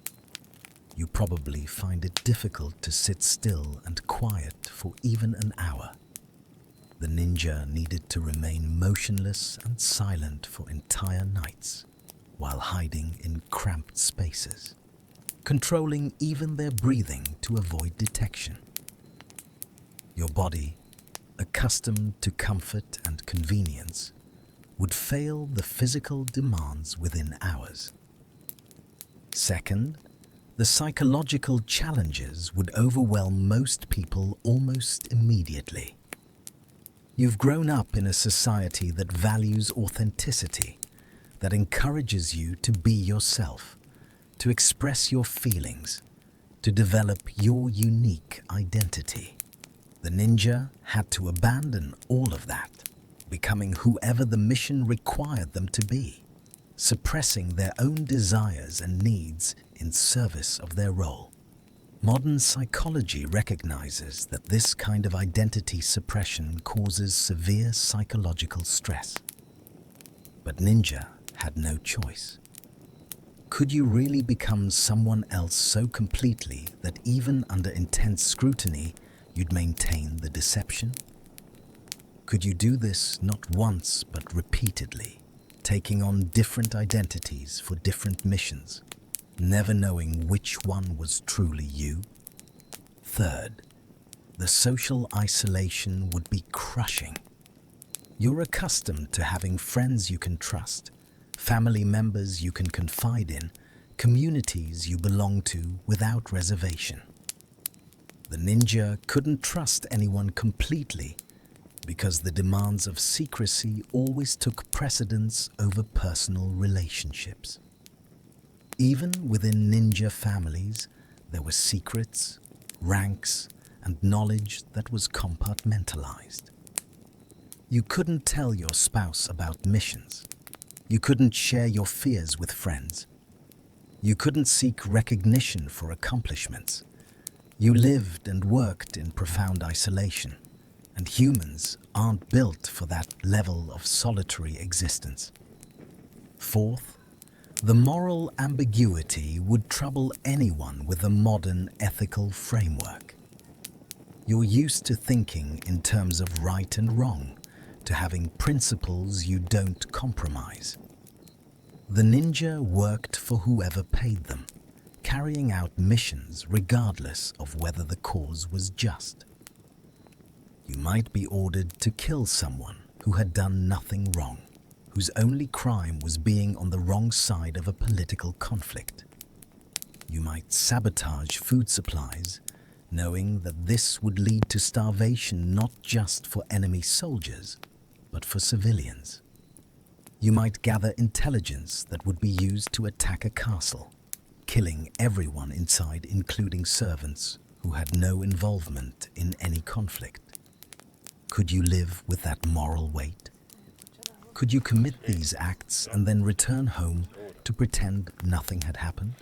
You probably find it difficult to sit still and quiet for even an hour. The ninja needed to remain motionless and silent for entire nights, while hiding in cramped spaces, controlling even their breathing to avoid detection. Your body, accustomed to comfort and convenience, would fail the physical demands within hours. Second, the psychological challenges would overwhelm most people almost immediately. You've grown up in a society that values authenticity, that encourages you to be yourself, to express your feelings, to develop your unique identity. The ninja had to abandon all of that, becoming whoever the mission required them to be. suppressing their own desires and needs in service of their role. Modern psychology recognizes that this kind of identity suppression causes severe psychological stress. But ninja had no choice. Could you really become someone else so completely that even under intense scrutiny, you'd maintain the deception? Could you do this not once but repeatedly, taking on different identities for different missions, never knowing which one was truly you? Third, the social isolation would be crushing. You're accustomed to having friends you can trust, family members you can confide in, communities you belong to without reservation. The ninja couldn't trust anyone completely because the demands of secrecy always took precedence over personal relationships. Even within ninja families, there were secrets, ranks, and knowledge that was compartmentalized. You couldn't tell your spouse about missions. You couldn't share your fears with friends. You couldn't seek recognition for accomplishments. You lived and worked in profound isolation, and humans aren't built for that level of solitary existence. Fourth, the moral ambiguity would trouble anyone with a modern ethical framework. You're used to thinking in terms of right and wrong, to having principles you don't compromise. The ninja worked for whoever paid them, carrying out missions regardless of whether the cause was just. You might be ordered to kill someone who had done nothing wrong, whose only crime was being on the wrong side of a political conflict. You might sabotage food supplies, knowing that this would lead to starvation not just for enemy soldiers, but for civilians. You might gather intelligence that would be used to attack a castle, killing everyone inside, including servants who had no involvement in any conflict. Could you live with that moral weight? Could you commit these acts and then return home to pretend nothing had happened?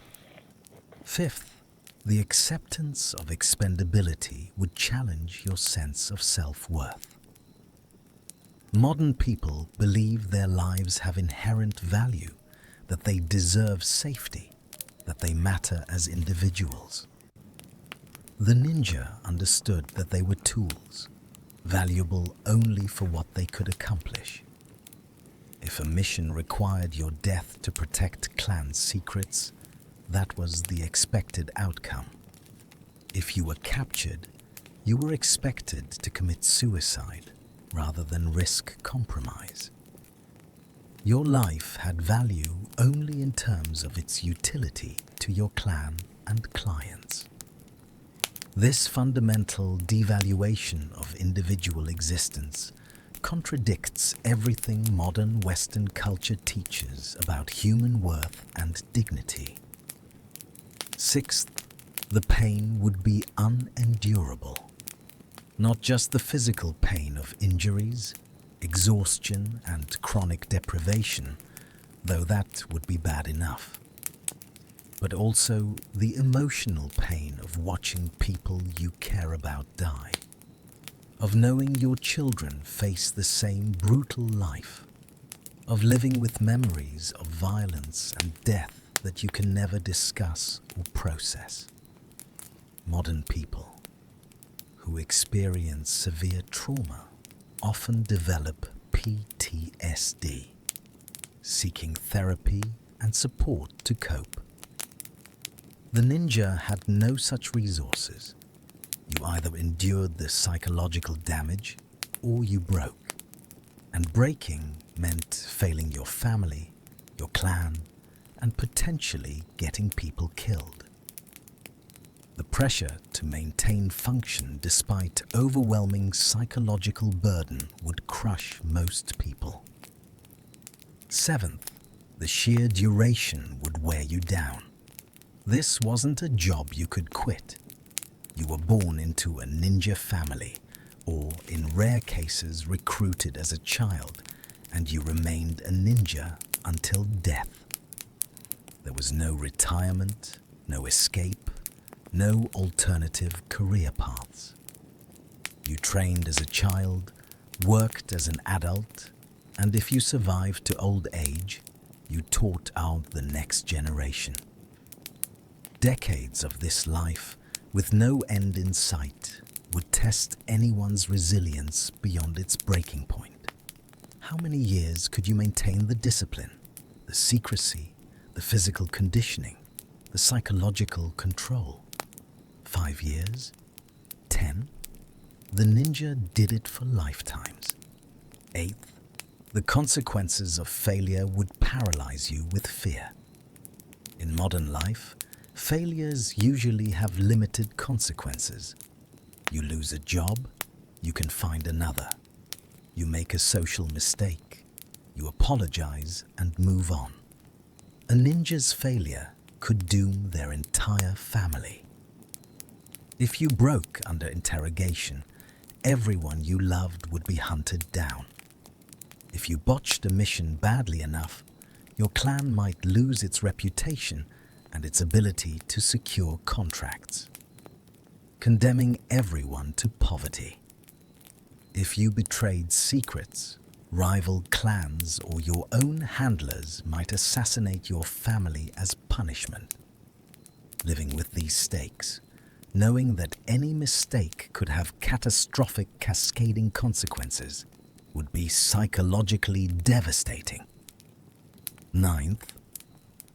Fifth, the acceptance of expendability would challenge your sense of self-worth. Modern people believe their lives have inherent value, that they deserve safety, that they matter as individuals. The ninja understood that they were tools, valuable only for what they could accomplish. If a mission required your death to protect clan secrets, that was the expected outcome. If you were captured, you were expected to commit suicide rather than risk compromise. Your life had value only in terms of its utility to your clan and clients. This fundamental devaluation of individual existence contradicts everything modern Western culture teaches about human worth and dignity. Sixth, the pain would be unendurable. Not just the physical pain of injuries, exhaustion, and chronic deprivation, though that would be bad enough, but also the emotional pain of watching people you care about die, of knowing your children face the same brutal life, of living with memories of violence and death that you can never discuss or process. Modern people who experience severe trauma often develop PTSD, seeking therapy and support to cope. The ninja had no such resources. You either endured the psychological damage or you broke. And breaking meant failing your family, your clan, and potentially getting people killed. The pressure to maintain function despite overwhelming psychological burden would crush most people. Seventh, the sheer duration would wear you down. This wasn't a job you could quit. You were born into a ninja family, or in rare cases recruited as a child, and you remained a ninja until death. There was no retirement, no escape, no alternative career paths. You trained as a child, worked as an adult, and if you survived to old age, you taught out the next generation. Decades of this life, with no end in sight, would test anyone's resilience beyond its breaking point. How many years could you maintain the discipline, the secrecy, the physical conditioning, the psychological control? 5 years? 10? The ninja did it for lifetimes. 8th, the consequences of failure would paralyze you with fear. In modern life, failures usually have limited consequences. You lose a job, you can find another. You make a social mistake, you apologize and move on. A ninja's failure could doom their entire family. If you broke under interrogation, everyone you loved would be hunted down. If you botched a mission badly enough, your clan might lose its reputation and its ability to secure contracts, condemning everyone to poverty. If you betrayed secrets, rival clans or your own handlers might assassinate your family as punishment. Living with these stakes, knowing that any mistake could have catastrophic cascading consequences, would be psychologically devastating. 9th,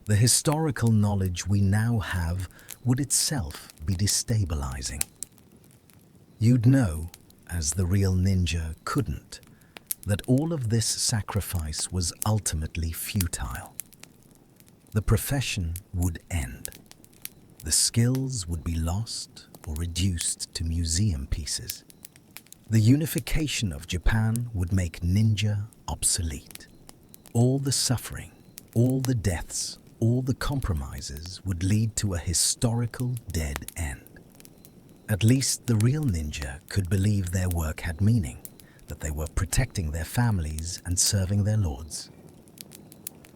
the historical knowledge we now have would itself be destabilizing. You'd know, as the real ninja couldn't, that all of this sacrifice was ultimately futile. The profession would end. The skills would be lost or reduced to museum pieces. The unification of Japan would make ninja obsolete. All the suffering, all the deaths, all the compromises would lead to a historical dead end. At least the real ninja could believe their work had meaning, that they were protecting their families and serving their lords.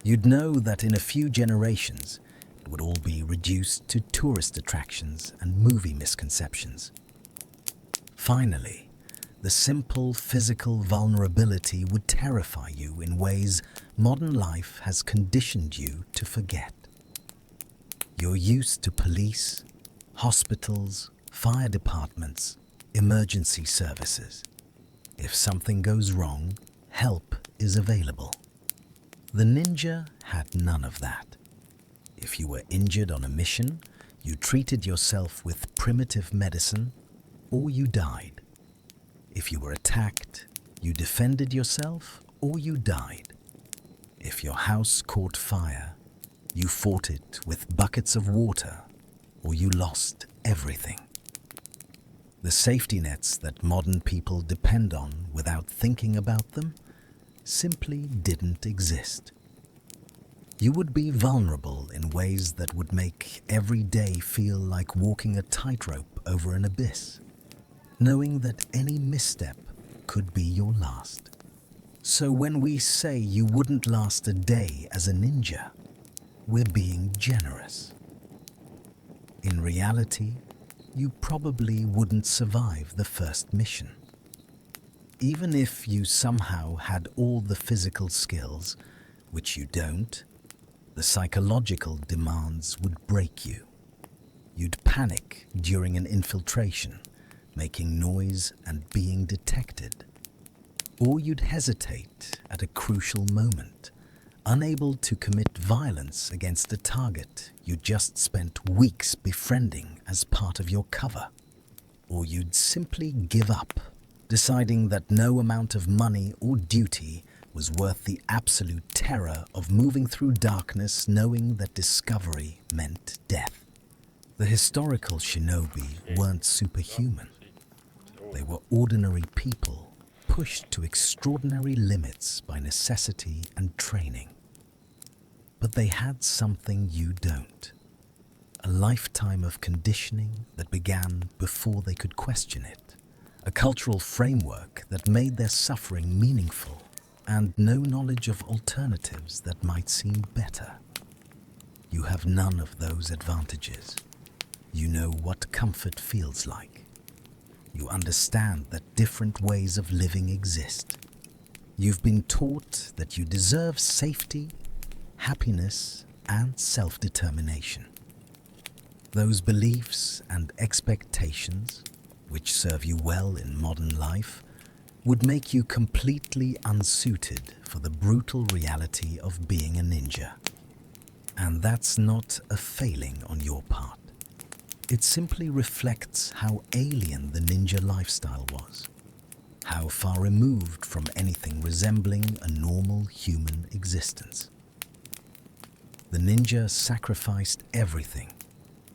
You'd know that in a few generations, it would all be reduced to tourist attractions and movie misconceptions. Finally, the simple physical vulnerability would terrify you in ways modern life has conditioned you to forget. You're used to police, hospitals, fire departments, emergency services. If something goes wrong, help is available. The ninja had none of that. If you were injured on a mission, you treated yourself with primitive medicine, or you died. If you were attacked, you defended yourself, or you died. If your house caught fire, you fought it with buckets of water, or you lost everything. The safety nets that modern people depend on without thinking about them simply didn't exist. You would be vulnerable in ways that would make every day feel like walking a tightrope over an abyss, knowing that any misstep could be your last. So when we say you wouldn't last a day as a ninja, we're being generous. In reality, you probably wouldn't survive the first mission. Even if you somehow had all the physical skills, which you don't, the psychological demands would break you. You'd panic during an infiltration, making noise and being detected. Or you'd hesitate at a crucial moment, unable to commit violence against a target you just spent weeks befriending as part of your cover. Or you'd simply give up, deciding that no amount of money or duty was worth the absolute terror of moving through darkness knowing that discovery meant death. The historical shinobi weren't superhuman. They were ordinary people, pushed to extraordinary limits by necessity and training. But they had something you don't. A lifetime of conditioning that began before they could question it. A cultural framework that made their suffering meaningful, and no knowledge of alternatives that might seem better. You have none of those advantages. You know what comfort feels like. You understand that different ways of living exist. You've been taught that you deserve safety, happiness, and self-determination. Those beliefs and expectations, which serve you well in modern life, would make you completely unsuited for the brutal reality of being a ninja. And that's not a failing on your part. It simply reflects how alien the ninja lifestyle was, how far removed from anything resembling a normal human existence. The ninja sacrificed everything: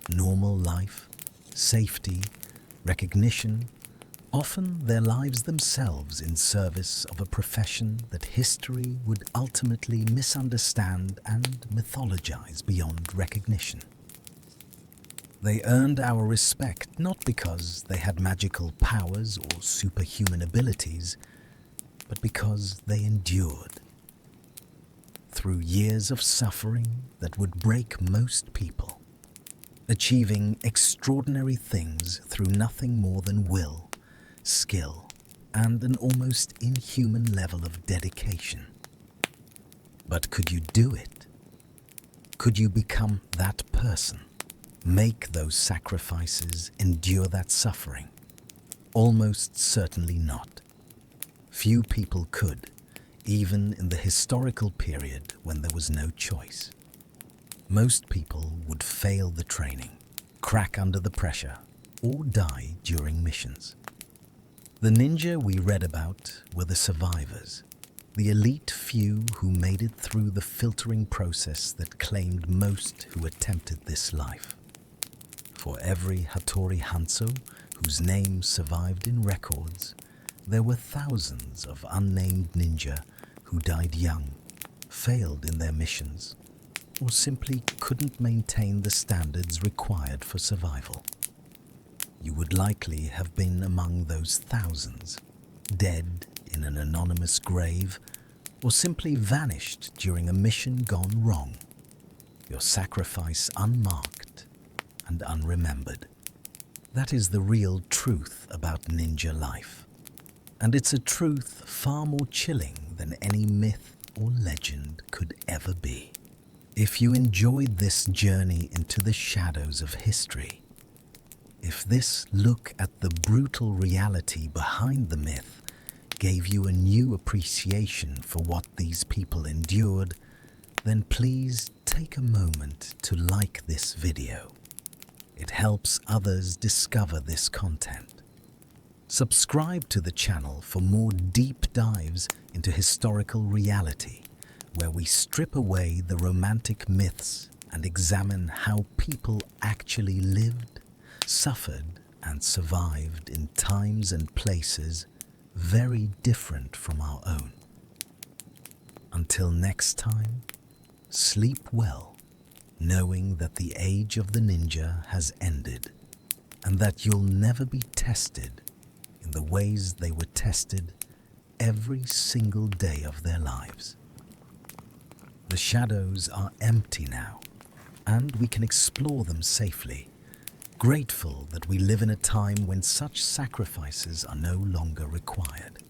normal life, safety, recognition, often their lives themselves, in service of a profession that history would ultimately misunderstand and mythologize beyond recognition. They earned our respect not because they had magical powers or superhuman abilities, but because they endured. Through years of suffering that would break most people, achieving extraordinary things through nothing more than will, skill, and an almost inhuman level of dedication. But could you do it? Could you become that person? Make those sacrifices, endure that suffering? Almost certainly not. Few people could, even in the historical period when there was no choice. Most people would fail the training, crack under the pressure, or die during missions. The ninja we read about were the survivors, the elite few who made it through the filtering process that claimed most who attempted this life. For every Hattori Hanzo whose name survived in records, there were thousands of unnamed ninja who died young, failed in their missions, or simply couldn't maintain the standards required for survival. You would likely have been among those thousands, dead in an anonymous grave, or simply vanished during a mission gone wrong, your sacrifice unmarked and unremembered. That is the real truth about ninja life, and it's a truth far more chilling than any myth or legend could ever be. If you enjoyed this journey into the shadows of history, if this look at the brutal reality behind the myth gave you a new appreciation for what these people endured, then please take a moment to like this video. It helps others discover this content. Subscribe to the channel for more deep dives into historical reality, where we strip away the romantic myths and examine how people actually lived, suffered, and survived in times and places very different from our own. Until next time, sleep well, knowing that the age of the ninja has ended, and that you'll never be tested in the ways they were tested every single day of their lives. The shadows are empty now, and we can explore them safely, grateful that we live in a time when such sacrifices are no longer required.